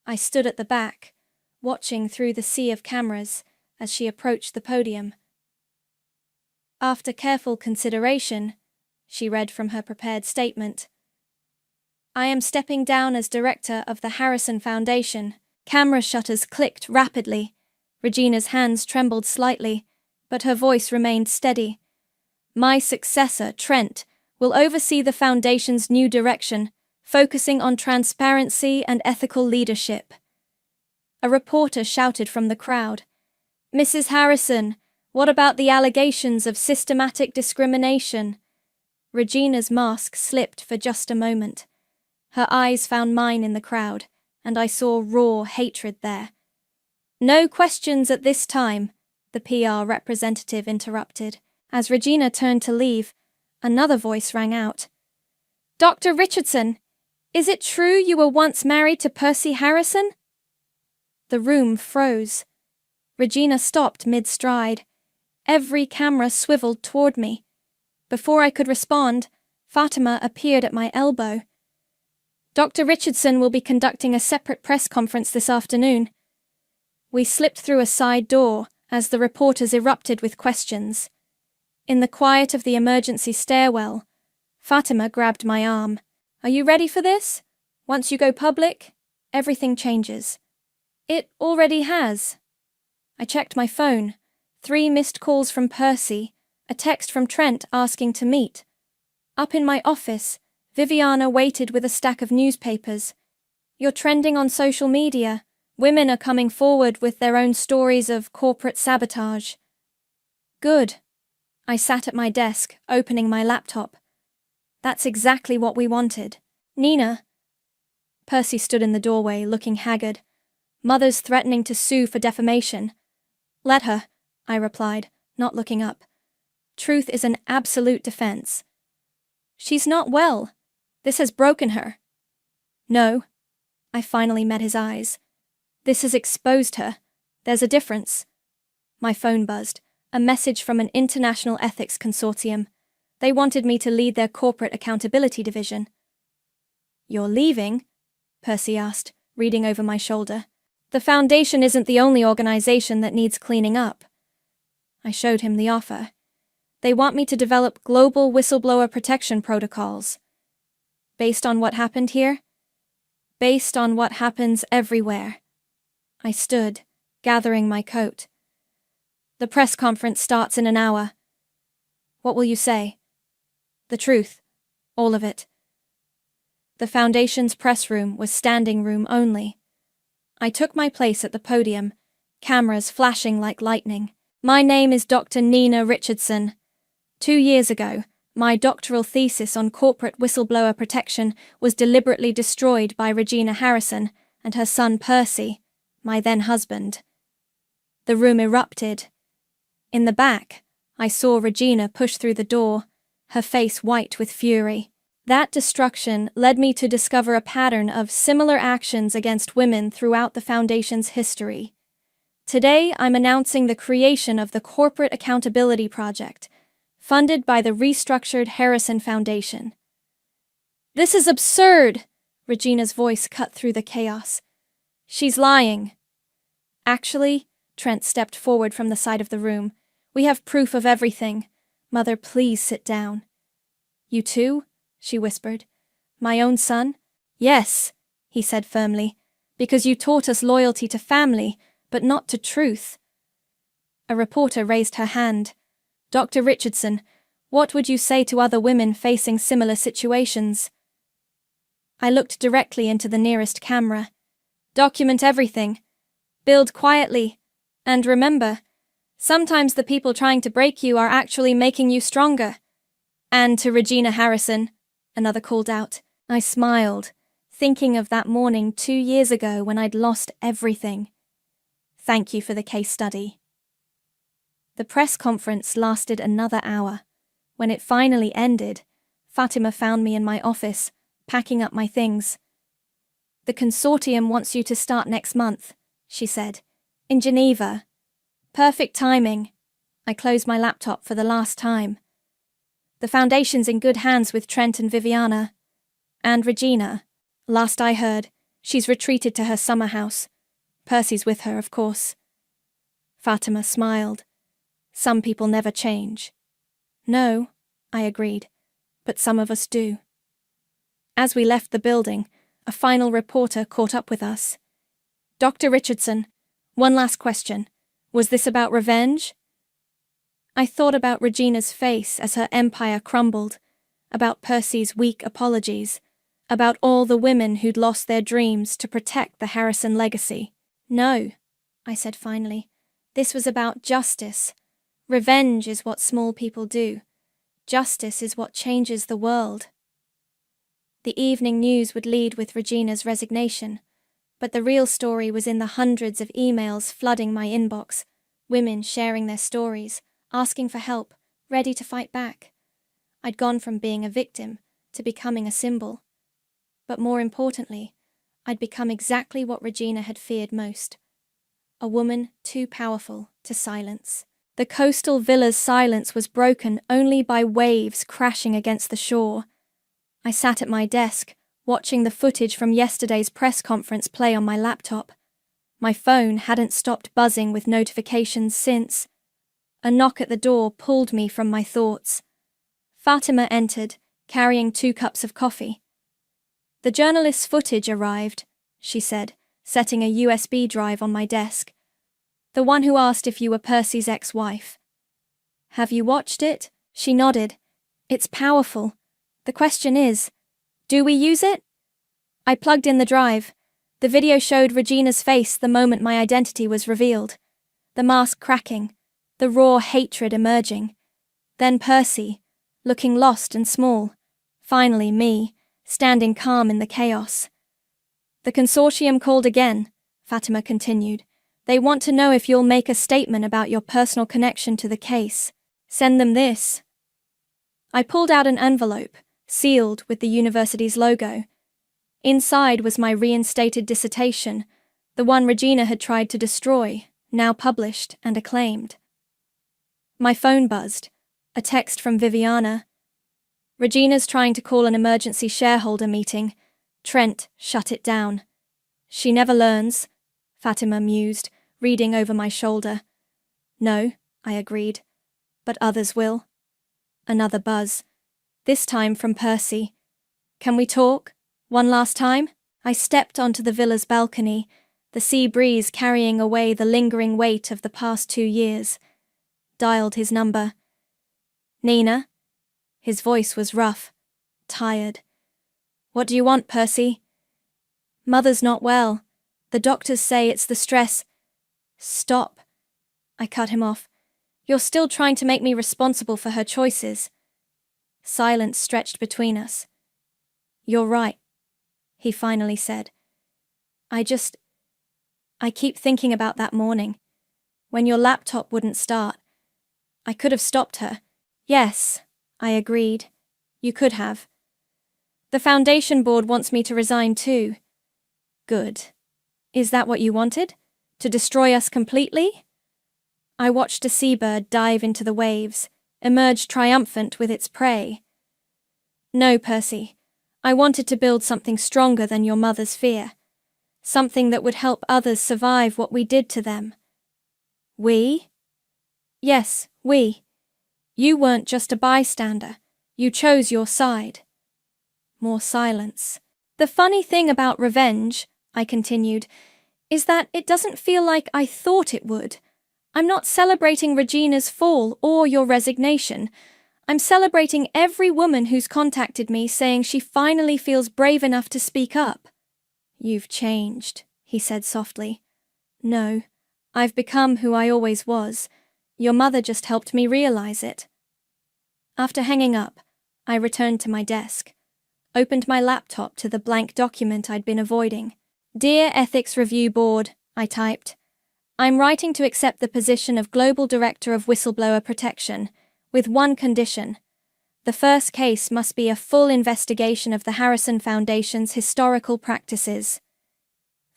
I stood at the back, watching through the sea of cameras as she approached the podium. After careful consideration, she read from her prepared statement, I am stepping down as director of the Harrison Foundation. Camera shutters clicked rapidly. Regina's hands trembled slightly, but her voice remained steady. My successor, Trent, will oversee the Foundation's new direction, focusing on transparency and ethical leadership. A reporter shouted from the crowd, Mrs. Harrison, what about the allegations of systematic discrimination? Regina's mask slipped for just a moment. Her eyes found mine in the crowd, and I saw raw hatred there. No questions at this time, the PR representative interrupted. As Regina turned to leave, another voice rang out. Dr. Richardson, is it true you were once married to Percy Harrison? The room froze. Regina stopped mid-stride. Every camera swiveled toward me. Before I could respond, Fatima appeared at my elbow. Dr. Richardson will be conducting a separate press conference this afternoon. We slipped through a side door as the reporters erupted with questions. In the quiet of the emergency stairwell, Fatima grabbed my arm. Are you ready for this? Once you go public, everything changes. It already has. I checked my phone. 3 missed calls from Percy, a text from Trent asking to meet. Up in my office, Viviana waited with a stack of newspapers. You're trending on social media. Women are coming forward with their own stories of corporate sabotage. Good. I sat at my desk, opening my laptop. That's exactly what we wanted. Nina. Percy stood in the doorway, looking haggard. Mother's threatening to sue for defamation. Let her, I replied, not looking up. Truth is an absolute defense. She's not well. This has broken her. No. I finally met his eyes. This has exposed her. There's a difference. My phone buzzed. A message from an international ethics consortium. They wanted me to lead their corporate accountability division. You're leaving? Percy asked, reading over my shoulder. The Foundation isn't the only organization that needs cleaning up. I showed him the offer. They want me to develop global whistleblower protection protocols. Based on what happened here? Based on what happens everywhere. I stood, gathering my coat. The press conference starts in an hour. What will you say? The truth. All of it. The Foundation's press room was standing room only. I took my place at the podium, cameras flashing like lightning. My name is Dr. Nina Richardson. 2 years ago, my doctoral thesis on corporate whistleblower protection was deliberately destroyed by Regina Harrison and her son Percy, my then husband. The room erupted. In the back, I saw Regina push through the door, her face white with fury. That destruction led me to discover a pattern of similar actions against women throughout the Foundation's history. Today, I'm announcing the creation of the Corporate Accountability Project, funded by the restructured Harrison Foundation. This is absurd! Regina's voice cut through the chaos. She's lying. Actually, Trent stepped forward from the side of the room. We have proof of everything. Mother, please sit down. You too? She whispered. My own son? Yes, he said firmly, because you taught us loyalty to family, but not to truth. A reporter raised her hand. Dr. Richardson, what would you say to other women facing similar situations? I looked directly into the nearest camera. Document everything. Build quietly. And remember, sometimes the people trying to break you are actually making you stronger. And to Regina Harrison, another called out. I smiled, thinking of that morning 2 years ago when I'd lost everything. Thank you for the case study. The press conference lasted another hour. When it finally ended, Fatima found me in my office, packing up my things. The consortium wants you to start next month, she said. In Geneva. Perfect timing. I closed my laptop for the last time. The foundation's in good hands with Trent and Viviana. And Regina. Last I heard, she's retreated to her summer house. Percy's with her, of course. Fatima smiled. Some people never change. No, I agreed, but some of us do. As we left the building, a final reporter caught up with us. Dr. Richardson, one last question. Was this about revenge? I thought about Regina's face as her empire crumbled, about Percy's weak apologies, about all the women who'd lost their dreams to protect the Harrison legacy. No, I said finally. This was about justice. Revenge is what small people do. Justice is what changes the world. The evening news would lead with Regina's resignation, but the real story was in the hundreds of emails flooding my inbox, women sharing their stories, asking for help, ready to fight back. I'd gone from being a victim to becoming a symbol. But more importantly, I'd become exactly what Regina had feared most. A woman too powerful to silence. The coastal villa's silence was broken only by waves crashing against the shore. I sat at my desk, watching the footage from yesterday's press conference play on my laptop. My phone hadn't stopped buzzing with notifications since. A knock at the door pulled me from my thoughts. Fatima entered, carrying 2 cups of coffee. The journalist's footage arrived, she said, setting a USB drive on my desk. The one who asked if you were Percy's ex-wife. Have you watched it? She nodded. It's powerful. The question is, do we use it? I plugged in the drive. The video showed Regina's face the moment my identity was revealed. The mask cracking, the raw hatred emerging. Then Percy, looking lost and small. Finally me, standing calm in the chaos. The consortium called again, Fatima continued. They want to know if you'll make a statement about your personal connection to the case. Send them this. I pulled out an envelope, sealed with the university's logo. Inside was my reinstated dissertation, the one Regina had tried to destroy, now published and acclaimed. My phone buzzed. A text from Viviana. Regina's trying to call an emergency shareholder meeting. Trent shut it down. She never learns, Fatima mused, reading over my shoulder. No, I agreed, but others will. Another buzz, this time from Percy. Can we talk? One last time? I stepped onto the villa's balcony, the sea breeze carrying away the lingering weight of the past 2 years. Dialed his number. Nina? His voice was rough, tired. What do you want, Percy? Mother's not well. The doctors say it's the stress. Stop. I cut him off. You're still trying to make me responsible for her choices. Silence stretched between us. You're right, he finally said. I keep thinking about that morning, when your laptop wouldn't start. I could have stopped her. Yes, I agreed. You could have. The foundation board wants me to resign too. Good. Is that what you wanted? To destroy us completely? I watched a seabird dive into the waves, emerge triumphant with its prey. No, Percy. I wanted to build something stronger than your mother's fear. Something that would help others survive what we did to them. We? Yes, we. You weren't just a bystander. You chose your side. More silence. The funny thing about revenge, I continued, is that it doesn't feel like I thought it would. I'm not celebrating Regina's fall or your resignation. I'm celebrating every woman who's contacted me saying she finally feels brave enough to speak up. You've changed, he said softly. No, I've become who I always was. Your mother just helped me realize it. After hanging up, I returned to my desk, opened my laptop to the blank document I'd been avoiding. Dear Ethics Review Board, I typed. I'm writing to accept the position of Global Director of Whistleblower Protection, with one condition. The first case must be a full investigation of the Harrison Foundation's historical practices.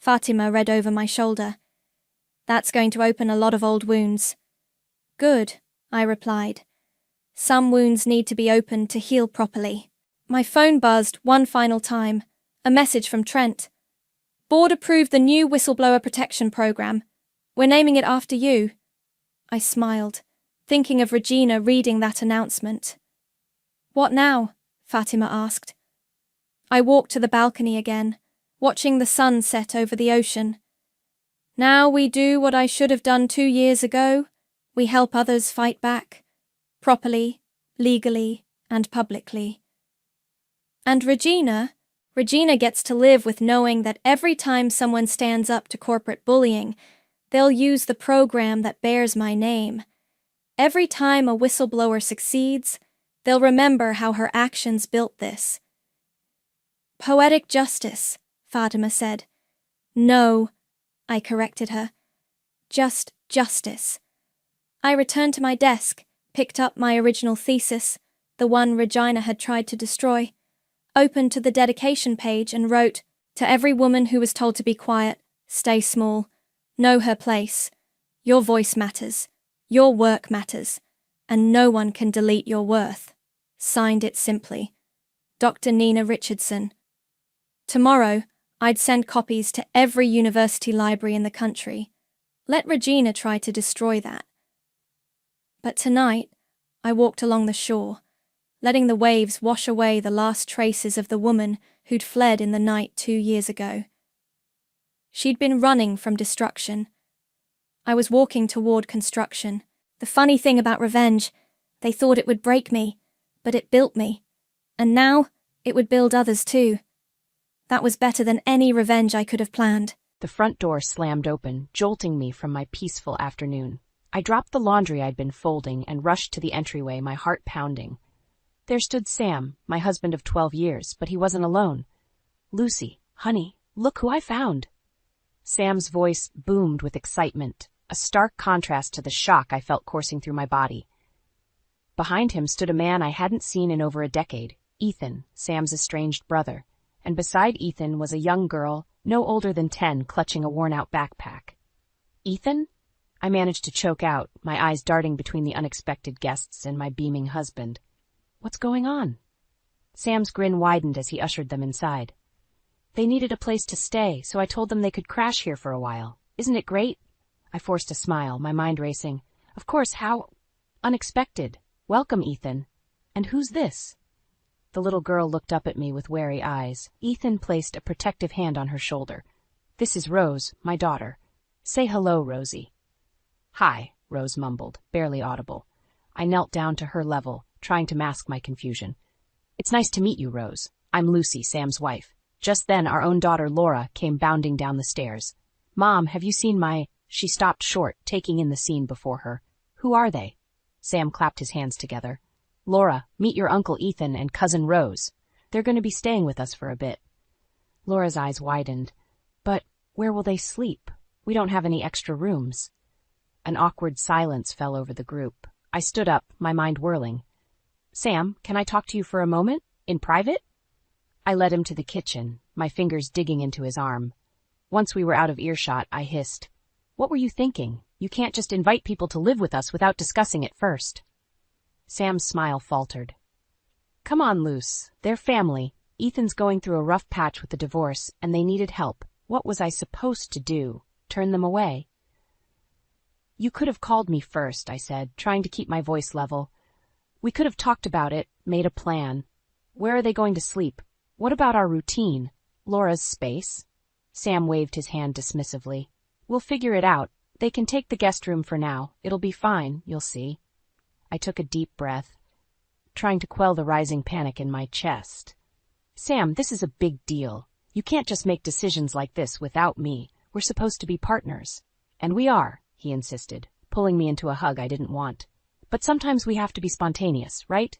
Fatima read over my shoulder. That's going to open a lot of old wounds. Good, I replied. Some wounds need to be opened to heal properly. My phone buzzed one final time. A message from Trent. Board approved the new whistleblower protection program. We're naming it after you. I smiled, thinking of Regina reading that announcement. What now? Fatima asked. I walked to the balcony again, watching the sun set over the ocean. Now we do what I should have done 2 years ago. We help others fight back. Properly, legally, and publicly. And Regina gets to live with knowing that every time someone stands up to corporate bullying, they'll use the program that bears my name. Every time a whistleblower succeeds, they'll remember how her actions built this. Poetic justice, Fatima said. No, I corrected her. Just justice. I returned to my desk, picked up my original thesis, the one Regina had tried to destroy, opened to the dedication page and wrote, To every woman who was told to be quiet, stay small, know her place. Your voice matters, your work matters, and no one can delete your worth. Signed it simply. Dr. Nina Richardson. Tomorrow, I'd send copies to every university library in the country. Let Regina try to destroy that. But tonight, I walked along the shore, letting the waves wash away the last traces of the woman who'd fled in the night 2 years ago. She'd been running from destruction. I was walking toward construction. The funny thing about revenge, they thought it would break me, but it built me. And now, it would build others too. That was better than any revenge I could have planned. The front door slammed open, jolting me from my peaceful afternoon. I dropped the laundry I'd been folding and rushed to the entryway, my heart pounding. There stood Sam, my husband of 12 years, but he wasn't alone. Lucy, honey, look who I found. Sam's voice boomed with excitement, a stark contrast to the shock I felt coursing through my body. Behind him stood a man I hadn't seen in over a decade, Ethan, Sam's estranged brother, and beside Ethan was a young girl, no older than 10, clutching a worn-out backpack. Ethan? I managed to choke out, my eyes darting between the unexpected guests and my beaming husband. What's going on? Sam's grin widened as he ushered them inside. They needed a place to stay, so I told them they could crash here for a while. Isn't it great? I forced a smile, my mind racing. Of course, how unexpected. Welcome, Ethan. And who's this? The little girl looked up at me with wary eyes. Ethan placed a protective hand on her shoulder. This is Rose, my daughter. Say hello, Rosie. Hi, Rose mumbled, barely audible. I knelt down to her level, trying to mask my confusion. It's nice to meet you, Rose. I'm Lucy, Sam's wife. Just then, our own daughter, Laura, came bounding down the stairs. Mom, have you seen my... She stopped short, taking in the scene before her. Who are they? Sam clapped his hands together. Laura, meet your Uncle Ethan and Cousin Rose. They're going to be staying with us for a bit. Laura's eyes widened. But where will they sleep? We don't have any extra rooms. An awkward silence fell over the group. I stood up, my mind whirling. Sam, can I talk to you for a moment? In private? I led him to the kitchen, my fingers digging into his arm. Once we were out of earshot, I hissed. What were you thinking? You can't just invite people to live with us without discussing it first. Sam's smile faltered. Come on, Luce. They're family. Ethan's going through a rough patch with the divorce, and they needed help. What was I supposed to do? Turn them away? You could have called me first, I said, trying to keep my voice level. We could have talked about it, made a plan. Where are they going to sleep? What about our routine? Laura's space? Sam waved his hand dismissively. We'll figure it out. They can take the guest room for now. It'll be fine, you'll see. I took a deep breath, trying to quell the rising panic in my chest. Sam, this is a big deal. You can't just make decisions like this without me. We're supposed to be partners. And we are, he insisted, pulling me into a hug I didn't want. But sometimes we have to be spontaneous, right?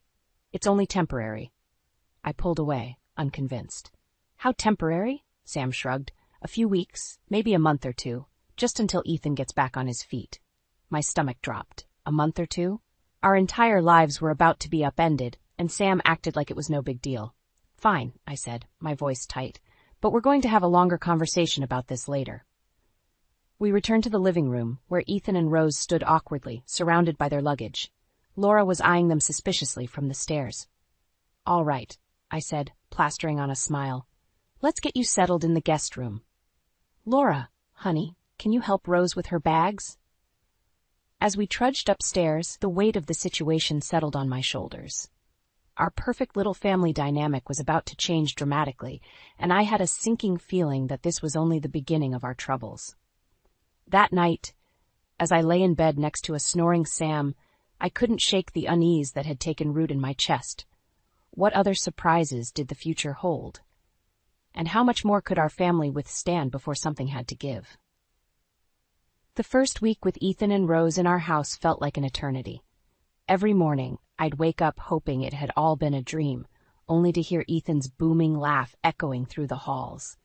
It's only temporary. I pulled away, unconvinced. How temporary? Sam shrugged. A few weeks, maybe a month or two, just until Ethan gets back on his feet. My stomach dropped. A month or two? Our entire lives were about to be upended, and Sam acted like it was no big deal. Fine, I said, my voice tight, but we're going to have a longer conversation about this later. We returned to the living room, where Ethan and Rose stood awkwardly, surrounded by their luggage. Laura was eyeing them suspiciously from the stairs. "All right," I said, plastering on a smile. "Let's get you settled in the guest room. Laura, honey, can you help Rose with her bags?" As we trudged upstairs, the weight of the situation settled on my shoulders. Our perfect little family dynamic was about to change dramatically, and I had a sinking feeling that this was only the beginning of our troubles. That night, as I lay in bed next to a snoring Sam, I couldn't shake the unease that had taken root in my chest. What other surprises did the future hold? And how much more could our family withstand before something had to give? The first week with Ethan and Rose in our house felt like an eternity. Every morning, I'd wake up hoping it had all been a dream, only to hear Ethan's booming laugh echoing through the halls.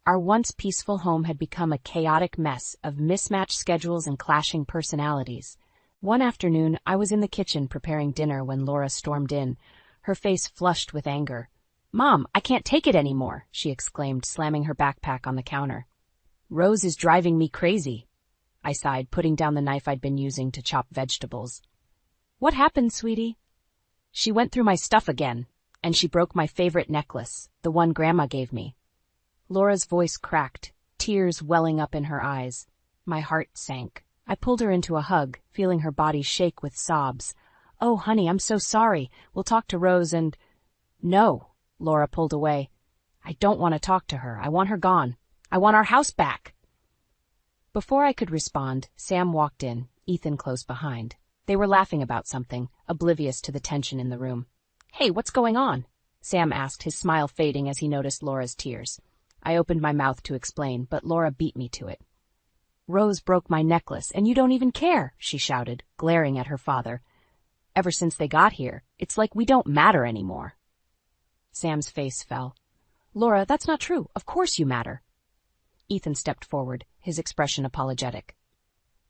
Our once peaceful home had become a chaotic mess of mismatched schedules and clashing personalities. One afternoon, I was in the kitchen preparing dinner when Laura stormed in, her face flushed with anger. "Mom, I can't take it anymore," she exclaimed, slamming her backpack on the counter. "Rose is driving me crazy," I sighed, putting down the knife I'd been using to chop vegetables. "What happened, sweetie?" "She went through my stuff again, and she broke my favorite necklace, the one Grandma gave me." Laura's voice cracked, tears welling up in her eyes. My heart sank. I pulled her into a hug, feeling her body shake with sobs. "Oh, honey, I'm so sorry. We'll talk to Rose and—" "No," Laura pulled away. "I don't want to talk to her. I want her gone. I want our house back." Before I could respond, Sam walked in, Ethan close behind. They were laughing about something, oblivious to the tension in the room. "Hey, what's going on?" Sam asked, his smile fading as he noticed Laura's tears. I opened my mouth to explain, but Laura beat me to it. "Rose broke my necklace, and you don't even care," she shouted, glaring at her father. "Ever since they got here, it's like we don't matter anymore." Sam's face fell. "Laura, that's not true. Of course you matter." Ethan stepped forward, his expression apologetic.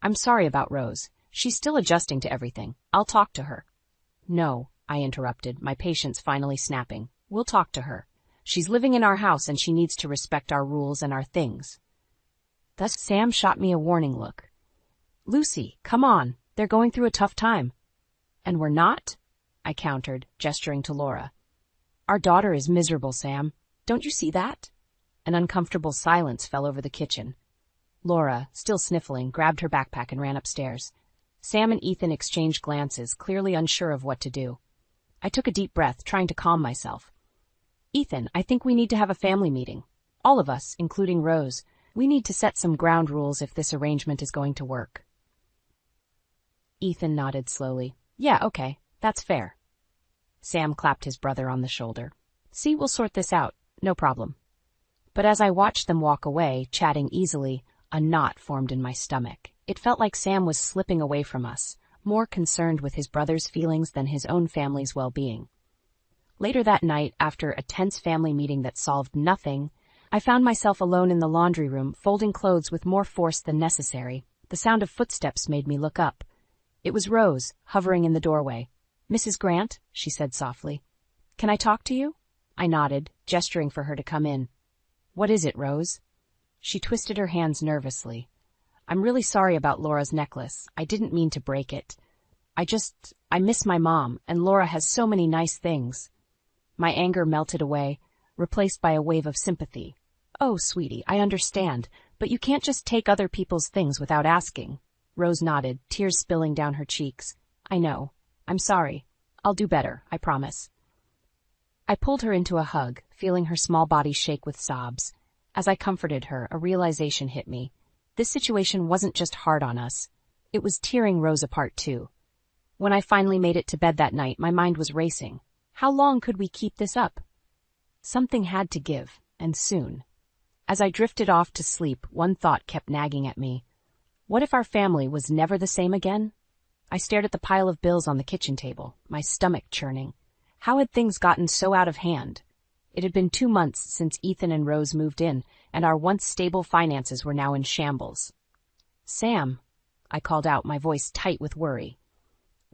"I'm sorry about Rose. She's still adjusting to everything. I'll talk to her." "No," I interrupted, my patience finally snapping. "We'll talk to her. She's living in our house and she needs to respect our rules and our things." Thus Sam shot me a warning look. "Lucy, come on. They're going through a tough time." "And we're not?" I countered, gesturing to Laura. "Our daughter is miserable, Sam. Don't you see that?" An uncomfortable silence fell over the kitchen. Laura, still sniffling, grabbed her backpack and ran upstairs. Sam and Ethan exchanged glances, clearly unsure of what to do. I took a deep breath, trying to calm myself. "Ethan, I think we need to have a family meeting. All of us, including Rose. We need to set some ground rules if this arrangement is going to work." Ethan nodded slowly. "Yeah, okay, that's fair." Sam clapped his brother on the shoulder. "See, we'll sort this out. No problem." But as I watched them walk away, chatting easily, a knot formed in my stomach. It felt like Sam was slipping away from us, more concerned with his brother's feelings than his own family's well-being. Later that night, after a tense family meeting that solved nothing, I found myself alone in the laundry room, folding clothes with more force than necessary. The sound of footsteps made me look up. It was Rose, hovering in the doorway. "Mrs. Grant," she said softly. "Can I talk to you?" I nodded, gesturing for her to come in. "What is it, Rose?" She twisted her hands nervously. "I'm really sorry about Laura's necklace. I didn't mean to break it. I miss my mom, and Laura has so many nice things." My anger melted away, replaced by a wave of sympathy. "Oh, sweetie, I understand, but you can't just take other people's things without asking." Rose nodded, tears spilling down her cheeks. "I know. I'm sorry. I'll do better, I promise." I pulled her into a hug, feeling her small body shake with sobs. As I comforted her, a realization hit me. This situation wasn't just hard on us. It was tearing Rose apart, too. When I finally made it to bed that night, my mind was racing. How long could we keep this up? Something had to give, and soon. As I drifted off to sleep, one thought kept nagging at me. What if our family was never the same again? I stared at the pile of bills on the kitchen table, my stomach churning. How had things gotten so out of hand? It had been 2 months since Ethan and Rose moved in, and our once stable finances were now in shambles. "Sam," I called out, my voice tight with worry.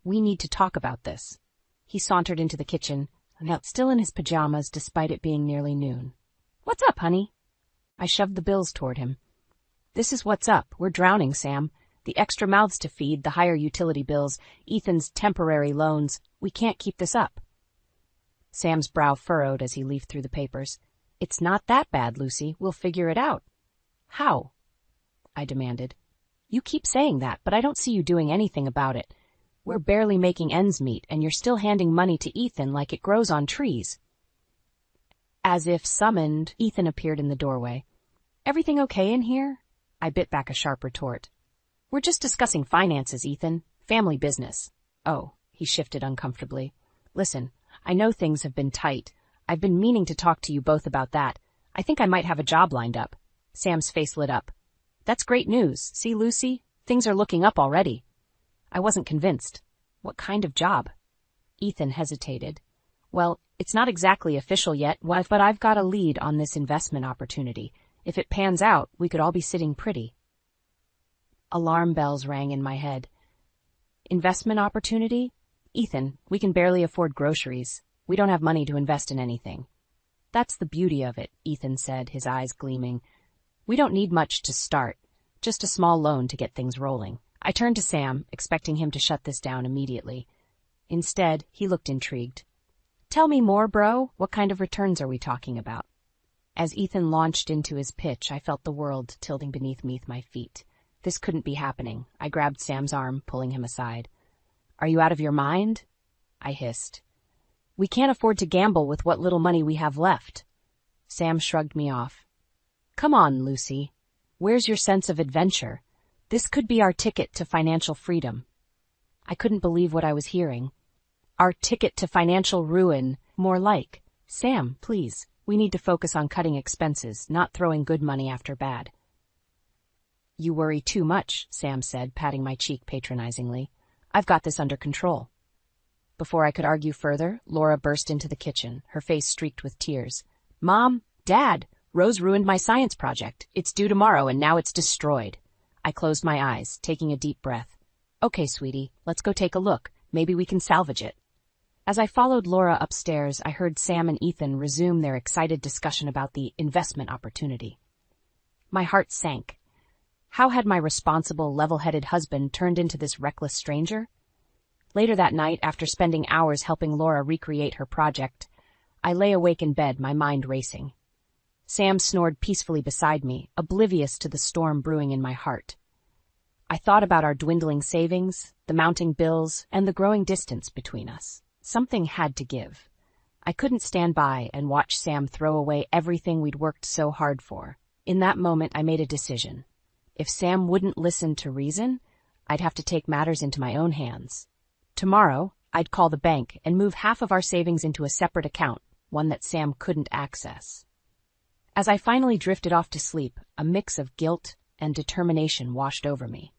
"We need to talk about this." He sauntered into the kitchen, still in his pajamas despite it being nearly noon. "What's up, honey?" I shoved the bills toward him. "This is what's up. We're drowning, Sam. The extra mouths to feed, the higher utility bills, Ethan's temporary loans. We can't keep this up. Sam's brow furrowed as he leafed through the papers. It's not that bad, Lucy. We'll figure it out. How? I demanded. You keep saying that, but I don't see you doing anything about it. We're barely making ends meet, and you're still handing money to Ethan like it grows on trees. As if summoned, Ethan appeared in the doorway. Everything okay in here? I bit back a sharp retort. We're just discussing finances, Ethan. Family business. Oh, he shifted uncomfortably. Listen, I know things have been tight. I've been meaning to talk to you both about that. I think I might have a job lined up. Sam's face lit up. That's great news. See, Lucy? Things are looking up already. I wasn't convinced. What kind of job? Ethan hesitated. Well, it's not exactly official yet, but I've got a lead on this investment opportunity. If it pans out, we could all be sitting pretty. Alarm bells rang in my head. Investment opportunity? Ethan, we can barely afford groceries. We don't have money to invest in anything. That's the beauty of it, Ethan said, his eyes gleaming. We don't need much to start, just a small loan to get things rolling. I turned to Sam, expecting him to shut this down immediately. Instead, he looked intrigued. Tell me more, bro. What kind of returns are we talking about? As Ethan launched into his pitch, I felt the world tilting beneath my feet. This couldn't be happening. I grabbed Sam's arm, pulling him aside. Are you out of your mind? I hissed. We can't afford to gamble with what little money we have left. Sam shrugged me off. Come on, Lucy. Where's your sense of adventure? This could be our ticket to financial freedom. I couldn't believe what I was hearing. Our ticket to financial ruin, more like. Sam, please, we need to focus on cutting expenses, not throwing good money after bad. You worry too much, Sam said, patting my cheek patronizingly. I've got this under control. Before I could argue further, Laura burst into the kitchen, her face streaked with tears. Mom, Dad, Rose ruined my science project. It's due tomorrow and now it's destroyed. I closed my eyes, taking a deep breath. Okay, sweetie, let's go take a look. Maybe we can salvage it. As I followed Laura upstairs, I heard Sam and Ethan resume their excited discussion about the investment opportunity. My heart sank. How had my responsible, level-headed husband turned into this reckless stranger? Later that night, after spending hours helping Laura recreate her project, I lay awake in bed, my mind racing. Sam snored peacefully beside me, oblivious to the storm brewing in my heart. I thought about our dwindling savings, the mounting bills, and the growing distance between us. Something had to give. I couldn't stand by and watch Sam throw away everything we'd worked so hard for. In that moment, I made a decision. If Sam wouldn't listen to reason, I'd have to take matters into my own hands. Tomorrow, I'd call the bank and move half of our savings into a separate account, one that Sam couldn't access. As I finally drifted off to sleep, a mix of guilt and determination washed over me.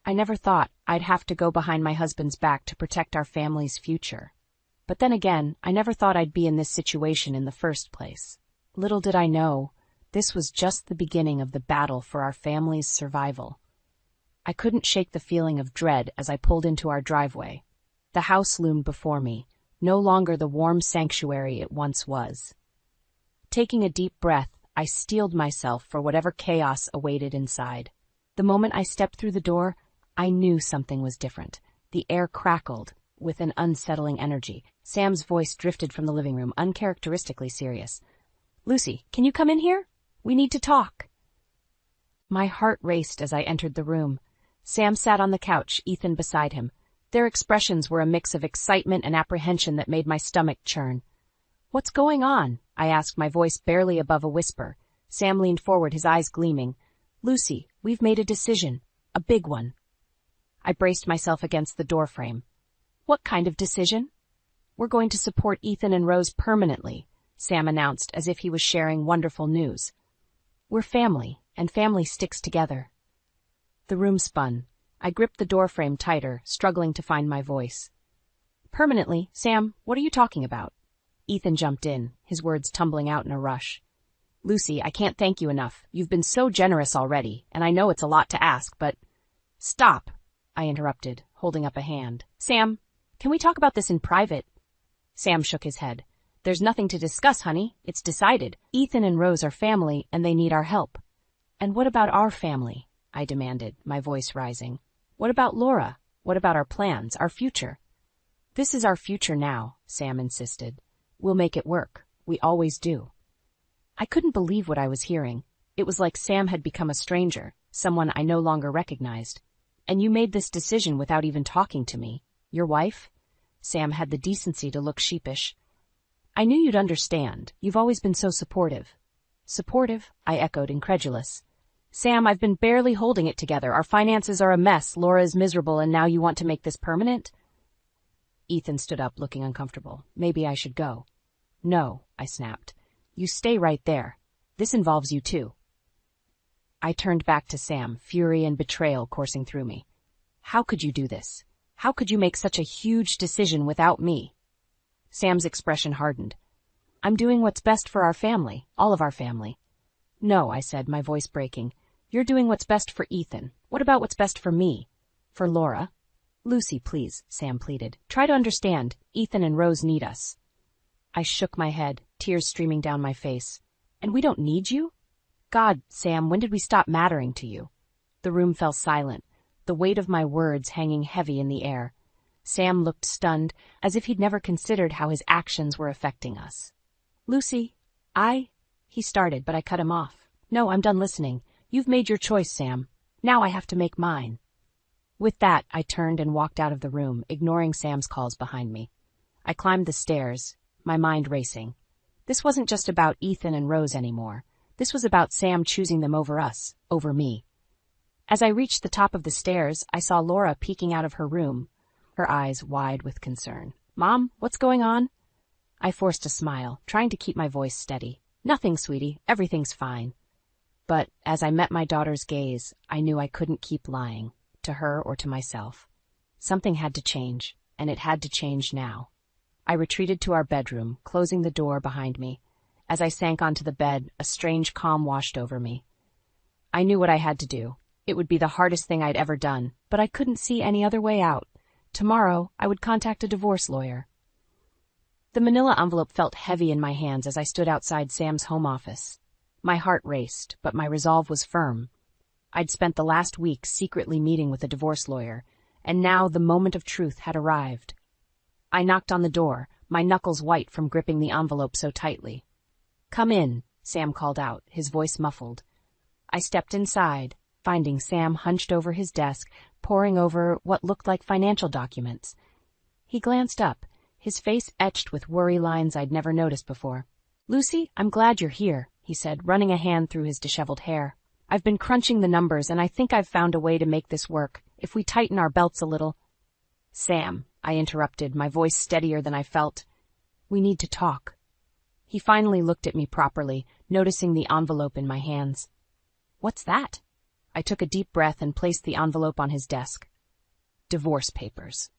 I never thought I'd have to go behind my husband's back to protect our family's future. But then again, I never thought I'd be in this situation in the first place. Little did I know, this was just the beginning of the battle for our family's survival. I couldn't shake the feeling of dread as I pulled into our driveway. The house loomed before me, no longer the warm sanctuary it once was. Taking a deep breath, I steeled myself for whatever chaos awaited inside. The moment I stepped through the door, I knew something was different. The air crackled with an unsettling energy. Sam's voice drifted from the living room, uncharacteristically serious. Lucy, can you come in here? We need to talk. My heart raced as I entered the room. Sam sat on the couch, Ethan beside him. Their expressions were a mix of excitement and apprehension that made my stomach churn. What's going on? I asked, my voice barely above a whisper. Sam leaned forward, his eyes gleaming. Lucy, we've made a decision. A big one. I braced myself against the doorframe. What kind of decision? We're going to support Ethan and Rose permanently, Sam announced as if he was sharing wonderful news. We're family, and family sticks together. The room spun. I gripped the doorframe tighter, struggling to find my voice. Permanently? Sam, what are you talking about? Ethan jumped in, his words tumbling out in a rush. Lucy, I can't thank you enough. You've been so generous already, and I know it's a lot to ask, but... Stop, I interrupted, holding up a hand. Sam, can we talk about this in private? Sam shook his head. There's nothing to discuss, honey. It's decided. Ethan and Rose are family, and they need our help. And what about our family? I demanded, my voice rising. What about Laura? What about our plans, our future? This is our future now, Sam insisted. We'll make it work. We always do. I couldn't believe what I was hearing. It was like Sam had become a stranger, someone I no longer recognized. And you made this decision without even talking to me. Your wife? Sam had the decency to look sheepish. I knew you'd understand. You've always been so supportive. Supportive? I echoed, incredulous. Sam, I've been barely holding it together. Our finances are a mess. Laura is miserable, and now you want to make this permanent? Ethan stood up, looking uncomfortable. Maybe I should go. No, I snapped. You stay right there. This involves you too. I turned back to Sam, fury and betrayal coursing through me. How could you do this? How could you make such a huge decision without me? Sam's expression hardened. I'm doing what's best for our family, all of our family. No, I said, my voice breaking. You're doing what's best for Ethan. What about what's best for me? For Laura? Lucy, please, Sam pleaded. Try to understand. Ethan and Rose need us. I shook my head, tears streaming down my face. And we don't need you? God, Sam, when did we stop mattering to you? The room fell silent, the weight of my words hanging heavy in the air. Sam looked stunned, as if he'd never considered how his actions were affecting us. Lucy, He started, but I cut him off. No, I'm done listening. You've made your choice, Sam. Now I have to make mine. With that, I turned and walked out of the room, ignoring Sam's calls behind me. I climbed the stairs, my mind racing. This wasn't just about Ethan and Rose anymore. This was about Sam choosing them over us, over me. As I reached the top of the stairs, I saw Laura peeking out of her room, her eyes wide with concern. Mom, what's going on? I forced a smile, trying to keep my voice steady. Nothing, sweetie. Everything's fine. But as I met my daughter's gaze, I knew I couldn't keep lying, to her or to myself. Something had to change, and it had to change now. I retreated to our bedroom, closing the door behind me. As I sank onto the bed, a strange calm washed over me. I knew what I had to do. It would be the hardest thing I'd ever done, but I couldn't see any other way out. Tomorrow, I would contact a divorce lawyer. The manila envelope felt heavy in my hands as I stood outside Sam's home office. My heart raced, but my resolve was firm. I'd spent the last week secretly meeting with a divorce lawyer, and now the moment of truth had arrived. I knocked on the door, my knuckles white from gripping the envelope so tightly. Come in, Sam called out, his voice muffled. I stepped inside, finding Sam hunched over his desk, poring over what looked like financial documents. He glanced up, his face etched with worry lines I'd never noticed before. Lucy, I'm glad you're here, he said, running a hand through his disheveled hair. I've been crunching the numbers, and I think I've found a way to make this work, if we tighten our belts a little. Sam, I interrupted, my voice steadier than I felt. We need to talk. He finally looked at me properly, noticing the envelope in my hands. What's that? I took a deep breath and placed the envelope on his desk. Divorce papers.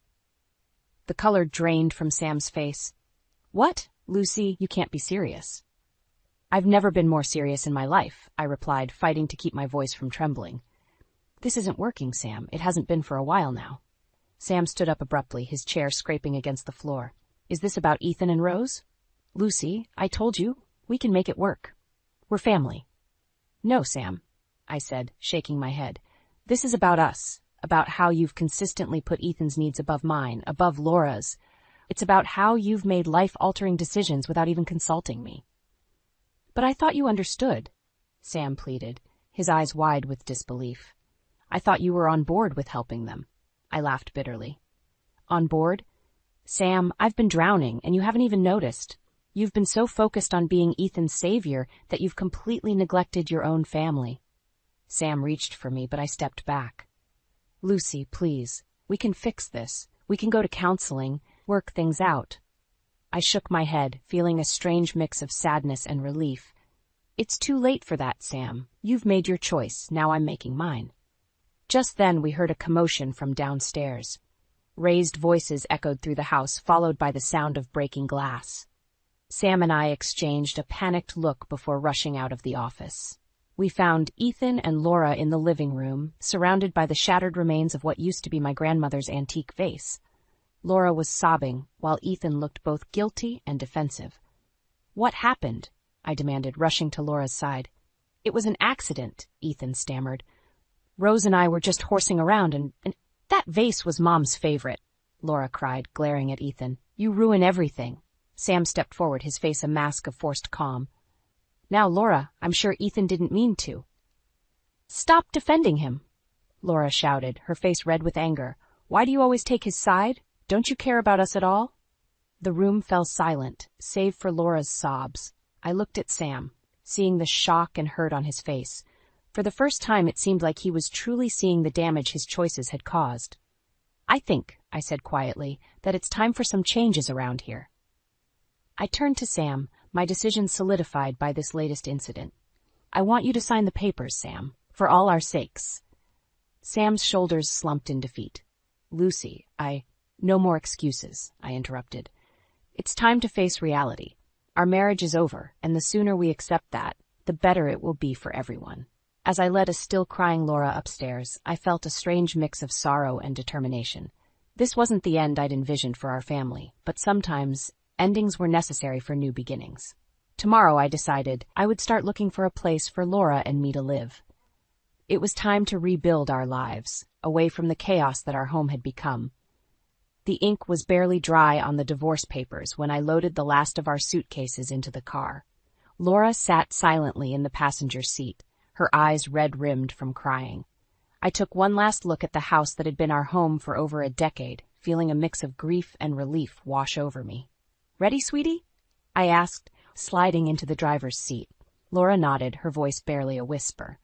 The color drained from Sam's face. What? Lucy, you can't be serious. I've never been more serious in my life, I replied, fighting to keep my voice from trembling. This isn't working, Sam. It hasn't been for a while now. Sam stood up abruptly, his chair scraping against the floor. Is this about Ethan and Rose? Lucy, I told you, we can make it work. We're family. No, Sam, I said, shaking my head. This is about us, about how you've consistently put Ethan's needs above mine, above Laura's. It's about how you've made life-altering decisions without even consulting me. But I thought you understood, Sam pleaded, his eyes wide with disbelief. I thought you were on board with helping them. I laughed bitterly. On board? Sam, I've been drowning, and you haven't even noticed. You've been so focused on being Ethan's savior that you've completely neglected your own family. Sam reached for me, but I stepped back. Lucy, please, we can fix this. We can go to counseling, work things out. I shook my head, feeling a strange mix of sadness and relief. It's too late for that, Sam. You've made your choice, now I'm making mine. Just then we heard a commotion from downstairs. Raised voices echoed through the house, followed by the sound of breaking glass. Sam and I exchanged a panicked look before rushing out of the office. We found Ethan and Laura in the living room, surrounded by the shattered remains of what used to be my grandmother's antique vase. Laura was sobbing, while Ethan looked both guilty and defensive. What happened? I demanded, rushing to Laura's side. It was an accident, Ethan stammered. Rose and I were just horsing around and that vase was Mom's favorite, Laura cried, glaring at Ethan. You ruin everything. Sam stepped forward, his face a mask of forced calm. Now, Laura, I'm sure Ethan didn't mean to. Stop defending him, Laura shouted, her face red with anger. Why do you always take his side? Don't you care about us at all? The room fell silent, save for Laura's sobs. I looked at Sam, seeing the shock and hurt on his face. For the first time, it seemed like he was truly seeing the damage his choices had caused. I think, I said quietly, that it's time for some changes around here. I turned to Sam, my decision solidified by this latest incident. I want you to sign the papers, Sam, for all our sakes. Sam's shoulders slumped in defeat. Lucy, No more excuses, I interrupted. It's time to face reality. Our marriage is over, and the sooner we accept that, the better it will be for everyone. As I led a still-crying Laura upstairs, I felt a strange mix of sorrow and determination. This wasn't the end I'd envisioned for our family, but sometimes endings were necessary for new beginnings. Tomorrow, I decided, I would start looking for a place for Laura and me to live. It was time to rebuild our lives, away from the chaos that our home had become. The ink was barely dry on the divorce papers when I loaded the last of our suitcases into the car. Laura sat silently in the passenger seat, her eyes red-rimmed from crying. I took one last look at the house that had been our home for over a decade, feeling a mix of grief and relief wash over me. Ready, sweetie? I asked, sliding into the driver's seat. Laura nodded, her voice barely a whisper.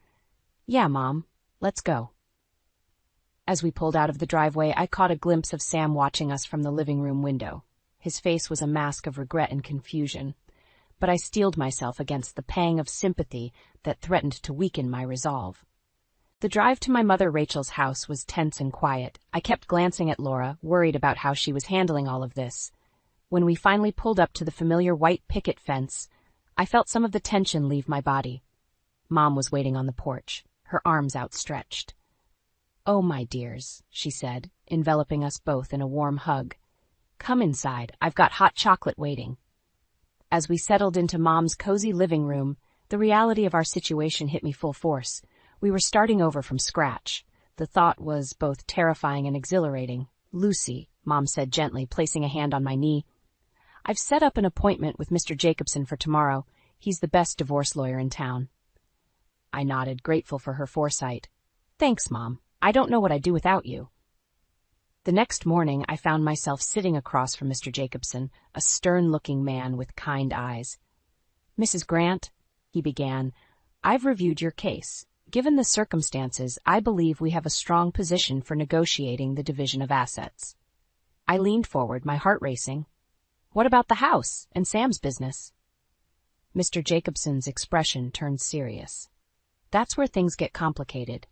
Yeah, Mom, let's go. As we pulled out of the driveway, I caught a glimpse of Sam watching us from the living room window. His face was a mask of regret and confusion, but I steeled myself against the pang of sympathy that threatened to weaken my resolve. The drive to my mother Rachel's house was tense and quiet. I kept glancing at Laura, worried about how she was handling all of this. When we finally pulled up to the familiar white picket fence, I felt some of the tension leave my body. Mom was waiting on the porch, her arms outstretched. Oh, my dears, she said, enveloping us both in a warm hug. Come inside, I've got hot chocolate waiting. As we settled into Mom's cozy living room, the reality of our situation hit me full force. We were starting over from scratch. The thought was both terrifying and exhilarating. Lucy, Mom said gently, placing a hand on my knee. I've set up an appointment with Mr. Jacobson for tomorrow. He's the best divorce lawyer in town. I nodded, grateful for her foresight. Thanks, Mom. I don't know what I'd do without you. The next morning, I found myself sitting across from Mr. Jacobson, a stern-looking man with kind eyes. Mrs. Grant, he began, I've reviewed your case. Given the circumstances, I believe we have a strong position for negotiating the division of assets. I leaned forward, my heart racing. What about the house and Sam's business? Mr. Jacobson's expression turned serious. That's where things get complicated.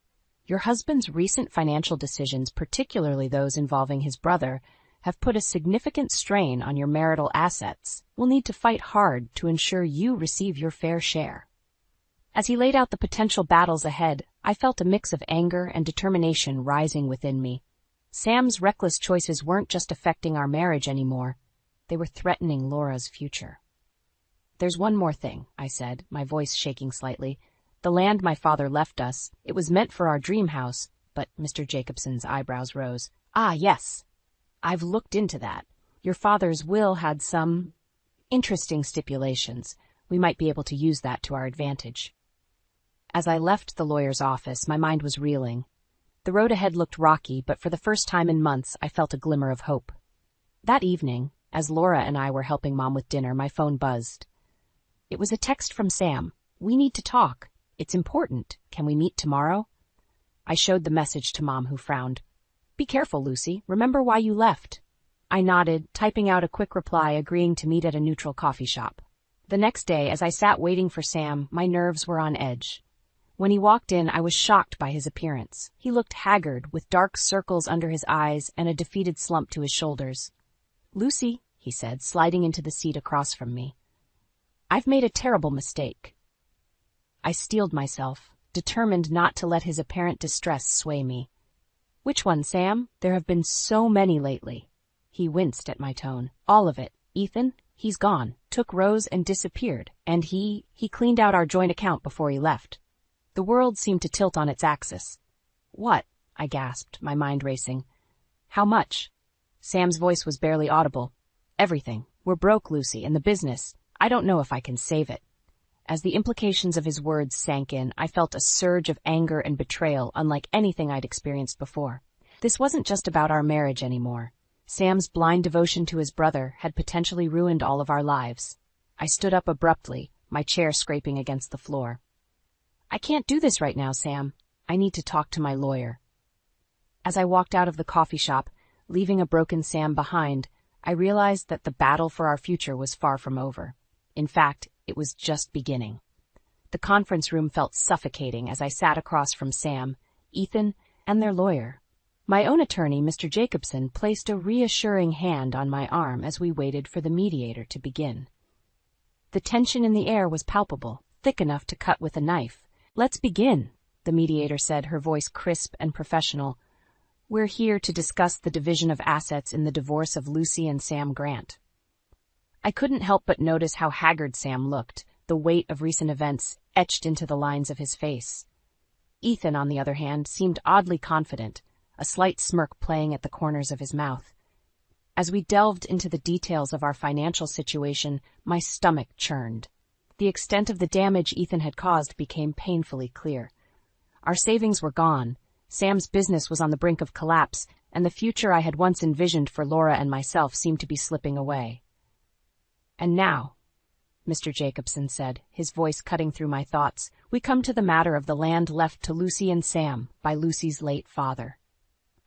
Your husband's recent financial decisions, particularly those involving his brother, have put a significant strain on your marital assets. We'll need to fight hard to ensure you receive your fair share. As he laid out the potential battles ahead, I felt a mix of anger and determination rising within me. Sam's reckless choices weren't just affecting our marriage anymore. They were threatening Laura's future. There's one more thing, I said, my voice shaking slightly. The land my father left us, it was meant for our dream house, but Mr. Jacobson's eyebrows rose. Ah, yes. I've looked into that. Your father's will had some interesting stipulations. We might be able to use that to our advantage. As I left the lawyer's office, my mind was reeling. The road ahead looked rocky, but for the first time in months, I felt a glimmer of hope. That evening, as Laura and I were helping Mom with dinner, my phone buzzed. It was a text from Sam. We need to talk. It's important. Can we meet tomorrow? I showed the message to Mom, who frowned. Be careful, Lucy. Remember why you left. I nodded, typing out a quick reply, agreeing to meet at a neutral coffee shop. The next day, as I sat waiting for Sam, my nerves were on edge. When he walked in, I was shocked by his appearance. He looked haggard, with dark circles under his eyes and a defeated slump to his shoulders. Lucy, he said, sliding into the seat across from me. I've made a terrible mistake. I steeled myself, determined not to let his apparent distress sway me. Which one, Sam? There have been so many lately. He winced at my tone. All of it. Ethan, he's gone, took Rose and disappeared, and he cleaned out our joint account before he left. The world seemed to tilt on its axis. What? I gasped, my mind racing. How much? Sam's voice was barely audible. Everything. We're broke, Lucy, and the business. I don't know if I can save it. As the implications of his words sank in, I felt a surge of anger and betrayal unlike anything I'd experienced before. This wasn't just about our marriage anymore. Sam's blind devotion to his brother had potentially ruined all of our lives. I stood up abruptly, my chair scraping against the floor. I can't do this right now, Sam. I need to talk to my lawyer. As I walked out of the coffee shop, leaving a broken Sam behind, I realized that the battle for our future was far from over. In fact, it was just beginning. The conference room felt suffocating as I sat across from Sam, Ethan, and their lawyer. My own attorney, Mr. Jacobson, placed a reassuring hand on my arm as we waited for the mediator to begin. The tension in the air was palpable, thick enough to cut with a knife. Let's begin, the mediator said, her voice crisp and professional. We're here to discuss the division of assets in the divorce of Lucy and Sam Grant. I couldn't help but notice how haggard Sam looked, the weight of recent events etched into the lines of his face. Ethan, on the other hand, seemed oddly confident, a slight smirk playing at the corners of his mouth. As we delved into the details of our financial situation, my stomach churned. The extent of the damage Ethan had caused became painfully clear. Our savings were gone, Sam's business was on the brink of collapse, and the future I had once envisioned for Laura and myself seemed to be slipping away. And now, Mr. Jacobson said, his voice cutting through my thoughts, we come to the matter of the land left to Lucy and Sam by Lucy's late father.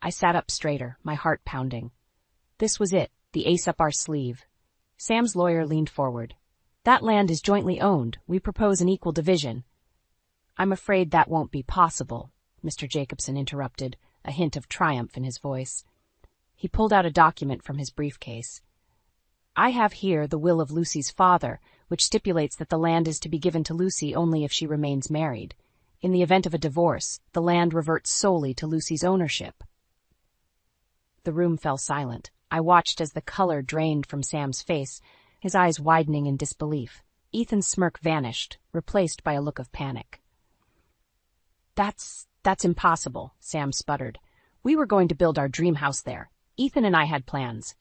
I sat up straighter, my heart pounding. This was it, the ace up our sleeve. Sam's lawyer leaned forward. That land is jointly owned. We propose an equal division. I'm afraid that won't be possible, Mr. Jacobson interrupted, a hint of triumph in his voice. He pulled out a document from his briefcase. I have here the will of Lucy's father, which stipulates that the land is to be given to Lucy only if she remains married. In the event of a divorce, the land reverts solely to Lucy's ownership. The room fell silent. I watched as the color drained from Sam's face, his eyes widening in disbelief. Ethan's smirk vanished, replaced by a look of panic. That's impossible, Sam sputtered. We were going to build our dream house there. Ethan and I had plans.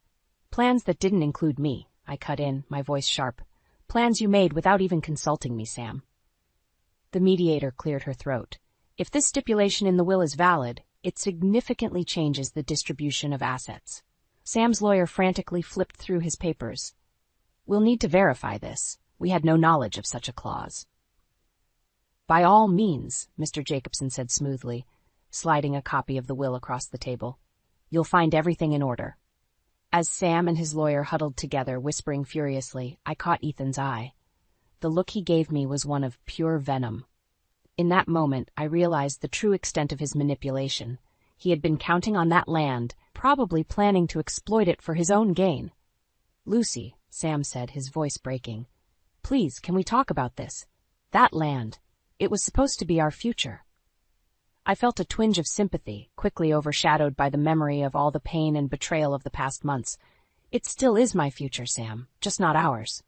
Plans that didn't include me, I cut in, my voice sharp. Plans you made without even consulting me, Sam. The mediator cleared her throat. If this stipulation in the will is valid, it significantly changes the distribution of assets. Sam's lawyer frantically flipped through his papers. We'll need to verify this. We had no knowledge of such a clause. By all means, Mr. Jacobson said smoothly, sliding a copy of the will across the table. You'll find everything in order. As Sam and his lawyer huddled together, whispering furiously, I caught Ethan's eye. The look he gave me was one of pure venom. In that moment, I realized the true extent of his manipulation. He had been counting on that land, probably planning to exploit it for his own gain. Lucy, Sam said, his voice breaking. Please, can we talk about this? That land. It was supposed to be our future. I felt a twinge of sympathy, quickly overshadowed by the memory of all the pain and betrayal of the past months. It still is my future, Sam, just not ours.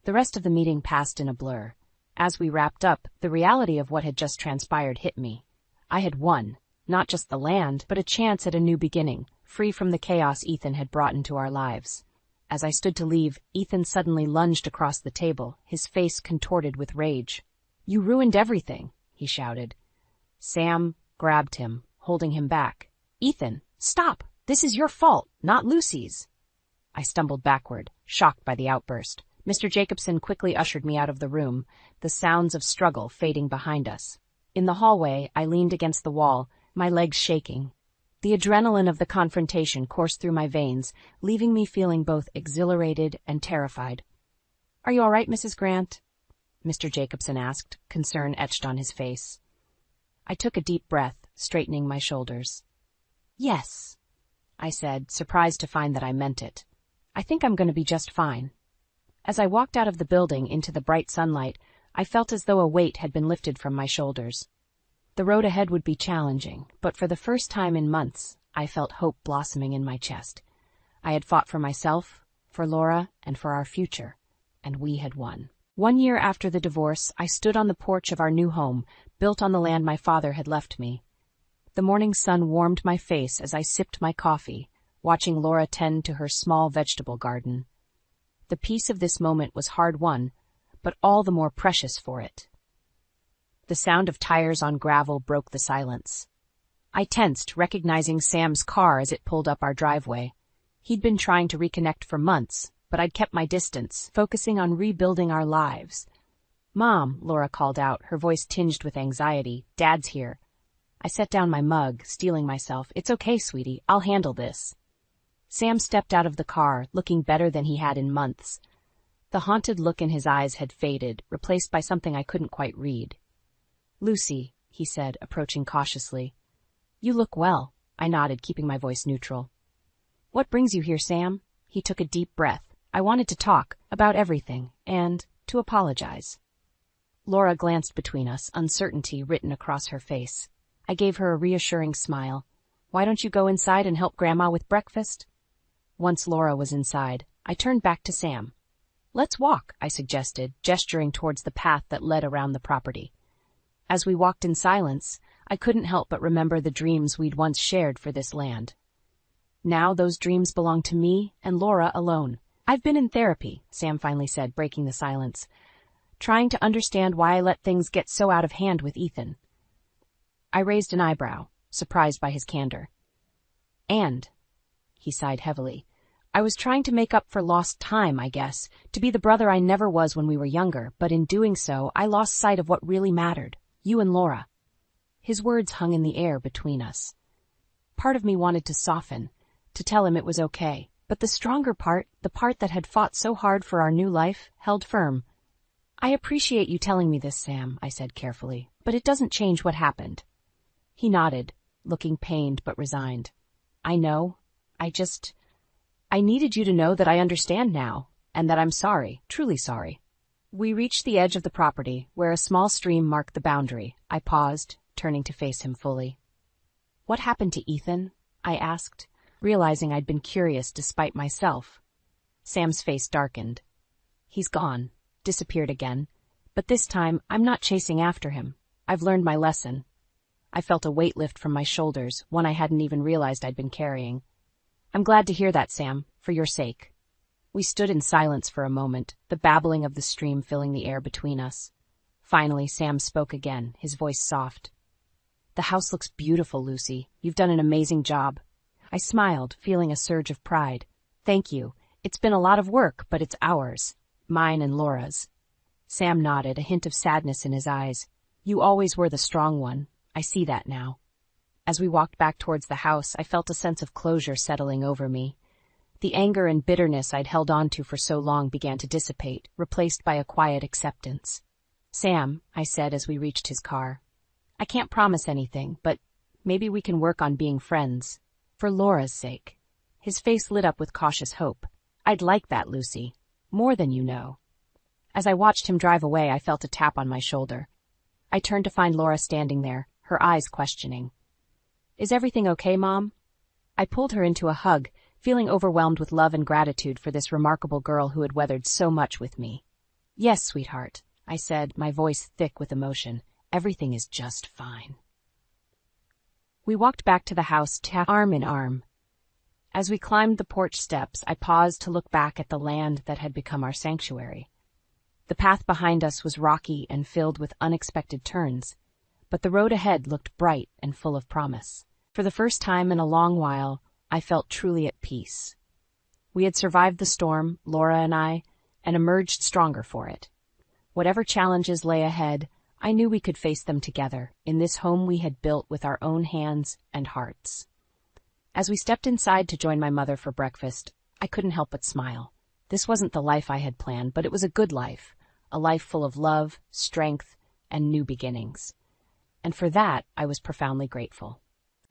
The rest of the meeting passed in a blur. As we wrapped up, the reality of what had just transpired hit me. I had won, not just the land, but a chance at a new beginning, free from the chaos Ethan had brought into our lives. As I stood to leave, Ethan suddenly lunged across the table, his face contorted with rage. You ruined everything, he shouted. Sam grabbed him, holding him back. Ethan, stop! This is your fault, not Lucy's. I stumbled backward, shocked by the outburst. Mr. Jacobson quickly ushered me out of the room, the sounds of struggle fading behind us. In the hallway, I leaned against the wall, my legs shaking. The adrenaline of the confrontation coursed through my veins, leaving me feeling both exhilarated and terrified. Are you all right, Mrs. Grant? Mr. Jacobson asked, concern etched on his face. I took a deep breath, straightening my shoulders. Yes, I said, surprised to find that I meant it. I think I'm going to be just fine. As I walked out of the building into the bright sunlight, I felt as though a weight had been lifted from my shoulders. The road ahead would be challenging, but for the first time in months, I felt hope blossoming in my chest. I had fought for myself, for Laura, and for our future, and we had won. 1 year after the divorce, I stood on the porch of our new home, built on the land my father had left me. The morning sun warmed my face as I sipped my coffee, watching Laura tend to her small vegetable garden. The peace of this moment was hard-won, but all the more precious for it. The sound of tires on gravel broke the silence. I tensed, recognizing Sam's car as it pulled up our driveway. He'd been trying to reconnect for months, but I'd kept my distance, focusing on rebuilding our lives. "Mom," Laura called out, her voice tinged with anxiety, "Dad's here." I set down my mug, steeling myself. "It's okay, sweetie, I'll handle this." Sam stepped out of the car, looking better than he had in months. The haunted look in his eyes had faded, replaced by something I couldn't quite read. "Lucy," he said, approaching cautiously. "You look well." I nodded, keeping my voice neutral. "What brings you here, Sam?" He took a deep breath. "I wanted to talk about everything, and to apologize." Laura glanced between us, uncertainty written across her face. I gave her a reassuring smile. "Why don't you go inside and help Grandma with breakfast?" Once Laura was inside, I turned back to Sam. "Let's walk," I suggested, gesturing towards the path that led around the property. As we walked in silence, I couldn't help but remember the dreams we'd once shared for this land. Now those dreams belong to me and Laura alone. "I've been in therapy," Sam finally said, breaking the silence, "trying to understand why I let things get so out of hand with Ethan." I raised an eyebrow, surprised by his candor. "And," he sighed heavily, "I was trying to make up for lost time, I guess, to be the brother I never was when we were younger, but in doing so, I lost sight of what really mattered, you and Laura." His words hung in the air between us. Part of me wanted to soften, to tell him it was okay, but the stronger part, the part that had fought so hard for our new life, held firm. "I appreciate you telling me this, Sam," I said carefully, "but it doesn't change what happened." He nodded, looking pained but resigned. "I know. I needed you to know that I understand now, and that I'm sorry, truly sorry." We reached the edge of the property, where a small stream marked the boundary. I paused, turning to face him fully. "What happened to Ethan?" I asked, realizing I'd been curious despite myself. Sam's face darkened. "He's gone, disappeared again, but this time I'm not chasing after him. I've learned my lesson." I felt a weight lift from my shoulders, one I hadn't even realized I'd been carrying. "I'm glad to hear that, Sam, for your sake." We stood in silence for a moment, the babbling of the stream filling the air between us. Finally, Sam spoke again, his voice soft. "The house looks beautiful, Lucy. You've done an amazing job." I smiled, feeling a surge of pride. "Thank you. It's been a lot of work, but it's ours. Mine and Laura's." Sam nodded, a hint of sadness in his eyes. "You always were the strong one. I see that now." As we walked back towards the house, I felt a sense of closure settling over me. The anger and bitterness I'd held on to for so long began to dissipate, replaced by a quiet acceptance. "Sam," I said as we reached his car, "I can't promise anything, but maybe we can work on being friends. For Laura's sake." His face lit up with cautious hope. "I'd like that, Lucy. More than you know." As I watched him drive away, I felt a tap on my shoulder. I turned to find Laura standing there, her eyes questioning. "Is everything okay, Mom?" I pulled her into a hug, feeling overwhelmed with love and gratitude for this remarkable girl who had weathered so much with me. "Yes, sweetheart," I said, my voice thick with emotion. "Everything is just fine." We walked back to the house, arm in arm. As we climbed the porch steps, I paused to look back at the land that had become our sanctuary. The path behind us was rocky and filled with unexpected turns, but the road ahead looked bright and full of promise. For the first time in a long while, I felt truly at peace. We had survived the storm, Laura and I, and emerged stronger for it. Whatever challenges lay ahead, I knew we could face them together, in this home we had built with our own hands and hearts. As we stepped inside to join my mother for breakfast, I couldn't help but smile. This wasn't the life I had planned, but it was a good life, a life full of love, strength, and new beginnings. And for that, I was profoundly grateful.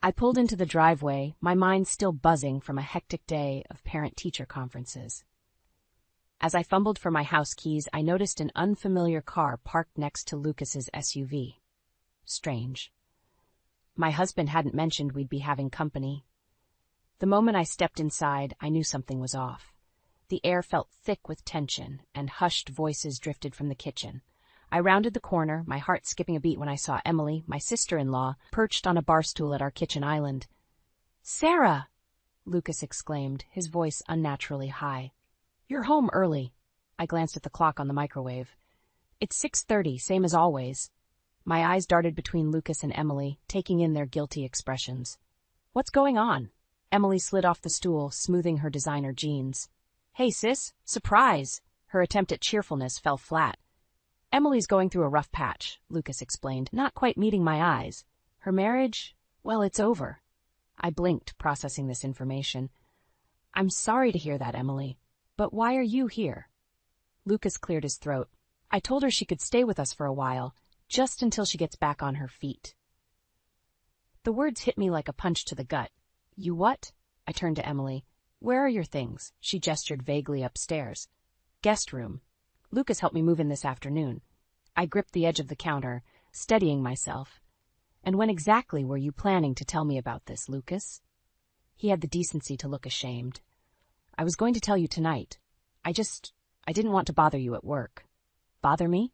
I pulled into the driveway, my mind still buzzing from a hectic day of parent-teacher conferences. As I fumbled for my house keys, I noticed an unfamiliar car parked next to Lucas's SUV. Strange. My husband hadn't mentioned we'd be having company. The moment I stepped inside, I knew something was off. The air felt thick with tension, and hushed voices drifted from the kitchen. I rounded the corner, my heart skipping a beat when I saw Emily, my sister-in-law, perched on a bar stool at our kitchen island. "Sarah!" Lucas exclaimed, his voice unnaturally high. "You're home early." I glanced at the clock on the microwave. "It's 6:30, same as always." My eyes darted between Lucas and Emily, taking in their guilty expressions. "What's going on?" Emily slid off the stool, smoothing her designer jeans. "Hey, sis, surprise!" Her attempt at cheerfulness fell flat. "Emily's going through a rough patch," Lucas explained, not quite meeting my eyes. "Her marriage, well, it's over." I blinked, processing this information. "I'm sorry to hear that, Emily. But why are you here?" Lucas cleared his throat. "I told her she could stay with us for a while, just until she gets back on her feet." The words hit me like a punch to the gut. "You what?" I turned to Emily. "Where are your things?" She gestured vaguely upstairs. "Guest room. Lucas helped me move in this afternoon." I gripped the edge of the counter, steadying myself. "And when exactly were you planning to tell me about this, Lucas?" He had the decency to look ashamed. "I was going to tell you tonight. I didn't want to bother you at work." "Bother me?"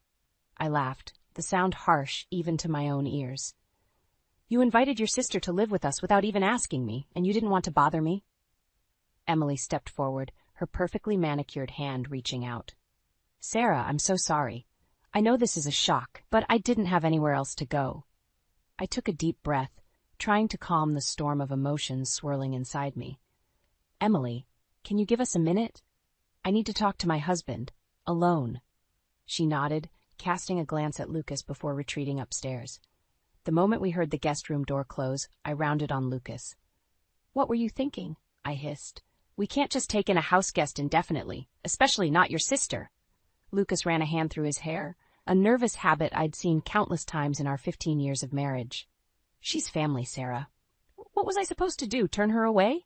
I laughed, the sound harsh even to my own ears. "You invited your sister to live with us without even asking me, and you didn't want to bother me?" Emily stepped forward, her perfectly manicured hand reaching out. "Sarah, I'm so sorry. I know this is a shock, but I didn't have anywhere else to go." I took a deep breath, trying to calm the storm of emotions swirling inside me. "Emily, can you give us a minute? I need to talk to my husband, alone." She nodded, casting a glance at Lucas before retreating upstairs. The moment we heard the guest room door close, I rounded on Lucas. "What were you thinking?" I hissed. "We can't just take in a house guest indefinitely, especially not your sister." Lucas ran a hand through his hair, a nervous habit I'd seen countless times in our 15 years of marriage. "She's family, Sarah." "What was I supposed to do, turn her away?"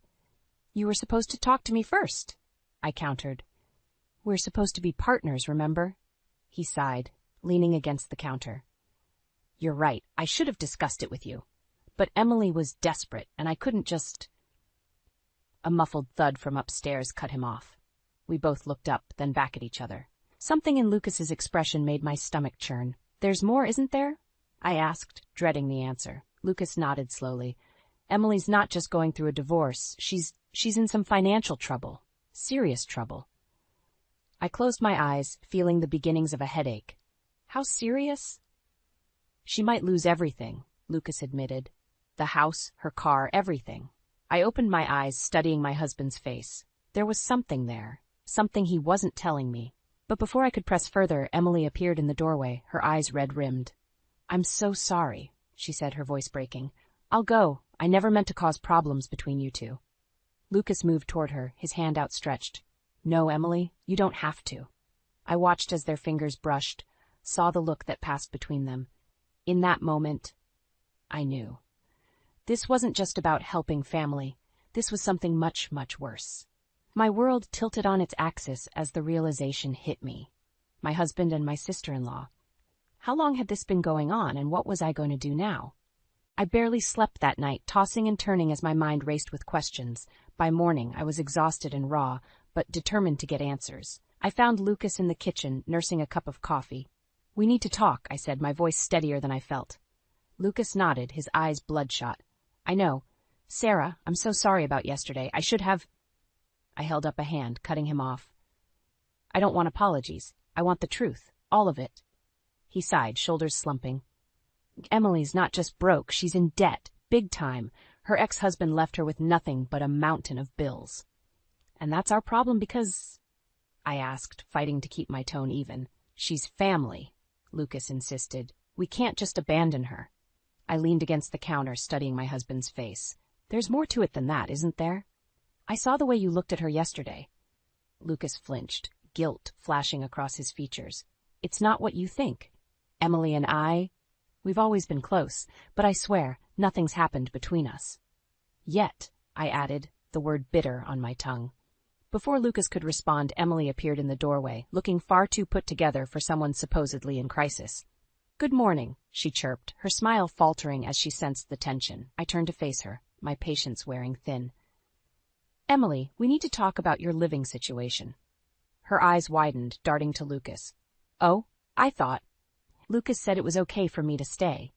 "You were supposed to talk to me first," I countered. "We're supposed to be partners, remember?" He sighed, leaning against the counter. "You're right, I should have discussed it with you. But Emily was desperate, and I couldn't just—" A muffled thud from upstairs cut him off. We both looked up, then back at each other. Something in Lucas's expression made my stomach churn. "There's more, isn't there?" I asked, dreading the answer. Lucas nodded slowly. "Emily's not just going through a divorce. She's in some financial trouble. Serious trouble." I closed my eyes, feeling the beginnings of a headache. "How serious?" "She might lose everything," Lucas admitted. "The house, her car, everything." I opened my eyes, studying my husband's face. There was something there, something he wasn't telling me. But before I could press further, Emily appeared in the doorway, her eyes red-rimmed. "I'm so sorry," she said, her voice breaking. "I'll go. I never meant to cause problems between you two." Lucas moved toward her, his hand outstretched. "No, Emily, you don't have to." I watched as their fingers brushed, saw the look that passed between them. In that moment, I knew. This wasn't just about helping family. This was something much, much worse. My world tilted on its axis as the realization hit me. My husband and my sister-in-law. How long had this been going on, and what was I going to do now? I barely slept that night, tossing and turning as my mind raced with questions. By morning, I was exhausted and raw, but determined to get answers. I found Lucas in the kitchen, nursing a cup of coffee. "We need to talk," I said, my voice steadier than I felt. Lucas nodded, his eyes bloodshot. "I know. Sarah, I'm so sorry about yesterday. I should have—" I held up a hand, cutting him off. "I don't want apologies. I want the truth. All of it." He sighed, shoulders slumping. "Emily's not just broke, she's in debt. Big time. Her ex-husband left her with nothing but a mountain of bills." "And that's our problem because—" I asked, fighting to keep my tone even. "She's family," Lucas insisted. "We can't just abandon her." I leaned against the counter, studying my husband's face. "There's more to it than that, isn't there?" "I saw the way you looked at her yesterday." Lucas flinched, guilt flashing across his features. "It's not what you think. Emily and we've always been close, but I swear, nothing's happened between us." "Yet," I added, the word bitter on my tongue. Before Lucas could respond, Emily appeared in the doorway, looking far too put together for someone supposedly in crisis. "Good morning," she chirped, her smile faltering as she sensed the tension. I turned to face her, my patience wearing thin. "Emily, we need to talk about your living situation." Her eyes widened, darting to Lucas. "Oh, I thought—" Lucas said it was okay for me to stay.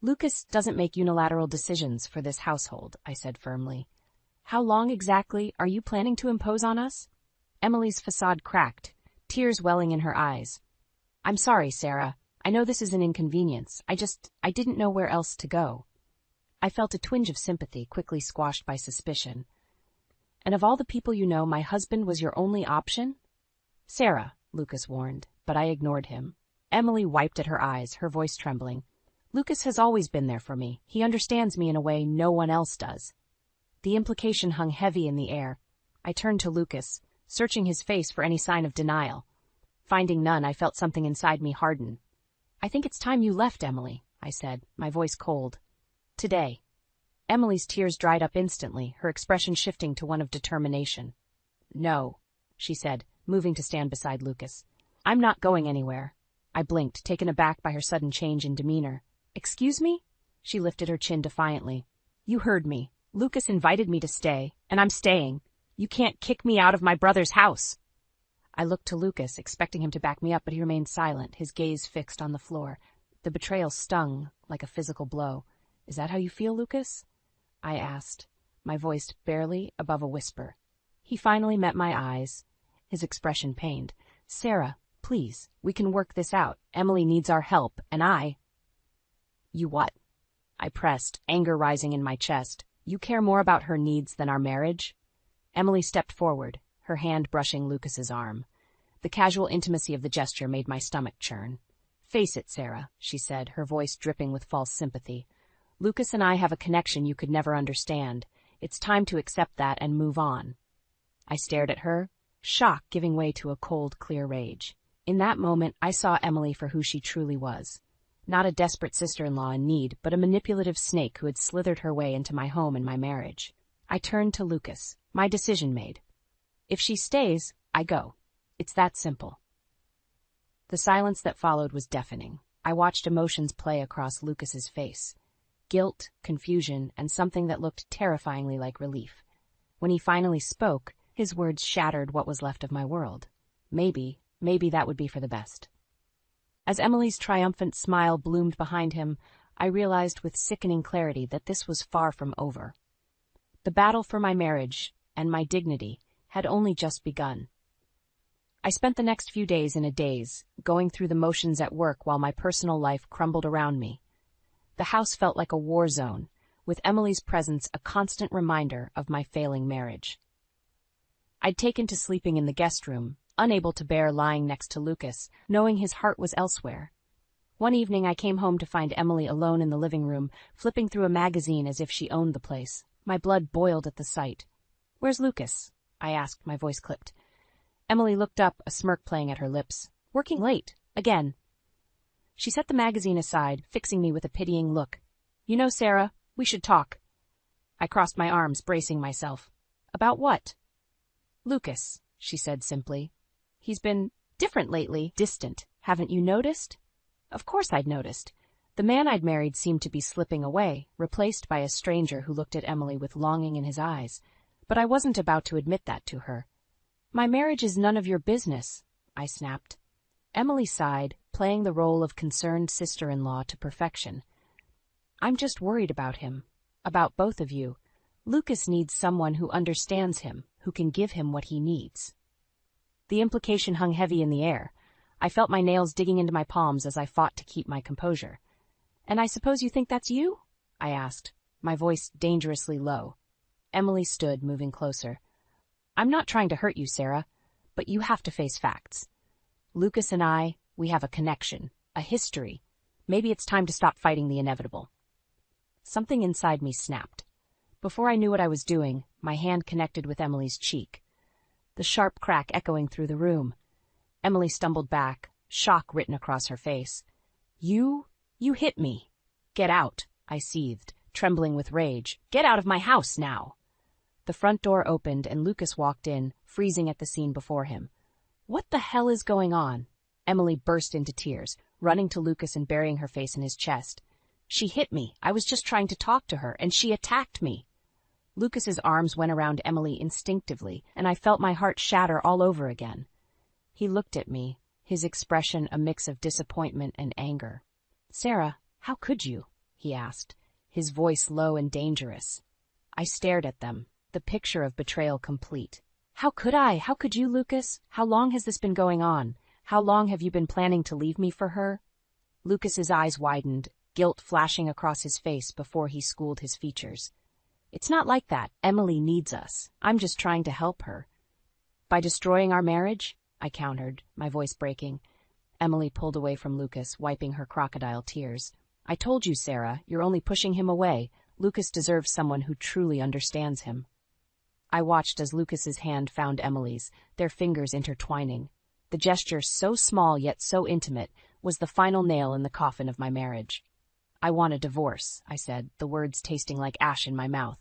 Lucas doesn't make unilateral decisions for this household, I said firmly. How long exactly are you planning to impose on us? Emily's facade cracked, tears welling in her eyes. I'm sorry, Sarah. I know this is an inconvenience. I didn't know where else to go. I felt a twinge of sympathy, quickly squashed by suspicion. And of all the people you know, my husband was your only option? Sarah, Lucas warned, but I ignored him. Emily wiped at her eyes, her voice trembling. Lucas has always been there for me. He understands me in a way no one else does. The implication hung heavy in the air. I turned to Lucas, searching his face for any sign of denial. Finding none, I felt something inside me harden. I think it's time you left, Emily, I said, my voice cold. Today. Emily's tears dried up instantly, her expression shifting to one of determination. No, she said, moving to stand beside Lucas. I'm not going anywhere. I blinked, taken aback by her sudden change in demeanor. Excuse me? She lifted her chin defiantly. You heard me. Lucas invited me to stay, and I'm staying. You can't kick me out of my brother's house. I looked to Lucas, expecting him to back me up, but he remained silent, his gaze fixed on the floor. The betrayal stung like a physical blow. Is that how you feel, Lucas? I asked, my voice barely above a whisper. He finally met my eyes, his expression pained. Sarah, please, we can work this out. Emily needs our help, and I... You what? I pressed, anger rising in my chest. You care more about her needs than our marriage? Emily stepped forward, her hand brushing Lucas's arm. The casual intimacy of the gesture made my stomach churn. Face it, Sarah, she said, her voice dripping with false sympathy. Lucas and I have a connection you could never understand. It's time to accept that and move on. I stared at her, shock giving way to a cold, clear rage. In that moment, I saw Emily for who she truly was. Not a desperate sister-in-law in need, but a manipulative snake who had slithered her way into my home and my marriage. I turned to Lucas, my decision made. If she stays, I go. It's that simple. The silence that followed was deafening. I watched emotions play across Lucas's face. Guilt, confusion, and something that looked terrifyingly like relief. When he finally spoke, his words shattered what was left of my world. Maybe that would be for the best. As Emily's triumphant smile bloomed behind him, I realized with sickening clarity that this was far from over. The battle for my marriage and my dignity had only just begun. I spent the next few days in a daze, going through the motions at work while my personal life crumbled around me. The house felt like a war zone, with Emily's presence a constant reminder of my failing marriage. I'd taken to sleeping in the guest room, unable to bear lying next to Lucas, knowing his heart was elsewhere. One evening I came home to find Emily alone in the living room, flipping through a magazine as if she owned the place. My blood boiled at the sight. Where's Lucas? I asked, my voice clipped. Emily looked up, a smirk playing at her lips. Working late, again. She set the magazine aside, fixing me with a pitying look. You know, Sarah, we should talk. I crossed my arms, bracing myself. About what? Lucas, she said simply. He's been different lately, distant. Haven't you noticed? Of course I'd noticed. The man I'd married seemed to be slipping away, replaced by a stranger who looked at Emily with longing in his eyes. But I wasn't about to admit that to her. My marriage is none of your business, I snapped. Emily sighed, playing the role of concerned sister-in-law to perfection. I'm just worried about him, about both of you. Lucas needs someone who understands him, who can give him what he needs. The implication hung heavy in the air. I felt my nails digging into my palms as I fought to keep my composure. And I suppose you think that's you? I asked, my voice dangerously low. Emily stood, moving closer. I'm not trying to hurt you, Sarah, but you have to face facts. Lucas and I, we have a connection, a history. Maybe it's time to stop fighting the inevitable. Something inside me snapped. Before I knew what I was doing, my hand connected with Emily's cheek. The sharp crack echoing through the room. Emily stumbled back, shock written across her face. You hit me. Get out, I seethed, trembling with rage. Get out of my house now. The front door opened and Lucas walked in, freezing at the scene before him. What the hell is going on? Emily burst into tears, running to Lucas and burying her face in his chest. She hit me. I was just trying to talk to her, and she attacked me. Lucas's arms went around Emily instinctively, and I felt my heart shatter all over again. He looked at me, his expression a mix of disappointment and anger. "Sarah, how could you?" he asked, his voice low and dangerous. I stared at them, the picture of betrayal complete. "How could I? How could you, Lucas? How long has this been going on? How long have you been planning to leave me for her?" Lucas's eyes widened, guilt flashing across his face before he schooled his features. "It's not like that. Emily needs us. I'm just trying to help her." "By destroying our marriage?" I countered, my voice breaking. Emily pulled away from Lucas, wiping her crocodile tears. "I told you, Sarah, you're only pushing him away. Lucas deserves someone who truly understands him." I watched as Lucas's hand found Emily's, their fingers intertwining. The gesture, so small yet so intimate, was the final nail in the coffin of my marriage. "I want a divorce," I said, the words tasting like ash in my mouth.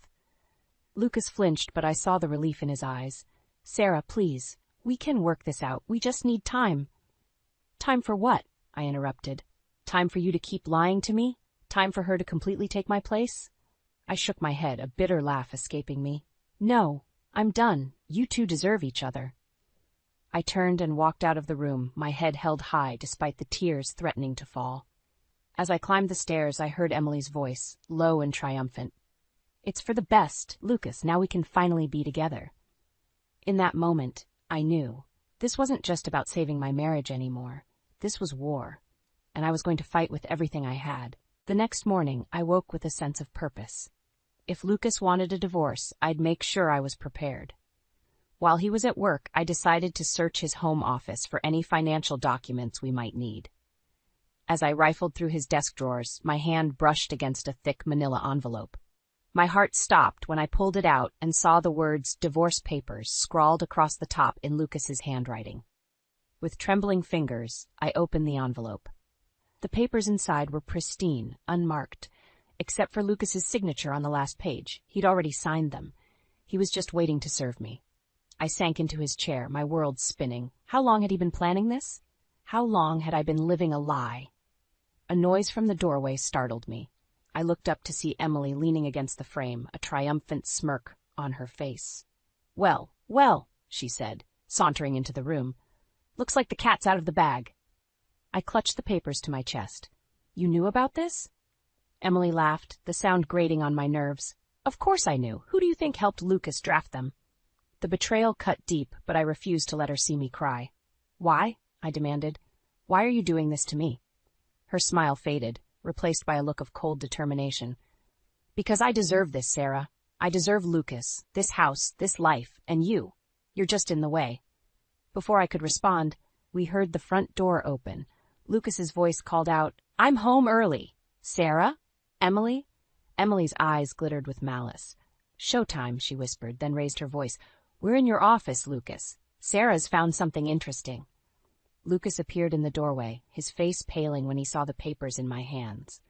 Lucas flinched, but I saw the relief in his eyes. "Sarah, please. We can work this out. We just need time." "Time for what?" I interrupted. "Time for you to keep lying to me? Time for her to completely take my place?" I shook my head, a bitter laugh escaping me. "No, I'm done. You two deserve each other." I turned and walked out of the room, my head held high despite the tears threatening to fall. As I climbed the stairs, I heard Emily's voice, low and triumphant. "It's for the best, Lucas. Now we can finally be together." In that moment, I knew. This wasn't just about saving my marriage anymore. This was war, and I was going to fight with everything I had. The next morning, I woke with a sense of purpose. If Lucas wanted a divorce, I'd make sure I was prepared. While he was at work, I decided to search his home office for any financial documents we might need. As I rifled through his desk drawers, my hand brushed against a thick manila envelope. My heart stopped when I pulled it out and saw the words "divorce papers" scrawled across the top in Lucas's handwriting. With trembling fingers, I opened the envelope. The papers inside were pristine, unmarked, except for Lucas's signature on the last page. He'd already signed them. He was just waiting to serve me. I sank into his chair, my world spinning. How long had he been planning this? How long had I been living a lie? A noise from the doorway startled me. I looked up to see Emily leaning against the frame, a triumphant smirk on her face. "Well, well," she said, sauntering into the room. "Looks like the cat's out of the bag." I clutched the papers to my chest. "You knew about this?" Emily laughed, the sound grating on my nerves. "Of course I knew. Who do you think helped Lucas draft them?" The betrayal cut deep, but I refused to let her see me cry. "Why?" I demanded. "Why are you doing this to me?" Her smile faded, replaced by a look of cold determination. "Because I deserve this, Sarah. I deserve Lucas, this house, this life, and you. You're just in the way." Before I could respond, we heard the front door open. Lucas's voice called out, "I'm home early. Sarah? Emily?" Emily's eyes glittered with malice. "Showtime," she whispered, then raised her voice. "We're in your office, Lucas. Sarah's found something interesting." Lucas appeared in the doorway, his face paling when he saw the papers in my hands.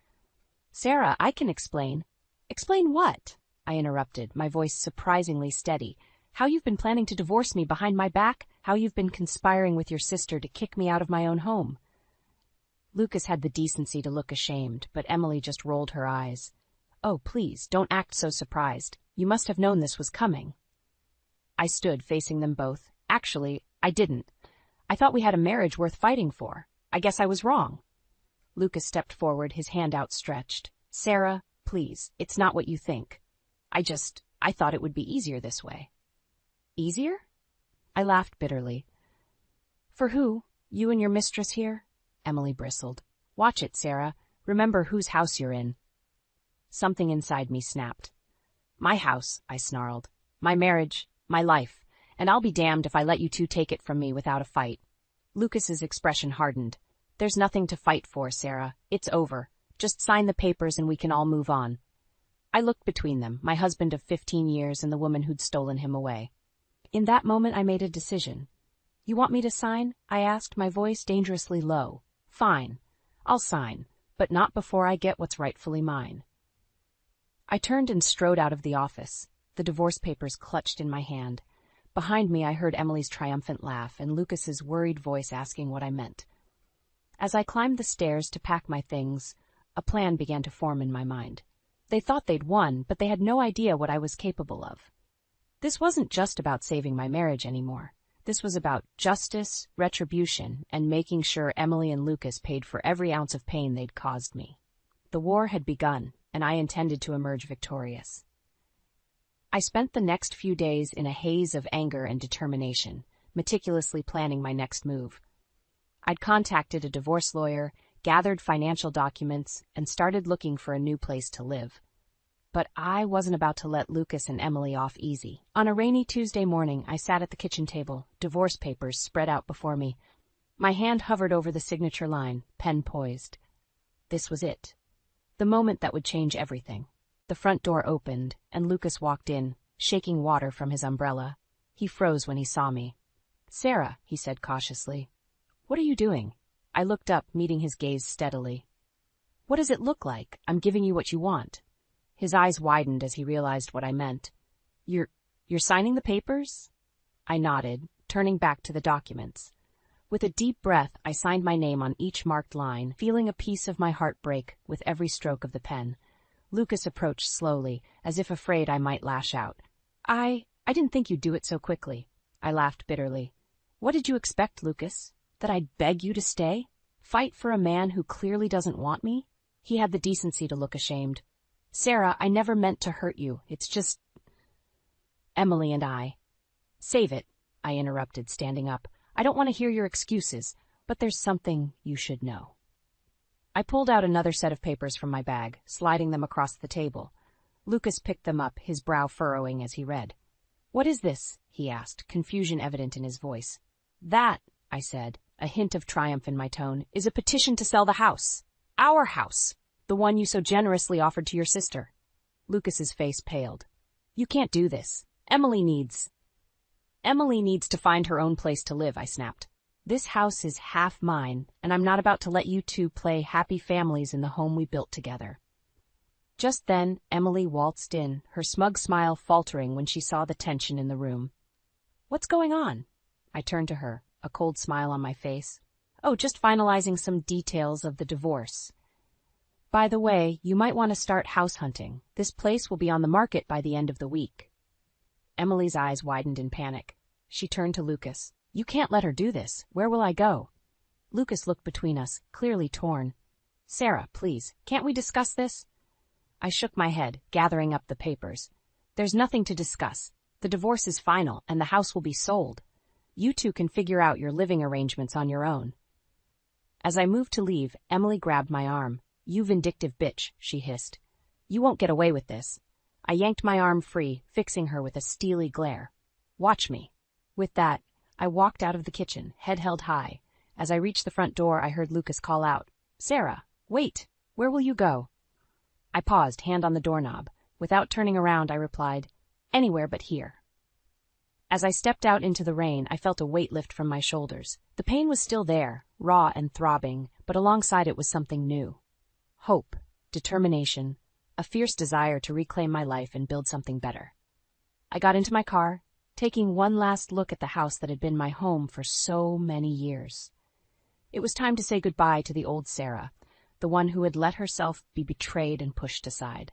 "Sarah, I can explain." "Explain what?" I interrupted, my voice surprisingly steady. "How you've been planning to divorce me behind my back? How you've been conspiring with your sister to kick me out of my own home?" Lucas had the decency to look ashamed, but Emily just rolled her eyes. "Oh, please, don't act so surprised. You must have known this was coming." I stood facing them both. "Actually, I didn't. I thought we had a marriage worth fighting for. I guess I was wrong." Lucas stepped forward, his hand outstretched. "Sarah, please, it's not what you think. I thought it would be easier this way." "Easier?" I laughed bitterly. "For who? You and your mistress here?" Emily bristled. "Watch it, Sarah. Remember whose house you're in." Something inside me snapped. "My house," I snarled. "My marriage, my life, and I'll be damned if I let you two take it from me without a fight." Lucas's expression hardened. "There's nothing to fight for, Sarah. It's over. Just sign the papers and we can all move on." I looked between them, my husband of 15 years and the woman who'd stolen him away. In that moment, I made a decision. "You want me to sign?" I asked, my voice dangerously low. "Fine. I'll sign, but not before I get what's rightfully mine." I turned and strode out of the office, the divorce papers clutched in my hand. Behind me, I heard Emily's triumphant laugh and Lucas's worried voice asking what I meant. As I climbed the stairs to pack my things, a plan began to form in my mind. They thought they'd won, but they had no idea what I was capable of. This wasn't just about saving my marriage anymore. This was about justice, retribution, and making sure Emily and Lucas paid for every ounce of pain they'd caused me. The war had begun, and I intended to emerge victorious. I spent the next few days in a haze of anger and determination, meticulously planning my next move. I'd contacted a divorce lawyer, gathered financial documents, and started looking for a new place to live. But I wasn't about to let Lucas and Emily off easy. On a rainy Tuesday morning, I sat at the kitchen table, divorce papers spread out before me. My hand hovered over the signature line, pen poised. This was it. The moment that would change everything. The front door opened, and Lucas walked in, shaking water from his umbrella. He froze when he saw me. "Sarah," he said cautiously. "What are you doing?" I looked up, meeting his gaze steadily. "What does it look like? I'm giving you what you want." His eyes widened as he realized what I meant. You're signing the papers?" I nodded, turning back to the documents. With a deep breath, I signed my name on each marked line, feeling a piece of my heart break with every stroke of the pen. Lucas approached slowly, as if afraid I might lash out. I didn't think you'd do it so quickly." I laughed bitterly. "What did you expect, Lucas? That I'd beg you to stay? Fight for a man who clearly doesn't want me?" He had the decency to look ashamed. "Sarah, I never meant to hurt you. It's just Emily and I." "Save it," I interrupted, standing up. "I don't want to hear your excuses, but there's something you should know." I pulled out another set of papers from my bag, sliding them across the table. Lucas picked them up, his brow furrowing as he read. "What is this?" he asked, confusion evident in his voice. "That," I said, a hint of triumph in my tone, "is a petition to sell the house. Our house. The one you so generously offered to your sister." Lucas's face paled. "You can't do this. Emily needs to find her own place to live," I snapped. "This house is half mine, and I'm not about to let you two play happy families in the home we built together." Just then, Emily waltzed in, her smug smile faltering when she saw the tension in the room. "What's going on?" I turned to her, a cold smile on my face. "Oh, just finalizing some details of the divorce. By the way, you might want to start house hunting. This place will be on the market by the end of the week." Emily's eyes widened in panic. She turned to Lucas. "You can't let her do this. Where will I go?" Lucas looked between us, clearly torn. "Sarah, please, can't we discuss this?" I shook my head, gathering up the papers. "There's nothing to discuss. The divorce is final, and the house will be sold. You two can figure out your living arrangements on your own." As I moved to leave, Emily grabbed my arm. "You vindictive bitch," she hissed. "You won't get away with this." I yanked my arm free, fixing her with a steely glare. "Watch me." With that, I walked out of the kitchen, head held high. As I reached the front door, I heard Lucas call out, "Sarah, wait! Where will you go?" I paused, hand on the doorknob. Without turning around, I replied, "Anywhere but here." As I stepped out into the rain, I felt a weight lift from my shoulders. The pain was still there, raw and throbbing, but alongside it was something new. Hope, determination, a fierce desire to reclaim my life and build something better. I got into my car, taking one last look at the house that had been my home for so many years. It was time to say goodbye to the old Sarah, the one who had let herself be betrayed and pushed aside.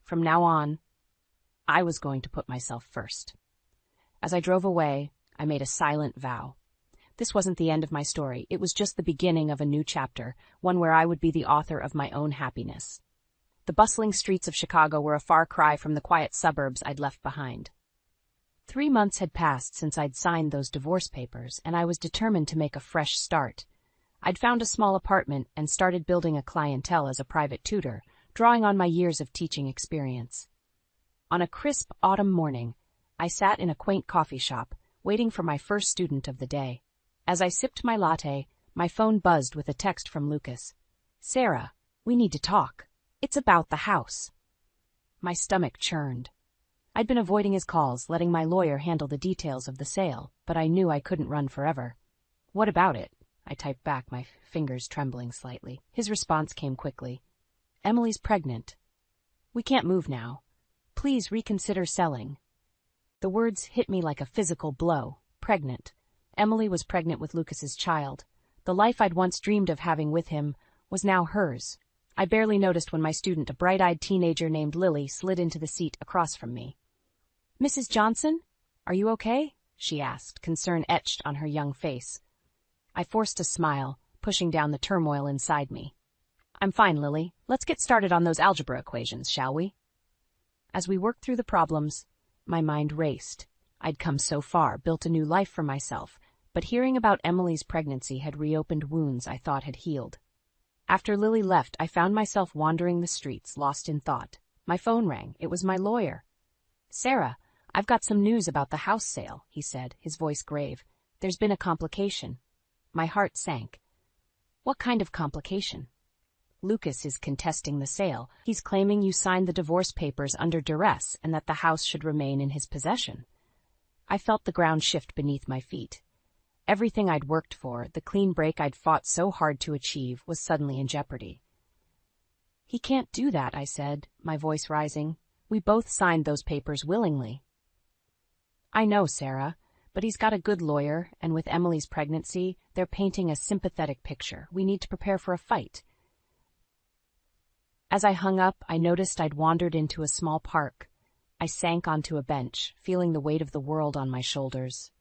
From now on, I was going to put myself first. As I drove away, I made a silent vow. This wasn't the end of my story. It was just the beginning of a new chapter, one where I would be the author of my own happiness. The bustling streets of Chicago were a far cry from the quiet suburbs I'd left behind. 3 months had passed since I'd signed those divorce papers, and I was determined to make a fresh start. I'd found a small apartment and started building a clientele as a private tutor, drawing on my years of teaching experience. On a crisp autumn morning, I sat in a quaint coffee shop, waiting for my first student of the day. As I sipped my latte, my phone buzzed with a text from Lucas. "Sarah, we need to talk. It's about the house." My stomach churned. I'd been avoiding his calls, letting my lawyer handle the details of the sale, but I knew I couldn't run forever. "What about it?" I typed back, my fingers trembling slightly. His response came quickly. "Emily's pregnant. We can't move now. Please reconsider selling." The words hit me like a physical blow. Pregnant. Emily was pregnant with Lucas's child. The life I'd once dreamed of having with him was now hers. I barely noticed when my student, a bright-eyed teenager named Lily, slid into the seat across from me. "Mrs. Johnson? Are you okay?" she asked, concern etched on her young face. I forced a smile, pushing down the turmoil inside me. I'm fine, Lily. Let's get started on those algebra equations, shall we? As we worked through the problems, my mind raced. I'd come so far, built a new life for myself, but hearing about Emily's pregnancy had reopened wounds I thought had healed. After Lily left, I found myself wandering the streets, lost in thought. My phone rang. It was my lawyer. Sarah, I've got some news about the house sale, he said, his voice grave. There's been a complication. My heart sank. What kind of complication? Lucas is contesting the sale. He's claiming you signed the divorce papers under duress and that the house should remain in his possession. I felt the ground shift beneath my feet. Everything I'd worked for, the clean break I'd fought so hard to achieve, was suddenly in jeopardy. He can't do that, I said, my voice rising. We both signed those papers willingly. I know, Sarah, but he's got a good lawyer, and with Emily's pregnancy, they're painting a sympathetic picture. We need to prepare for a fight. As I hung up, I noticed I'd wandered into a small park. I sank onto a bench, feeling the weight of the world on my shoulders.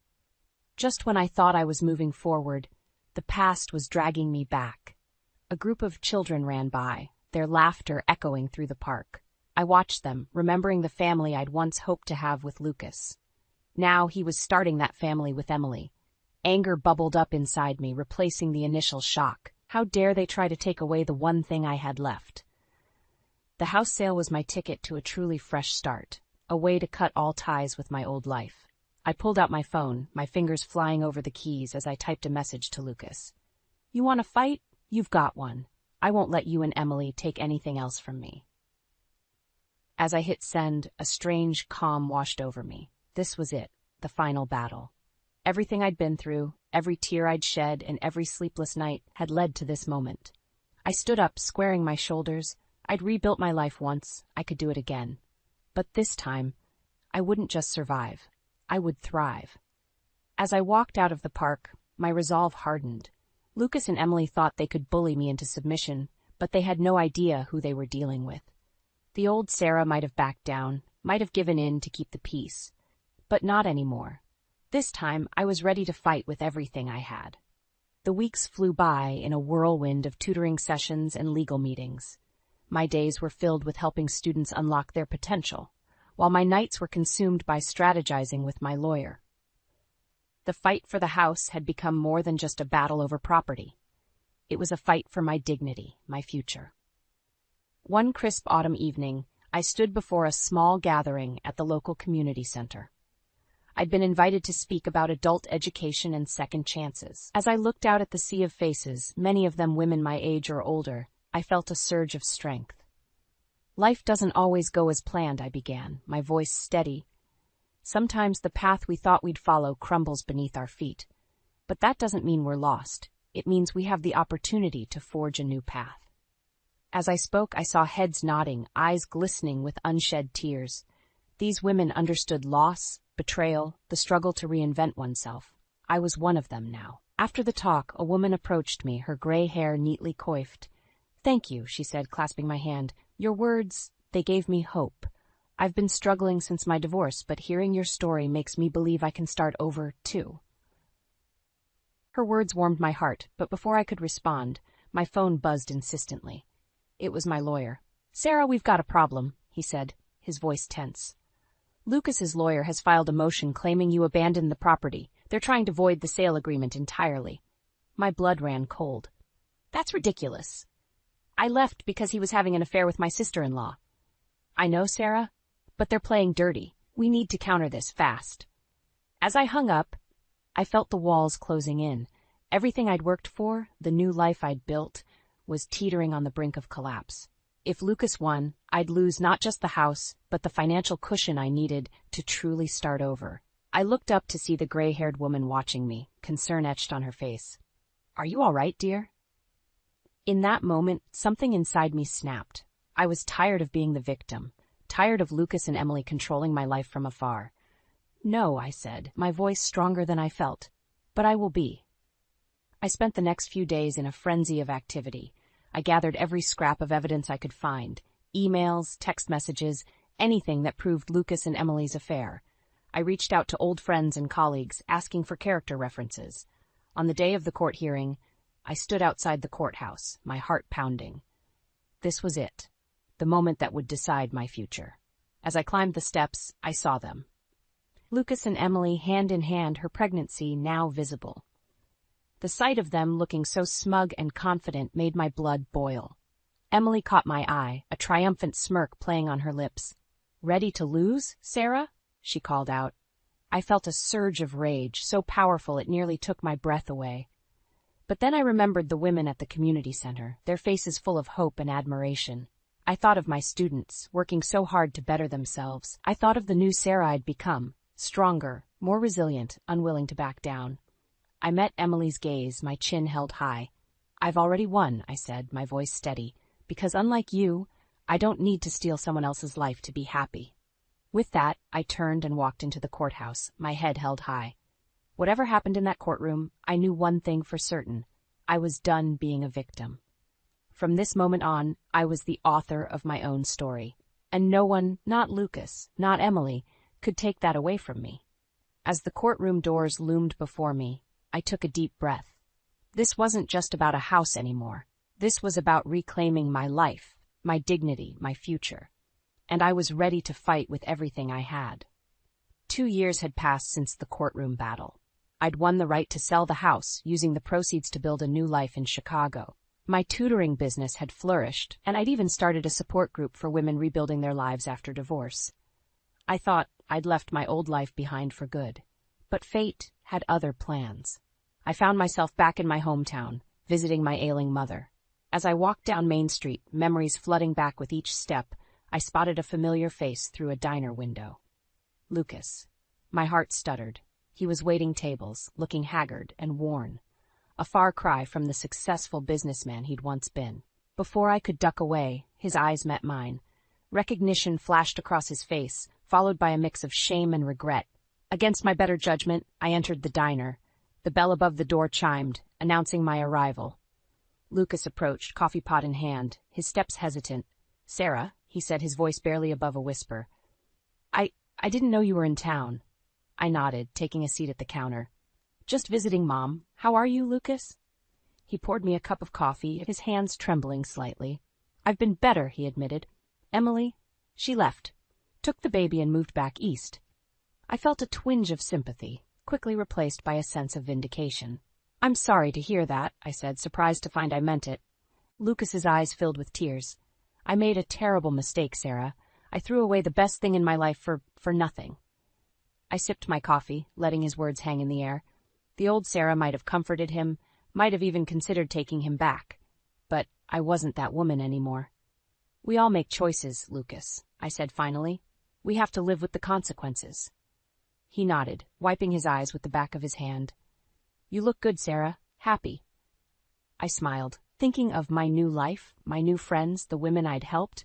Just when I thought I was moving forward, the past was dragging me back. A group of children ran by, their laughter echoing through the park. I watched them, remembering the family I'd once hoped to have with Lucas. Now he was starting that family with Emily. Anger bubbled up inside me, replacing the initial shock. How dare they try to take away the one thing I had left? The house sale was my ticket to a truly fresh start, a way to cut all ties with my old life. I pulled out my phone, my fingers flying over the keys as I typed a message to Lucas. You want to fight? You've got one. I won't let you and Emily take anything else from me. As I hit send, a strange calm washed over me. This was it, the final battle. Everything I'd been through, every tear I'd shed, and every sleepless night had led to this moment. I stood up, squaring my shoulders. I'd rebuilt my life once. I could do it again. But this time, I wouldn't just survive. I would thrive. As I walked out of the park, my resolve hardened. Lucas and Emily thought they could bully me into submission, but they had no idea who they were dealing with. The old Sarah might have backed down, might have given in to keep the peace. But not anymore. This time, I was ready to fight with everything I had. The weeks flew by in a whirlwind of tutoring sessions and legal meetings. My days were filled with helping students unlock their potential, while my nights were consumed by strategizing with my lawyer. The fight for the house had become more than just a battle over property. It was a fight for my dignity, my future. One crisp autumn evening, I stood before a small gathering at the local community center. I'd been invited to speak about adult education and second chances. As I looked out at the sea of faces, many of them women my age or older, I felt a surge of strength. Life doesn't always go as planned, I began, my voice steady. Sometimes the path we thought we'd follow crumbles beneath our feet. But that doesn't mean we're lost. It means we have the opportunity to forge a new path. As I spoke, I saw heads nodding, eyes glistening with unshed tears. These women understood loss, betrayal, the struggle to reinvent oneself. I was one of them now. After the talk, a woman approached me, her gray hair neatly coiffed. Thank you, she said, clasping my hand. Your words, they gave me hope. I've been struggling since my divorce, but hearing your story makes me believe I can start over, too. Her words warmed my heart, but before I could respond, my phone buzzed insistently. It was my lawyer. Sarah, we've got a problem, he said, his voice tense. Lucas's lawyer has filed a motion claiming you abandoned the property. They're trying to void the sale agreement entirely. My blood ran cold. That's ridiculous. I left because he was having an affair with my sister-in-law. I know, Sarah, but they're playing dirty. We need to counter this fast. As I hung up, I felt the walls closing in. Everything I'd worked for, the new life I'd built, was teetering on the brink of collapse. If Lucas won, I'd lose not just the house, but the financial cushion I needed to truly start over. I looked up to see the gray-haired woman watching me, concern etched on her face. Are you all right, dear? In that moment, something inside me snapped. I was tired of being the victim, tired of Lucas and Emily controlling my life from afar. No, I said, my voice stronger than I felt, but I will be. I spent the next few days in a frenzy of activity. I gathered every scrap of evidence I could find, emails, text messages, anything that proved Lucas and Emily's affair. I reached out to old friends and colleagues, asking for character references. On the day of the court hearing, I stood outside the courthouse, my heart pounding. This was it, the moment that would decide my future. As I climbed the steps, I saw them. Lucas and Emily hand in hand, her pregnancy now visible. The sight of them looking so smug and confident made my blood boil. Emily caught my eye, a triumphant smirk playing on her lips. "Ready to lose, Sarah?" she called out. I felt a surge of rage, so powerful it nearly took my breath away. But then I remembered the women at the community center, their faces full of hope and admiration. I thought of my students, working so hard to better themselves. I thought of the new Sarah I'd become, stronger, more resilient, unwilling to back down. I met Emily's gaze, my chin held high. "I've already won," I said, my voice steady, "because unlike you, I don't need to steal someone else's life to be happy." With that, I turned and walked into the courthouse, my head held high. Whatever happened in that courtroom, I knew one thing for certain. I was done being a victim. From this moment on, I was the author of my own story, and no one, not Lucas, not Emily, could take that away from me. As the courtroom doors loomed before me, I took a deep breath. This wasn't just about a house anymore. This was about reclaiming my life, my dignity, my future. And I was ready to fight with everything I had. 2 years had passed since the courtroom battle. I'd won the right to sell the house, using the proceeds to build a new life in Chicago. My tutoring business had flourished, and I'd even started a support group for women rebuilding their lives after divorce. I thought I'd left my old life behind for good. But fate had other plans. I found myself back in my hometown, visiting my ailing mother. As I walked down Main Street, memories flooding back with each step, I spotted a familiar face through a diner window. Lucas. My heart stuttered. He was waiting tables, looking haggard and worn. A far cry from the successful businessman he'd once been. Before I could duck away, his eyes met mine. Recognition flashed across his face, followed by a mix of shame and regret. Against my better judgment, I entered the diner. The bell above the door chimed, announcing my arrival. Lucas approached, coffee pot in hand, his steps hesitant. "Sarah," he said, his voice barely above a whisper. I didn't know you were in town." I nodded, taking a seat at the counter. "Just visiting, Mom. How are you, Lucas?" He poured me a cup of coffee, his hands trembling slightly. "I've been better," he admitted. "Emily, she left, took the baby and moved back east." I felt a twinge of sympathy, quickly replaced by a sense of vindication. "I'm sorry to hear that," I said, surprised to find I meant it. Lucas's eyes filled with tears. "I made a terrible mistake, Sarah. I threw away the best thing in my life for nothing." I sipped my coffee, letting his words hang in the air. The old Sarah might have comforted him, might have even considered taking him back. But I wasn't that woman anymore. "We all make choices, Lucas," I said finally. "We have to live with the consequences." He nodded, wiping his eyes with the back of his hand. "You look good, Sarah. Happy." I smiled, thinking of my new life, my new friends, the women I'd helped.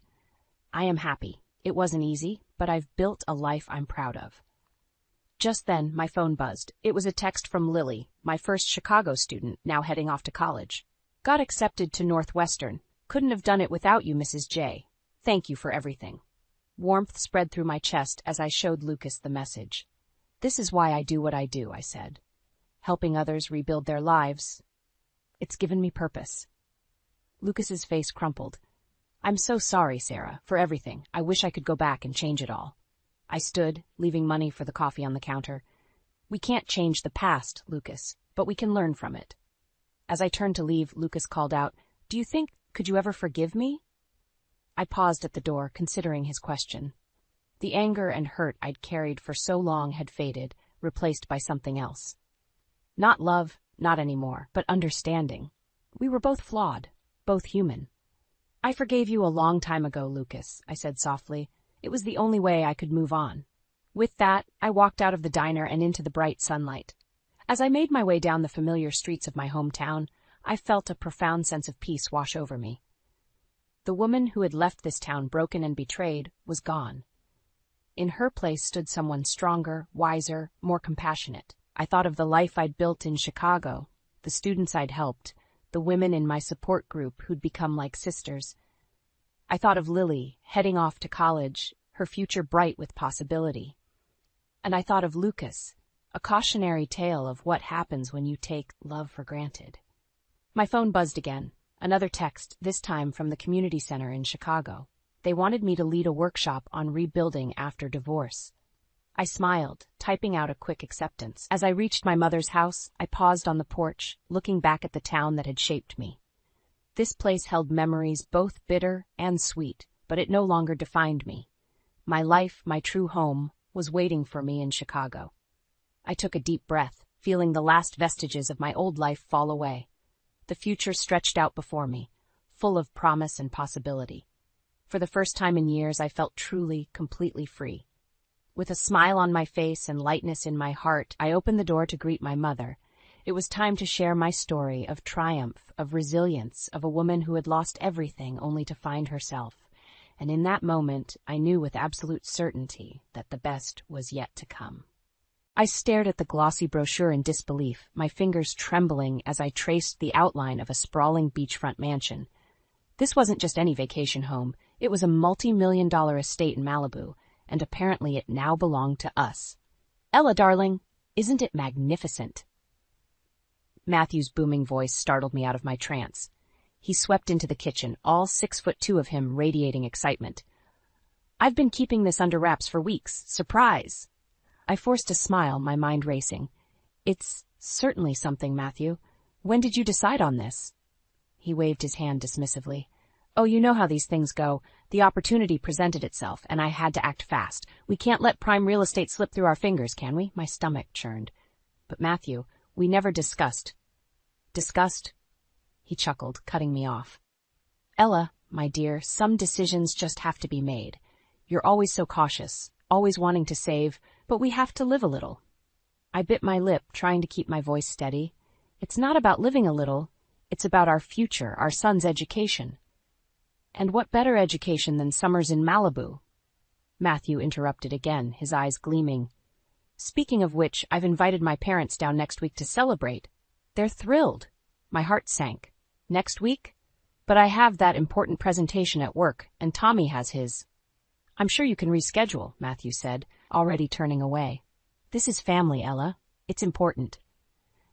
"I am happy. It wasn't easy, but I've built a life I'm proud of." Just then, my phone buzzed. It was a text from Lily, my first Chicago student, now heading off to college. "Got accepted to Northwestern. Couldn't have done it without you, Mrs. J. Thank you for everything." Warmth spread through my chest as I showed Lucas the message. "This is why I do what I do," I said. "Helping others rebuild their lives. It's given me purpose." Lucas's face crumpled. "I'm so sorry, Sarah, for everything. I wish I could go back and change it all." I stood, leaving money for the coffee on the counter. "We can't change the past, Lucas, but we can learn from it." As I turned to leave, Lucas called out, Could you ever forgive me?" I paused at the door, considering his question. The anger and hurt I'd carried for so long had faded, replaced by something else. Not love, not anymore, but understanding. We were both flawed, both human. "I forgave you a long time ago, Lucas," I said softly. "It was the only way I could move on." With that, I walked out of the diner and into the bright sunlight. As I made my way down the familiar streets of my hometown, I felt a profound sense of peace wash over me. The woman who had left this town broken and betrayed was gone. In her place stood someone stronger, wiser, more compassionate. I thought of the life I'd built in Chicago, the students I'd helped, the women in my support group who'd become like sisters. I thought of Lily, heading off to college, her future bright with possibility. And I thought of Lucas, a cautionary tale of what happens when you take love for granted. My phone buzzed again. Another text, this time from the community center in Chicago. They wanted me to lead a workshop on rebuilding after divorce. I smiled, typing out a quick acceptance. As I reached my mother's house, I paused on the porch, looking back at the town that had shaped me. This place held memories both bitter and sweet, but it no longer defined me. My life, my true home, was waiting for me in Chicago. I took a deep breath, feeling the last vestiges of my old life fall away. The future stretched out before me, full of promise and possibility. For the first time in years, I felt truly, completely free. With a smile on my face and lightness in my heart, I opened the door to greet my mother. It was time to share my story of triumph, of resilience, of a woman who had lost everything only to find herself. And in that moment, I knew with absolute certainty that the best was yet to come. I stared at the glossy brochure in disbelief, my fingers trembling as I traced the outline of a sprawling beachfront mansion. This wasn't just any vacation home, it was a multi-million-dollar estate in Malibu, and apparently it now belonged to us. Ella, darling, isn't it magnificent? Matthew's booming voice startled me out of my trance. He swept into the kitchen, all 6'2" of him radiating excitement. I've been keeping this under wraps for weeks. Surprise! I forced a smile, my mind racing. It's certainly something, Matthew. When did you decide on this? He waved his hand dismissively. Oh, you know how these things go. The opportunity presented itself, and I had to act fast. We can't let prime real estate slip through our fingers, can we? My stomach churned. But Matthew, we never discussed. Discussed? He chuckled, cutting me off. Ella, my dear, some decisions just have to be made. You're always so cautious, always wanting to save, but we have to live a little. I bit my lip, trying to keep my voice steady. It's not about living a little. It's about our future, our son's education. And what better education than summers in Malibu? Matthew interrupted again, his eyes gleaming. Speaking of which, I've invited my parents down next week to celebrate. They're thrilled. My heart sank. Next week? But I have that important presentation at work, and Tommy has his. I'm sure you can reschedule, Matthew said, already turning away. This is family, Ella. It's important.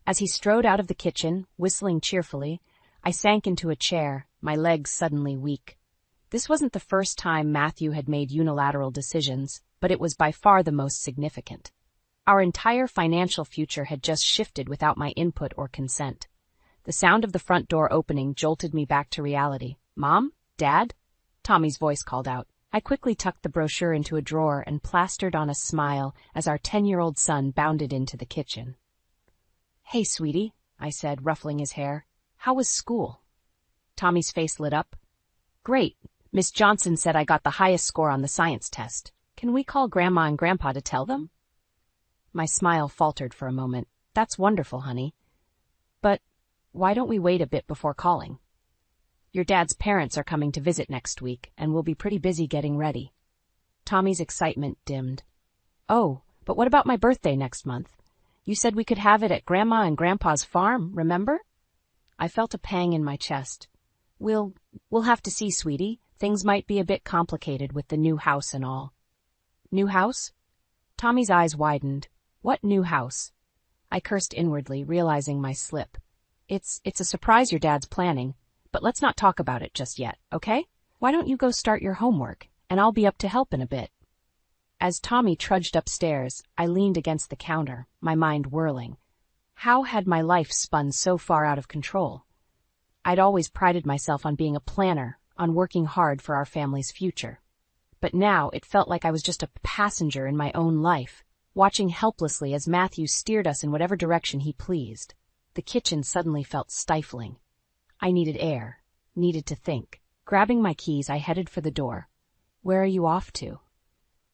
As he strode out of the kitchen, whistling cheerfully, I sank into a chair, my legs suddenly weak. This wasn't the first time Matthew had made unilateral decisions, but it was by far the most significant. Our entire financial future had just shifted without my input or consent. The sound of the front door opening jolted me back to reality. Mom? Dad? Tommy's voice called out. I quickly tucked the brochure into a drawer and plastered on a smile as our 10-year-old son bounded into the kitchen. Hey, sweetie, I said, ruffling his hair. How was school? Tommy's face lit up. Great. Miss Johnson said I got the highest score on the science test. Can we call Grandma and Grandpa to tell them? My smile faltered for a moment. That's wonderful, honey. But why don't we wait a bit before calling? Your dad's parents are coming to visit next week, and we'll be pretty busy getting ready. Tommy's excitement dimmed. Oh, but what about my birthday next month? You said we could have it at Grandma and Grandpa's farm, remember? I felt a pang in my chest. We'll have to see, sweetie. Things might be a bit complicated with the new house and all. New house? Tommy's eyes widened. What new house? I cursed inwardly, realizing my slip. It's a surprise your dad's planning, but let's not talk about it just yet, okay? Why don't you go start your homework, and I'll be up to help in a bit. As Tommy trudged upstairs, I leaned against the counter, my mind whirling. How had my life spun so far out of control? I'd always prided myself on being a planner, on working hard for our family's future. But now it felt like I was just a passenger in my own life, watching helplessly as Matthew steered us in whatever direction he pleased. The kitchen suddenly felt stifling. I needed air, needed to think. Grabbing my keys, I headed for the door. Where are you off to?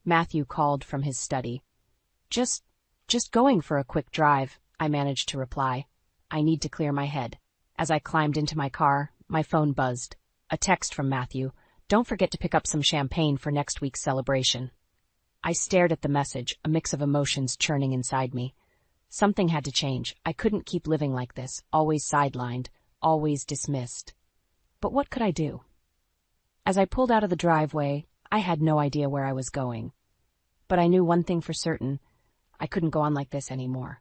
Matthew called from his study. Just going for a quick drive, I managed to reply. I need to clear my head. As I climbed into my car, my phone buzzed. A text from Matthew. Don't forget to pick up some champagne for next week's celebration. I stared at the message, a mix of emotions churning inside me. Something had to change. I couldn't keep living like this, always sidelined, always dismissed. But what could I do? As I pulled out of the driveway, I had no idea where I was going. But I knew one thing for certain. I couldn't go on like this anymore.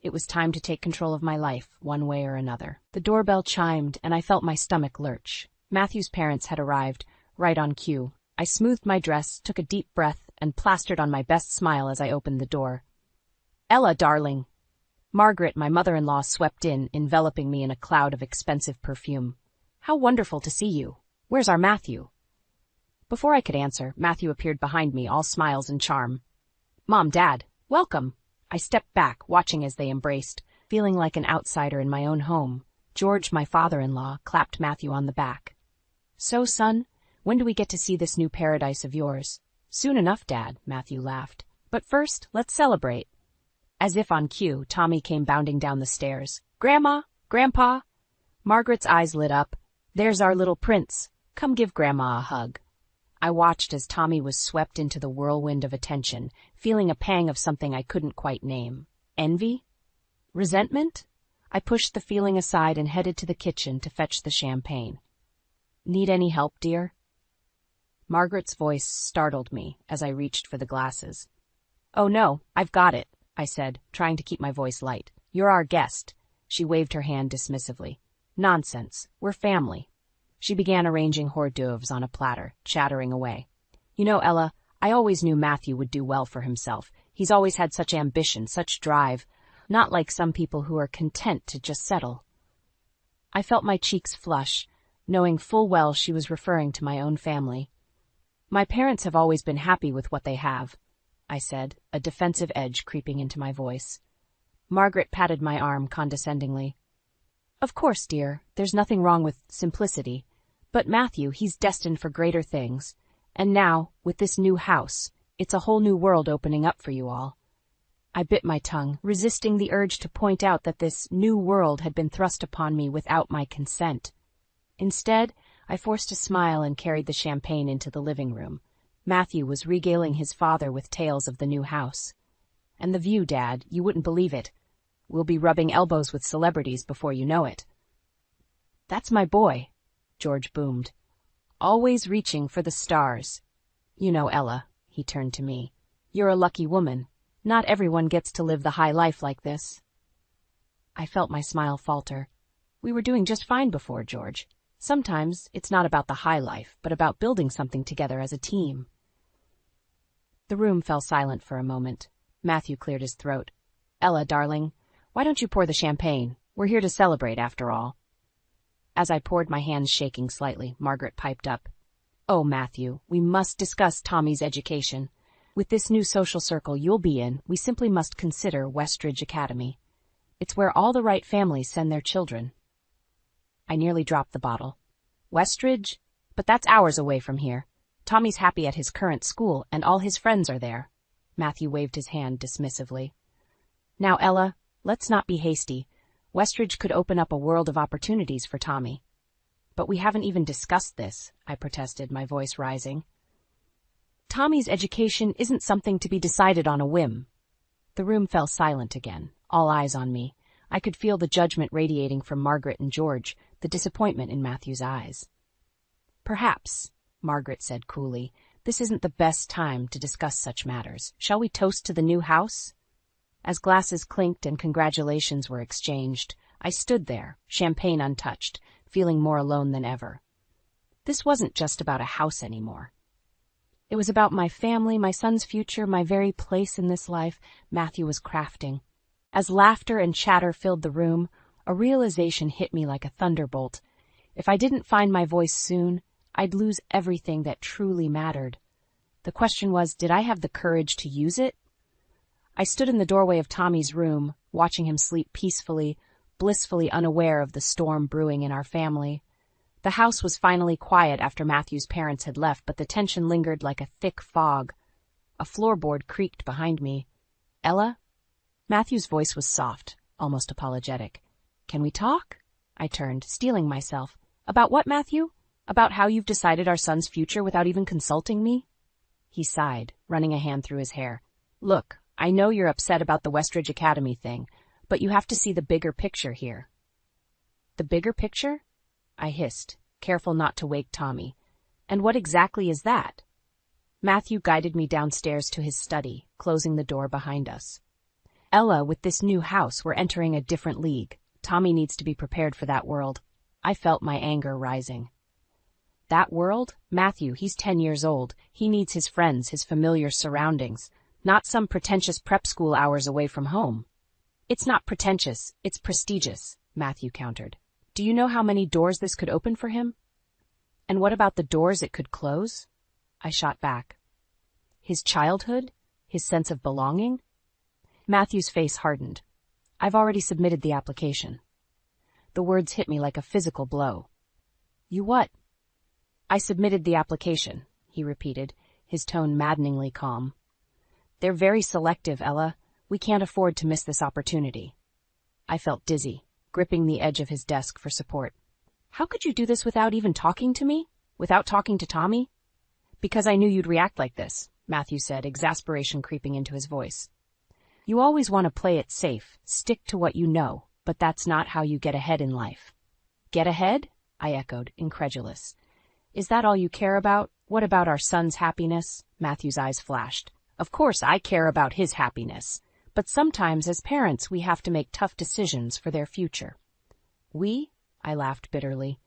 It was time to take control of my life, one way or another. The doorbell chimed, and I felt my stomach lurch. Matthew's parents had arrived, right on cue. I smoothed my dress, took a deep breath, and plastered on my best smile as I opened the door. "Ella, darling." Margaret, my mother-in-law, swept in, enveloping me in a cloud of expensive perfume. "How wonderful to see you. Where's our Matthew?" Before I could answer, Matthew appeared behind me, all smiles and charm. "Mom, Dad, welcome." I stepped back, watching as they embraced, feeling like an outsider in my own home. George, my father-in-law, clapped Matthew on the back. "So, son, when do we get to see this new paradise of yours?" "Soon enough, Dad," Matthew laughed. "But first, let's celebrate." As if on cue, Tommy came bounding down the stairs. "Grandma! Grandpa!" Margaret's eyes lit up. "There's our little prince. Come give Grandma a hug." I watched as Tommy was swept into the whirlwind of attention, feeling a pang of something I couldn't quite name. Envy? Resentment? I pushed the feeling aside and headed to the kitchen to fetch the champagne. "Need any help, dear?" Margaret's voice startled me as I reached for the glasses. "Oh no, I've got it," I said, trying to keep my voice light. "You're our guest." She waved her hand dismissively. "Nonsense. We're family." She began arranging hors d'oeuvres on a platter, chattering away. "You know, Ella, I always knew Matthew would do well for himself. He's always had such ambition, such drive, not like some people who are content to just settle." I felt my cheeks flush, knowing full well she was referring to my own family. "My parents have always been happy with what they have," I said, a defensive edge creeping into my voice. Margaret patted my arm condescendingly. "Of course, dear, there's nothing wrong with simplicity. But Matthew, he's destined for greater things. And now, with this new house, it's a whole new world opening up for you all." I bit my tongue, resisting the urge to point out that this new world had been thrust upon me without my consent. Instead, I forced a smile and carried the champagne into the living room. Matthew was regaling his father with tales of the new house. "And the view, Dad, you wouldn't believe it. We'll be rubbing elbows with celebrities before you know it." "That's my boy," George boomed. "Always reaching for the stars. You know, Ella," he turned to me, "you're a lucky woman. Not everyone gets to live the high life like this." I felt my smile falter. "We were doing just fine before, George. Sometimes it's not about the high life, but about building something together as a team." The room fell silent for a moment. Matthew cleared his throat. "Ella, darling, why don't you pour the champagne? We're here to celebrate, after all." As I poured, my hands shaking slightly, Margaret piped up. "Oh, Matthew, we must discuss Tommy's education. With this new social circle you'll be in, we simply must consider Westridge Academy. It's where all the right families send their children." I nearly dropped the bottle. "Westridge? But that's hours away from here. Tommy's happy at his current school, and all his friends are there." Matthew waved his hand dismissively. "Now, Ella, let's not be hasty. Westridge could open up a world of opportunities for Tommy." "But we haven't even discussed this," I protested, my voice rising. "Tommy's education isn't something to be decided on a whim." The room fell silent again, all eyes on me. I could feel the judgment radiating from Margaret and George, the disappointment in Matthew's eyes. "Perhaps," Margaret said coolly, "this isn't the best time to discuss such matters. Shall we toast to the new house?" As glasses clinked and congratulations were exchanged, I stood there, champagne untouched, feeling more alone than ever. This wasn't just about a house anymore. It was about my family, my son's future, my very place in this life Matthew was crafting. As laughter and chatter filled the room, a realization hit me like a thunderbolt. If I didn't find my voice soon, I'd lose everything that truly mattered. The question was, did I have the courage to use it? I stood in the doorway of Tommy's room, watching him sleep peacefully, blissfully unaware of the storm brewing in our family. The house was finally quiet after Matthew's parents had left, but the tension lingered like a thick fog. A floorboard creaked behind me. "Ella?" Matthew's voice was soft, almost apologetic. "Can we talk?" I turned, steeling myself. "About what, Matthew? About how you've decided our son's future without even consulting me?" He sighed, running a hand through his hair. "Look, I know you're upset about the Westridge Academy thing, but you have to see the bigger picture here." "The bigger picture?" I hissed, careful not to wake Tommy. "And what exactly is that?" Matthew guided me downstairs to his study, closing the door behind us. Ella, with this new house, we're entering a different league. Tommy needs to be prepared for that world. I felt my anger rising. That world? Matthew, he's 10 years old. He needs his friends, his familiar surroundings, not some pretentious prep school hours away from home. It's not pretentious, it's prestigious, Matthew countered. Do you know how many doors this could open for him? And what about the doors it could close? I shot back. His childhood? His sense of belonging? Matthew's face hardened. I've already submitted the application. The words hit me like a physical blow. You what? I submitted the application, he repeated, his tone maddeningly calm. They're very selective, Ella. We can't afford to miss this opportunity. I felt dizzy, gripping the edge of his desk for support. How could you do this without even talking to me? Without talking to Tommy? Because I knew you'd react like this, Matthew said, exasperation creeping into his voice. You always want to play it safe, stick to what you know, but that's not how you get ahead in life. Get ahead? I echoed, incredulous. Is that all you care about? What about our son's happiness? Matthew's eyes flashed. Of course I care about his happiness, but sometimes as parents we have to make tough decisions for their future. We? I laughed bitterly.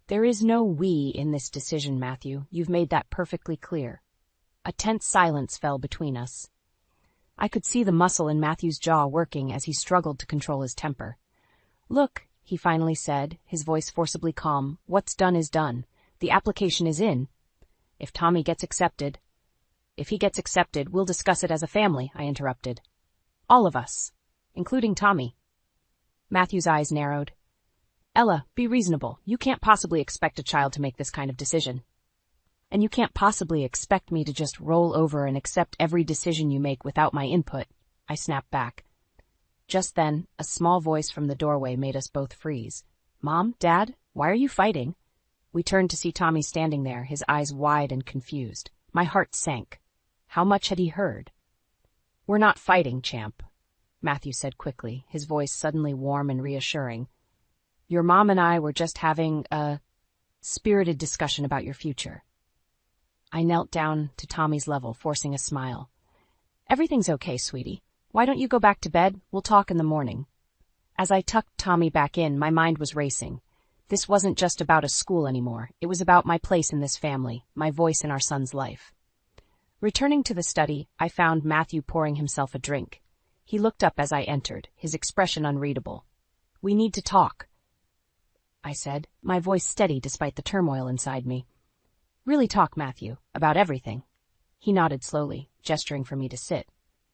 There is no we in this decision, Matthew. You've made that perfectly clear. A tense silence fell between us. I could see the muscle in Matthew's jaw working as he struggled to control his temper. Look, he finally said, his voice forcibly calm, what's done is done. The application is in. If he gets accepted, we'll discuss it as a family, I interrupted. All of us, including Tommy. Matthew's eyes narrowed. Ella, be reasonable. You can't possibly expect a child to make this kind of decision. And you can't possibly expect me to just roll over and accept every decision you make without my input, I snapped back. Just then, a small voice from the doorway made us both freeze. Mom, Dad, why are you fighting? We turned to see Tommy standing there, his eyes wide and confused. My heart sank. How much had he heard? We're not fighting, champ, Matthew said quickly, his voice suddenly warm and reassuring. Your mom and I were just having a spirited discussion about your future. I knelt down to Tommy's level, forcing a smile. Everything's okay, sweetie. Why don't you go back to bed? We'll talk in the morning. As I tucked Tommy back in, my mind was racing. This wasn't just about a school anymore. It was about my place in this family, my voice in our son's life. Returning to the study, I found Matthew pouring himself a drink. He looked up as I entered, his expression unreadable. We need to talk, I said, my voice steady despite the turmoil inside me. Really talk, Matthew, about everything. He nodded slowly, gesturing for me to sit.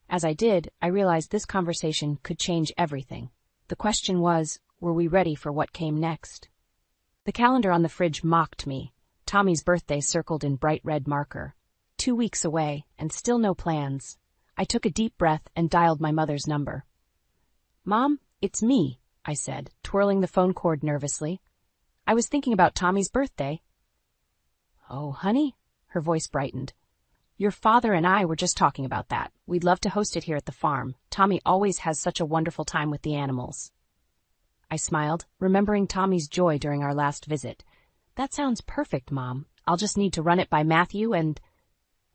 As I did, I realized this conversation could change everything. The question was, were we ready for what came next? The calendar on the fridge mocked me. Tommy's birthday circled in bright red marker. 2 weeks away, and still no plans. I took a deep breath and dialed my mother's number. Mom, it's me, I said, twirling the phone cord nervously. I was thinking about Tommy's birthday. Oh, honey, her voice brightened. Your father and I were just talking about that. We'd love to host it here at the farm. Tommy always has such a wonderful time with the animals. I smiled, remembering Tommy's joy during our last visit. That sounds perfect, Mom. I'll just need to run it by Matthew and...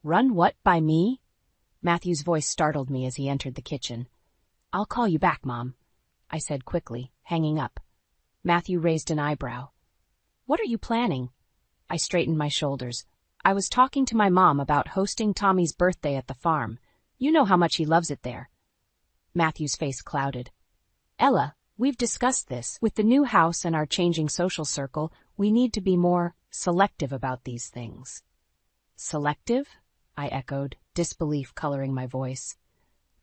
Run what by me? Matthew's voice startled me as he entered the kitchen. I'll call you back, Mom, I said quickly, hanging up. Matthew raised an eyebrow. What are you planning? I straightened my shoulders. I was talking to my mom about hosting Tommy's birthday at the farm. You know how much he loves it there. Matthew's face clouded. Ella, we've discussed this. With the new house and our changing social circle, we need to be more selective about these things. Selective? I echoed, disbelief coloring my voice.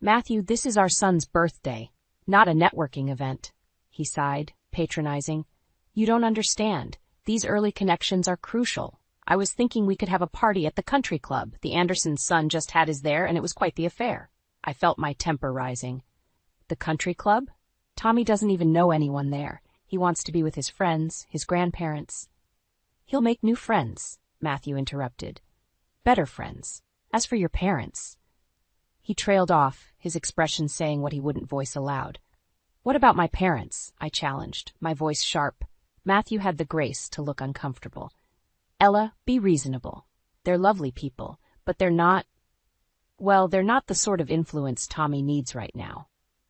Matthew, this is our son's birthday, not a networking event. He sighed, patronizing. You don't understand. These early connections are crucial. I was thinking we could have a party at the country club. The Andersons' son just had his there, and it was quite the affair. I felt my temper rising. The country club? Tommy doesn't even know anyone there. He wants to be with his friends, his grandparents. He'll make new friends, Matthew interrupted. Better friends. As for your parents... He trailed off, his expression saying what he wouldn't voice aloud. What about my parents? I challenged, my voice sharp. Matthew had the grace to look uncomfortable. Ella, be reasonable. They're lovely people, But they're not the sort of influence Tommy needs right now.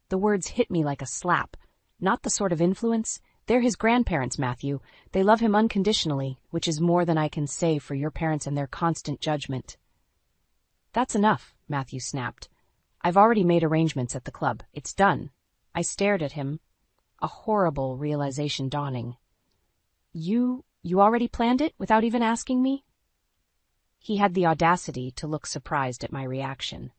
The words hit me like a slap. Not the sort of influence? They're his grandparents, Matthew. They love him unconditionally, which is more than I can say for your parents and their constant judgment. That's enough, Matthew snapped. I've already made arrangements at the club. It's done. I stared at him, a horrible realization dawning. You already planned it without even asking me? He had the audacity to look surprised at my reaction.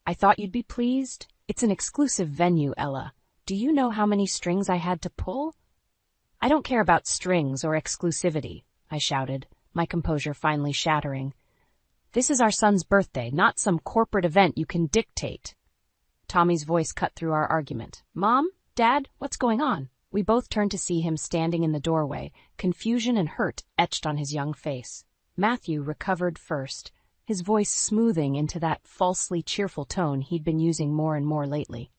I thought you'd be pleased. It's an exclusive venue, Ella. Do you know how many strings I had to pull? I don't care about strings or exclusivity, I shouted, my composure finally shattering. This is our son's birthday, not some corporate event you can dictate. Tommy's voice cut through our argument. Mom? Dad? What's going on? We both turned to see him standing in the doorway, confusion and hurt etched on his young face. Matthew recovered first, his voice smoothing into that falsely cheerful tone he'd been using more and more lately.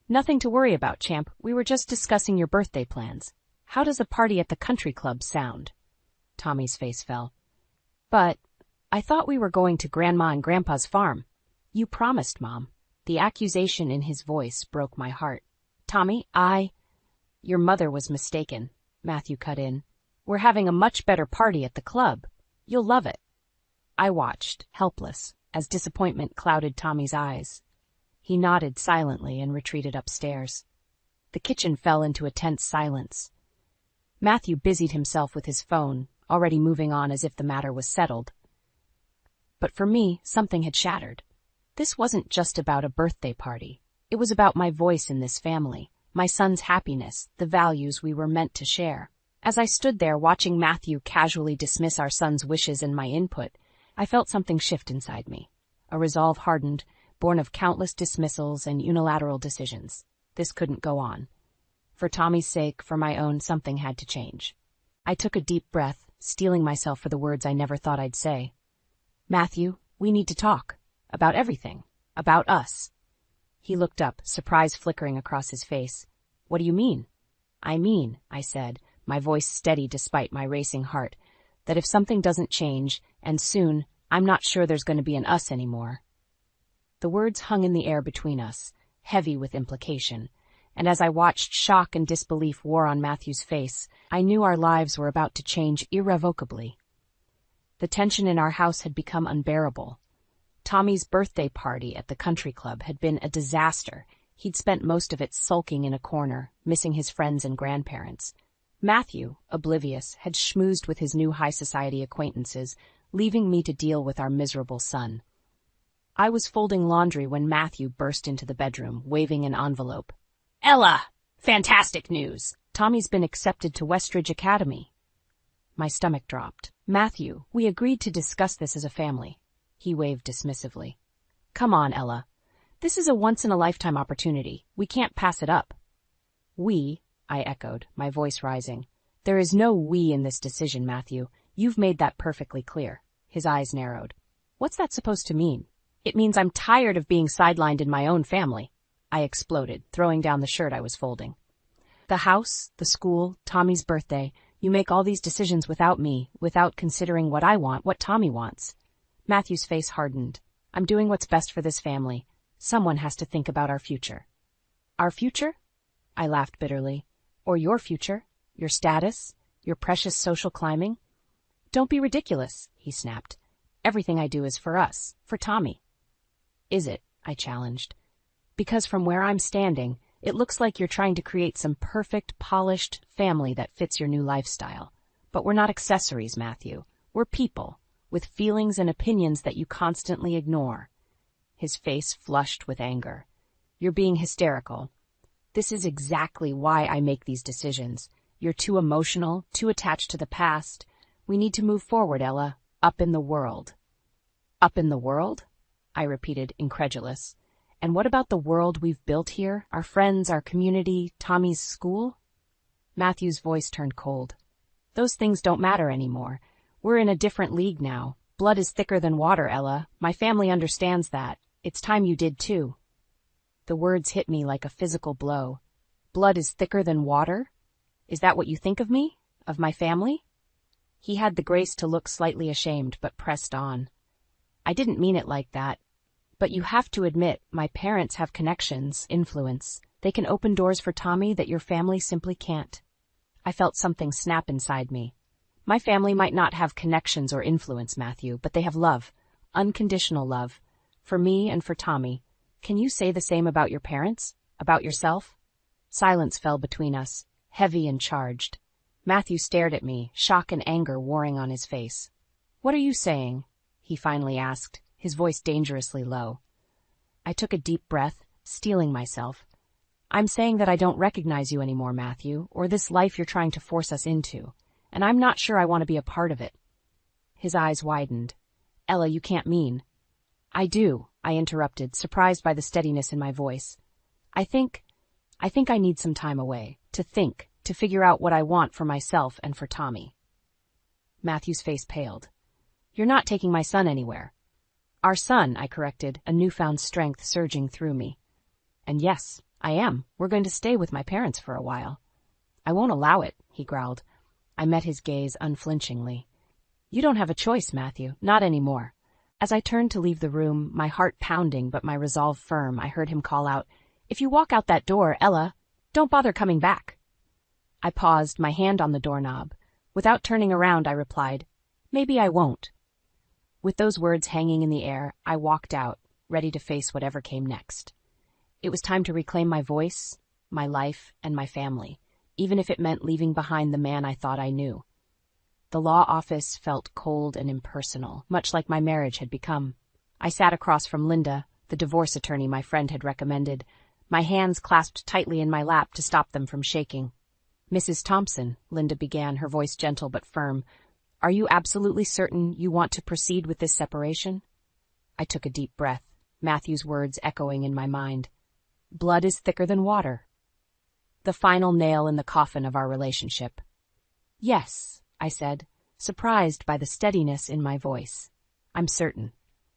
Nothing to worry about, champ. We were just discussing your birthday plans. How does a party at the country club sound? Tommy's face fell. But I thought we were going to Grandma and Grandpa's farm. You promised, Mom. The accusation in his voice broke my heart. Tommy, Your mother was mistaken, Matthew cut in. We're having a much better party at the club. You'll love it. I watched, helpless, as disappointment clouded Tommy's eyes. He nodded silently and retreated upstairs. The kitchen fell into a tense silence. Matthew busied himself with his phone, already moving on as if the matter was settled. But for me, something had shattered. This wasn't just about a birthday party. It was about my voice in this family, my son's happiness, the values we were meant to share. As I stood there watching Matthew casually dismiss our son's wishes and my input, I felt something shift inside me. A resolve hardened, born of countless dismissals and unilateral decisions. This couldn't go on. For Tommy's sake, for my own, something had to change. I took a deep breath, steeling myself for the words I never thought I'd say. Matthew, we need to talk. About everything. About us. He looked up, surprise flickering across his face. What do you mean? I said, my voice steady despite my racing heart, that if something doesn't change, and soon, I'm not sure there's going to be an us anymore. The words hung in the air between us, heavy with implication, and as I watched shock and disbelief war on Matthew's face, I knew our lives were about to change irrevocably. The tension in our house had become unbearable. Tommy's birthday party at the country club had been a disaster. He'd spent most of it sulking in a corner, missing his friends and grandparents. Matthew, oblivious, had schmoozed with his new high society acquaintances, leaving me to deal with our miserable son. I was folding laundry when Matthew burst into the bedroom, waving an envelope. Ella! Fantastic news! Tommy's been accepted to Westridge Academy. My stomach dropped. Matthew, we agreed to discuss this as a family. He waved dismissively. Come on, Ella. This is a once-in-a-lifetime opportunity. We can't pass it up. We, I echoed, my voice rising. There is no we in this decision, Matthew. You've made that perfectly clear. His eyes narrowed. What's that supposed to mean? It means I'm tired of being sidelined in my own family. I exploded, throwing down the shirt I was folding. The house, the school, Tommy's birthday. You make all these decisions without me, without considering what I want, what Tommy wants. Matthew's face hardened. I'm doing what's best for this family. Someone has to think about our future. Our future? I laughed bitterly. Or your future, your status, your precious social climbing. Don't be ridiculous, he snapped. Everything I do is for us, for Tommy. Is it? I challenged. Because from where I'm standing, it looks like you're trying to create some perfect, polished family that fits your new lifestyle. But we're not accessories, Matthew. We're people, with feelings and opinions that you constantly ignore. His face flushed with anger. You're being hysterical. This is exactly why I make these decisions. You're too emotional, too attached to the past. We need to move forward, Ella. Up in the world. Up in the world? I repeated, incredulous. And what about the world we've built here? Our friends, our community, Tommy's school? Matthew's voice turned cold. Those things don't matter anymore. We're in a different league now. Blood is thicker than water, Ella. My family understands that. It's time you did too. The words hit me like a physical blow. Blood is thicker than water? Is that what you think of me? Of my family? He had the grace to look slightly ashamed, but pressed on. I didn't mean it like that. But you have to admit, my parents have connections, influence. They can open doors for Tommy that your family simply can't. I felt something snap inside me. My family might not have connections or influence, Matthew, but they have love. Unconditional love. For me and for Tommy. Can you say the same about your parents? About yourself? Silence fell between us, heavy and charged. Matthew stared at me, shock and anger warring on his face. What are you saying? He finally asked, his voice dangerously low. I took a deep breath, steeling myself. I'm saying that I don't recognize you anymore, Matthew, or this life you're trying to force us into, and I'm not sure I want to be a part of it. His eyes widened. Ella, you can't mean. I do, I interrupted, surprised by the steadiness in my voice. I think I need some time away, to think, to figure out what I want for myself and for Tommy. Matthew's face paled. You're not taking my son anywhere. Our son, I corrected, a newfound strength surging through me. And yes, I am. We're going to stay with my parents for a while. I won't allow it, he growled. I met his gaze unflinchingly. You don't have a choice, Matthew, not anymore. As I turned to leave the room, my heart pounding but my resolve firm, I heard him call out, If you walk out that door, Ella, don't bother coming back. I paused, my hand on the doorknob. Without turning around, I replied, Maybe I won't. With those words hanging in the air, I walked out, ready to face whatever came next. It was time to reclaim my voice, my life, and my family, even if it meant leaving behind the man I thought I knew. The law office felt cold and impersonal, much like my marriage had become. I sat across from Linda, the divorce attorney my friend had recommended, my hands clasped tightly in my lap to stop them from shaking. Mrs. Thompson, Linda began, her voice gentle but firm, are you absolutely certain you want to proceed with this separation? I took a deep breath, Matthew's words echoing in my mind. Blood is thicker than water. The final nail in the coffin of our relationship. Yes, I said, surprised by the steadiness in my voice. I'm certain.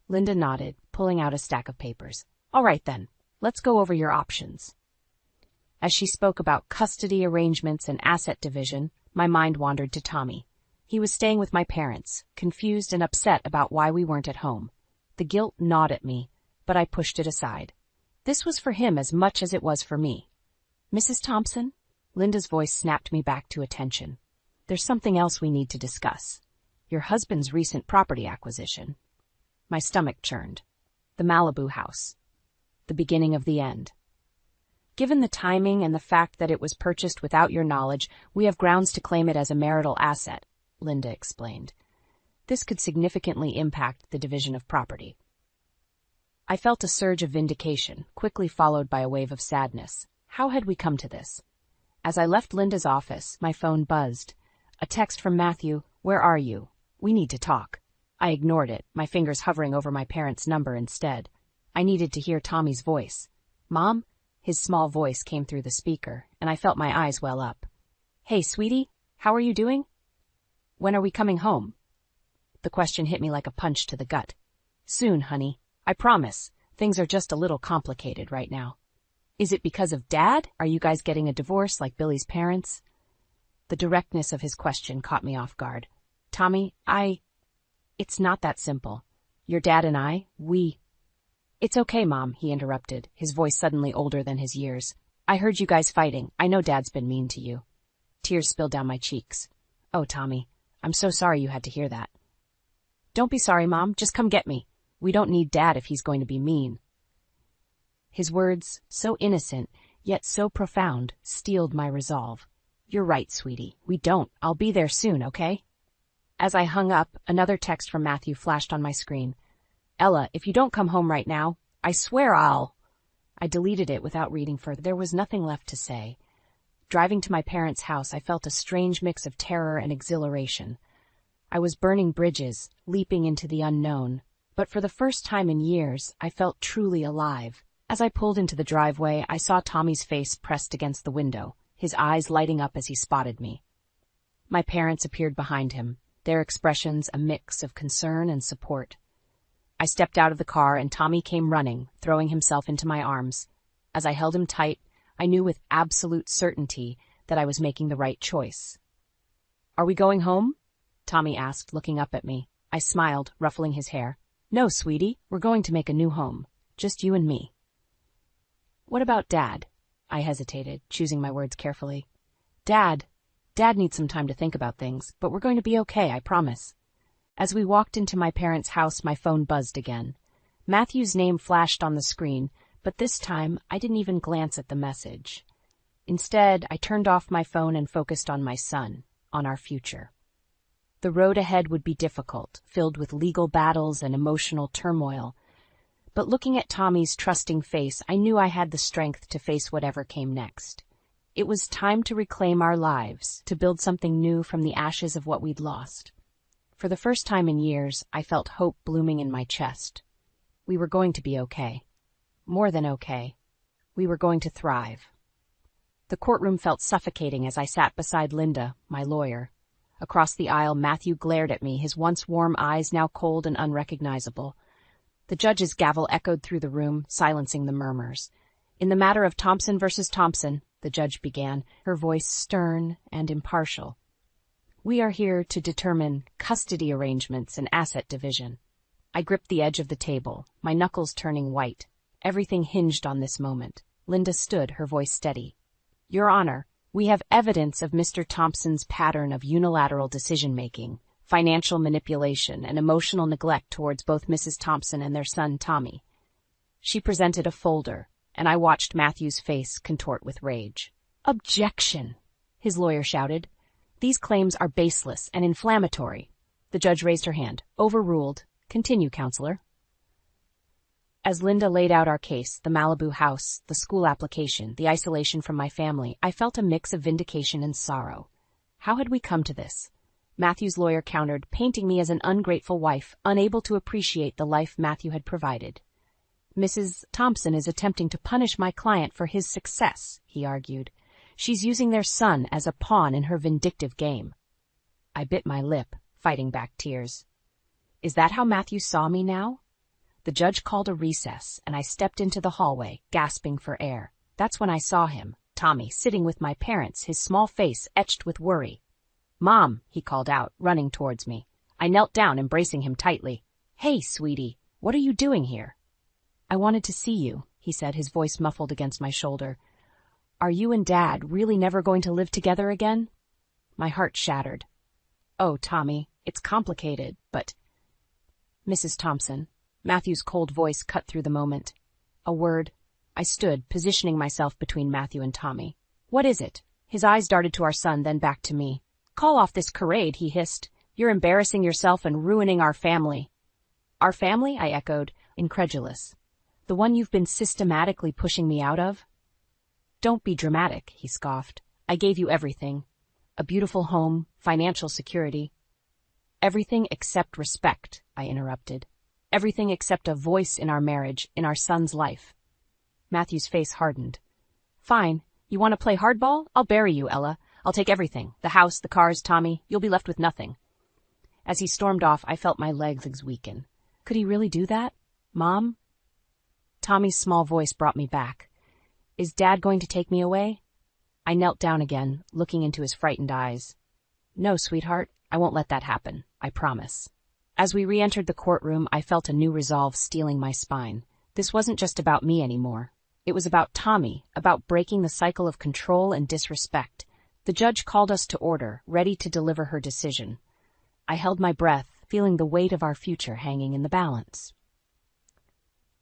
Linda nodded, pulling out a stack of papers. All right then, let's go over your options. As she spoke about custody arrangements and asset division, my mind wandered to Tommy. He was staying with my parents, confused and upset about why we weren't at home. The guilt gnawed at me, but I pushed it aside. This was for him as much as it was for me. Mrs. Thompson? Linda's voice snapped me back to attention. There's something else we need to discuss. Your husband's recent property acquisition. My stomach churned. The Malibu house. The beginning of the end. Given the timing and the fact that it was purchased without your knowledge, we have grounds to claim it as a marital asset, Linda explained. This could significantly impact the division of property. I felt a surge of vindication, quickly followed by a wave of sadness. How had we come to this? As I left Linda's office, my phone buzzed. A text from Matthew, where are you? We need to talk. I ignored it, my fingers hovering over my parents' number instead. I needed to hear Tommy's voice. Mom? His small voice came through the speaker, and I felt my eyes well up. Hey, sweetie, how are you doing? When are we coming home? The question hit me like a punch to the gut. Soon, honey. I promise. Things are just a little complicated right now. Is it because of Dad? Are you guys getting a divorce like Billy's parents? The directness of his question caught me off guard. Tommy, It's not that simple. Your dad and I, It's okay, Mom, he interrupted, his voice suddenly older than his years. I heard you guys fighting. I know Dad's been mean to you. Tears spilled down my cheeks. Oh, Tommy, I'm so sorry you had to hear that. Don't be sorry, Mom. Just come get me. We don't need Dad if he's going to be mean. His words, so innocent, yet so profound, steeled my resolve. You're right, sweetie. We don't. I'll be there soon, okay? As I hung up, another text from Matthew flashed on my screen. Ella, if you don't come home right now, I swear I'll... I deleted it without reading further. There was nothing left to say. Driving to my parents' house, I felt a strange mix of terror and exhilaration. I was burning bridges, leaping into the unknown. But for the first time in years, I felt truly alive. As I pulled into the driveway, I saw Tommy's face pressed against the window, his eyes lighting up as he spotted me. My parents appeared behind him, their expressions a mix of concern and support. I stepped out of the car and Tommy came running, throwing himself into my arms. As I held him tight, I knew with absolute certainty that I was making the right choice. Are we going home? Tommy asked, looking up at me. I smiled, ruffling his hair. No, sweetie, we're going to make a new home. Just you and me. What about Dad? I hesitated, choosing my words carefully. Dad needs some time to think about things, but we're going to be okay, I promise. As we walked into my parents' house, my phone buzzed again. Matthew's name flashed on the screen, but this time I didn't even glance at the message. Instead, I turned off my phone and focused on my son, on our future. The road ahead would be difficult, filled with legal battles and emotional turmoil. But looking at Tommy's trusting face, I knew I had the strength to face whatever came next. It was time to reclaim our lives, to build something new from the ashes of what we'd lost. For the first time in years, I felt hope blooming in my chest. We were going to be okay. More than okay. We were going to thrive. The courtroom felt suffocating as I sat beside Linda, my lawyer. Across the aisle, Matthew glared at me, his once warm eyes now cold and unrecognizable. The judge's gavel echoed through the room, silencing the murmurs. In the matter of Thompson versus Thompson, the judge began, her voice stern and impartial. We are here to determine custody arrangements and asset division. I gripped the edge of the table, my knuckles turning white. Everything hinged on this moment. Linda stood, her voice steady. Your Honor, we have evidence of Mr. Thompson's pattern of unilateral decision-making, financial manipulation, and emotional neglect towards both Mrs. Thompson and their son, Tommy. She presented a folder, and I watched Matthew's face contort with rage. Objection! His lawyer shouted. These claims are baseless and inflammatory. The judge raised her hand. Overruled. Continue, counselor. As Linda laid out our case, the Malibu house, the school application, the isolation from my family, I felt a mix of vindication and sorrow. How had we come to this? Matthew's lawyer countered, painting me as an ungrateful wife, unable to appreciate the life Matthew had provided. Mrs. Thompson is attempting to punish my client for his success, he argued. She's using their son as a pawn in her vindictive game. I bit my lip, fighting back tears. Is that how Matthew saw me now? The judge called a recess, and I stepped into the hallway, gasping for air. That's when I saw him, Tommy, sitting with my parents, his small face etched with worry. Mom, he called out, running towards me. I knelt down, embracing him tightly. Hey, sweetie, what are you doing here? I wanted to see you, he said, his voice muffled against my shoulder. Are you and Dad really never going to live together again? My heart shattered. Oh, Tommy, it's complicated, but... Mrs. Thompson. Matthew's cold voice cut through the moment. A word. I stood, positioning myself between Matthew and Tommy. What is it? His eyes darted to our son, then back to me. Call off this charade, he hissed. You're embarrassing yourself and ruining our family. Our family? I echoed, incredulous. The one you've been systematically pushing me out of? Don't be dramatic, he scoffed. I gave you everything. A beautiful home, financial security. Everything except respect, I interrupted. Everything except a voice in our marriage, in our son's life. Matthew's face hardened. Fine. You want to play hardball? I'll bury you, Ella. I'll take everything. The house, the cars, Tommy. You'll be left with nothing. As he stormed off, I felt my legs weaken. Could he really do that? Mom? Tommy's small voice brought me back. Is Dad going to take me away? I knelt down again, looking into his frightened eyes. No, sweetheart, I won't let that happen. I promise. As we re-entered the courtroom, I felt a new resolve stealing my spine. This wasn't just about me anymore. It was about Tommy, about breaking the cycle of control and disrespect. The judge called us to order, ready to deliver her decision. I held my breath, feeling the weight of our future hanging in the balance.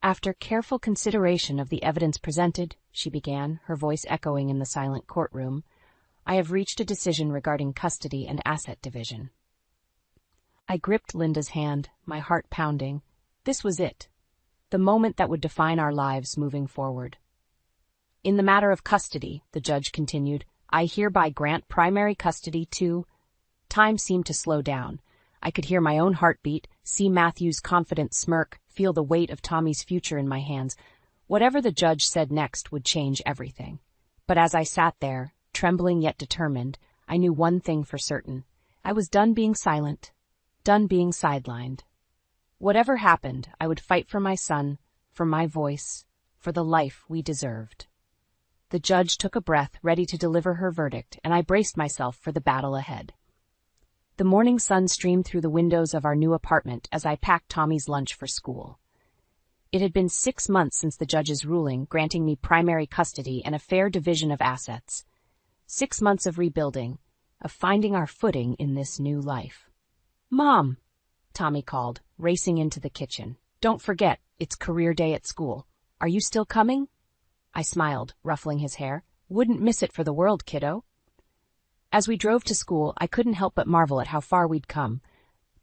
After careful consideration of the evidence presented, she began, her voice echoing in the silent courtroom, I have reached a decision regarding custody and asset division. I gripped Linda's hand, my heart pounding. This was it. The moment that would define our lives moving forward. In the matter of custody, the judge continued, I hereby grant primary custody to... Time seemed to slow down. I could hear my own heartbeat, see Matthew's confident smirk, feel the weight of Tommy's future in my hands. Whatever the judge said next would change everything. But as I sat there, trembling yet determined, I knew one thing for certain. I was done being silent, done being sidelined. Whatever happened, I would fight for my son, for my voice, for the life we deserved. The judge took a breath, ready to deliver her verdict, and I braced myself for the battle ahead. The morning sun streamed through the windows of our new apartment as I packed Tommy's lunch for school. It had been 6 months since the judge's ruling granting me primary custody and a fair division of assets. 6 months of rebuilding, of finding our footing in this new life. "Mom," Tommy called, racing into the kitchen. "Don't forget, it's career day at school. Are you still coming?" I smiled, ruffling his hair. "Wouldn't miss it for the world, kiddo." As we drove to school, I couldn't help but marvel at how far we'd come.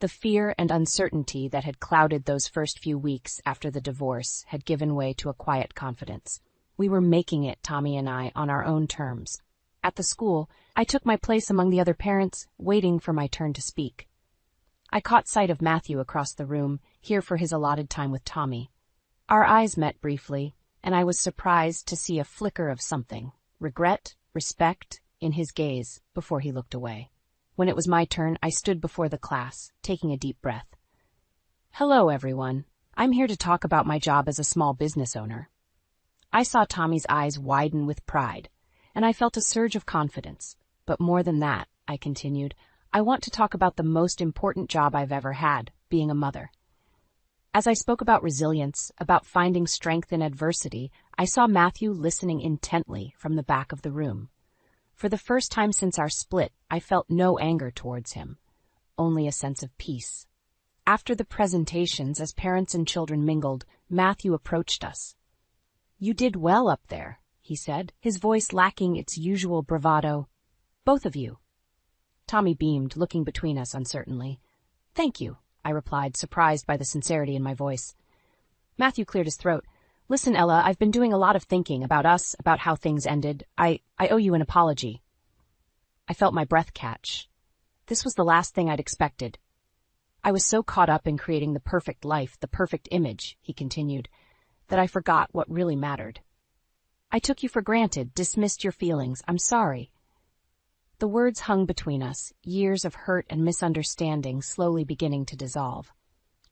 The fear and uncertainty that had clouded those first few weeks after the divorce had given way to a quiet confidence. We were making it, Tommy and I, on our own terms. At the school, I took my place among the other parents, waiting for my turn to speak. I caught sight of Matthew across the room, here for his allotted time with Tommy. Our eyes met briefly, and I was surprised to see a flicker of something, regret, respect, in his gaze before he looked away. When it was my turn, I stood before the class, taking a deep breath. "Hello, everyone. I'm here to talk about my job as a small business owner." I saw Tommy's eyes widen with pride, and I felt a surge of confidence. "But more than that," I continued, "I want to talk about the most important job I've ever had, being a mother." As I spoke about resilience, about finding strength in adversity, I saw Matthew listening intently from the back of the room. For the first time since our split, I felt no anger towards him, only a sense of peace. After the presentations, as parents and children mingled, Matthew approached us. "You did well up there," he said, his voice lacking its usual bravado. "Both of you." Tommy beamed, looking between us uncertainly. "Thank you," I replied, surprised by the sincerity in my voice. Matthew cleared his throat. "Listen, Ella, I've been doing a lot of thinking about us, about how things ended. I owe you an apology." I felt my breath catch. This was the last thing I'd expected. "I was so caught up in creating the perfect life, the perfect image," he continued, "that I forgot what really mattered. I took you for granted, dismissed your feelings. I'm sorry." The words hung between us, years of hurt and misunderstanding slowly beginning to dissolve.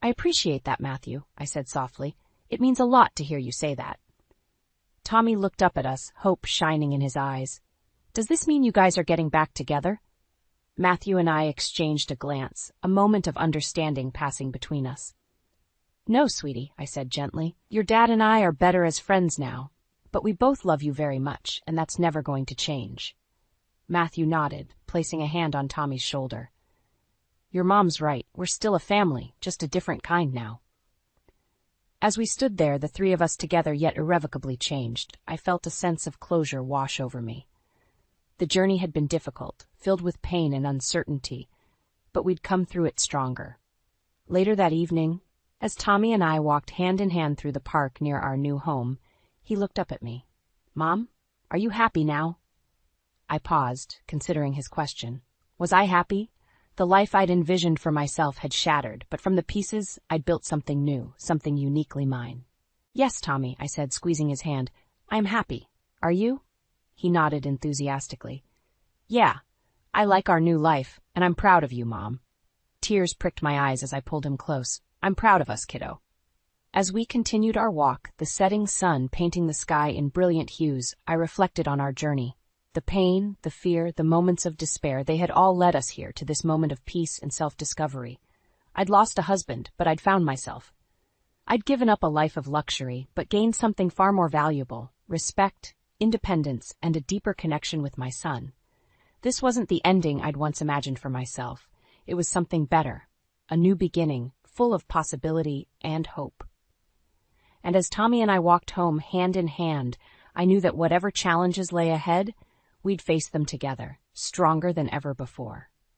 "I appreciate that, Matthew," I said softly. "It means a lot to hear you say that." Tommy looked up at us, hope shining in his eyes. "Does this mean you guys are getting back together?" Matthew and I exchanged a glance, a moment of understanding passing between us. "No, sweetie," I said gently. "Your dad and I are better as friends now, but we both love you very much, and that's never going to change." Matthew nodded, placing a hand on Tommy's shoulder. "Your mom's right. We're still a family, just a different kind now." As we stood there, the three of us together yet irrevocably changed, I felt a sense of closure wash over me. The journey had been difficult, filled with pain and uncertainty, but we'd come through it stronger. Later that evening, as Tommy and I walked hand in hand through the park near our new home, he looked up at me. "Mom, are you happy now?" I paused, considering his question. Was I happy? The life I'd envisioned for myself had shattered, but from the pieces, I'd built something new, something uniquely mine. "Yes, Tommy," I said, squeezing his hand. "I'm happy. Are you?" He nodded enthusiastically. "Yeah, I like our new life, and I'm proud of you, Mom." Tears pricked my eyes as I pulled him close. "I'm proud of us, kiddo." As we continued our walk, the setting sun painting the sky in brilliant hues, I reflected on our journey. The pain, the fear, the moments of despair, they had all led us here to this moment of peace and self-discovery. I'd lost a husband, but I'd found myself. I'd given up a life of luxury, but gained something far more valuable: respect, independence, and a deeper connection with my son. This wasn't the ending I'd once imagined for myself. It was something better, a new beginning, full of possibility and hope. And as Tommy and I walked home hand in hand, I knew that whatever challenges lay ahead, we'd face them together, stronger than ever before.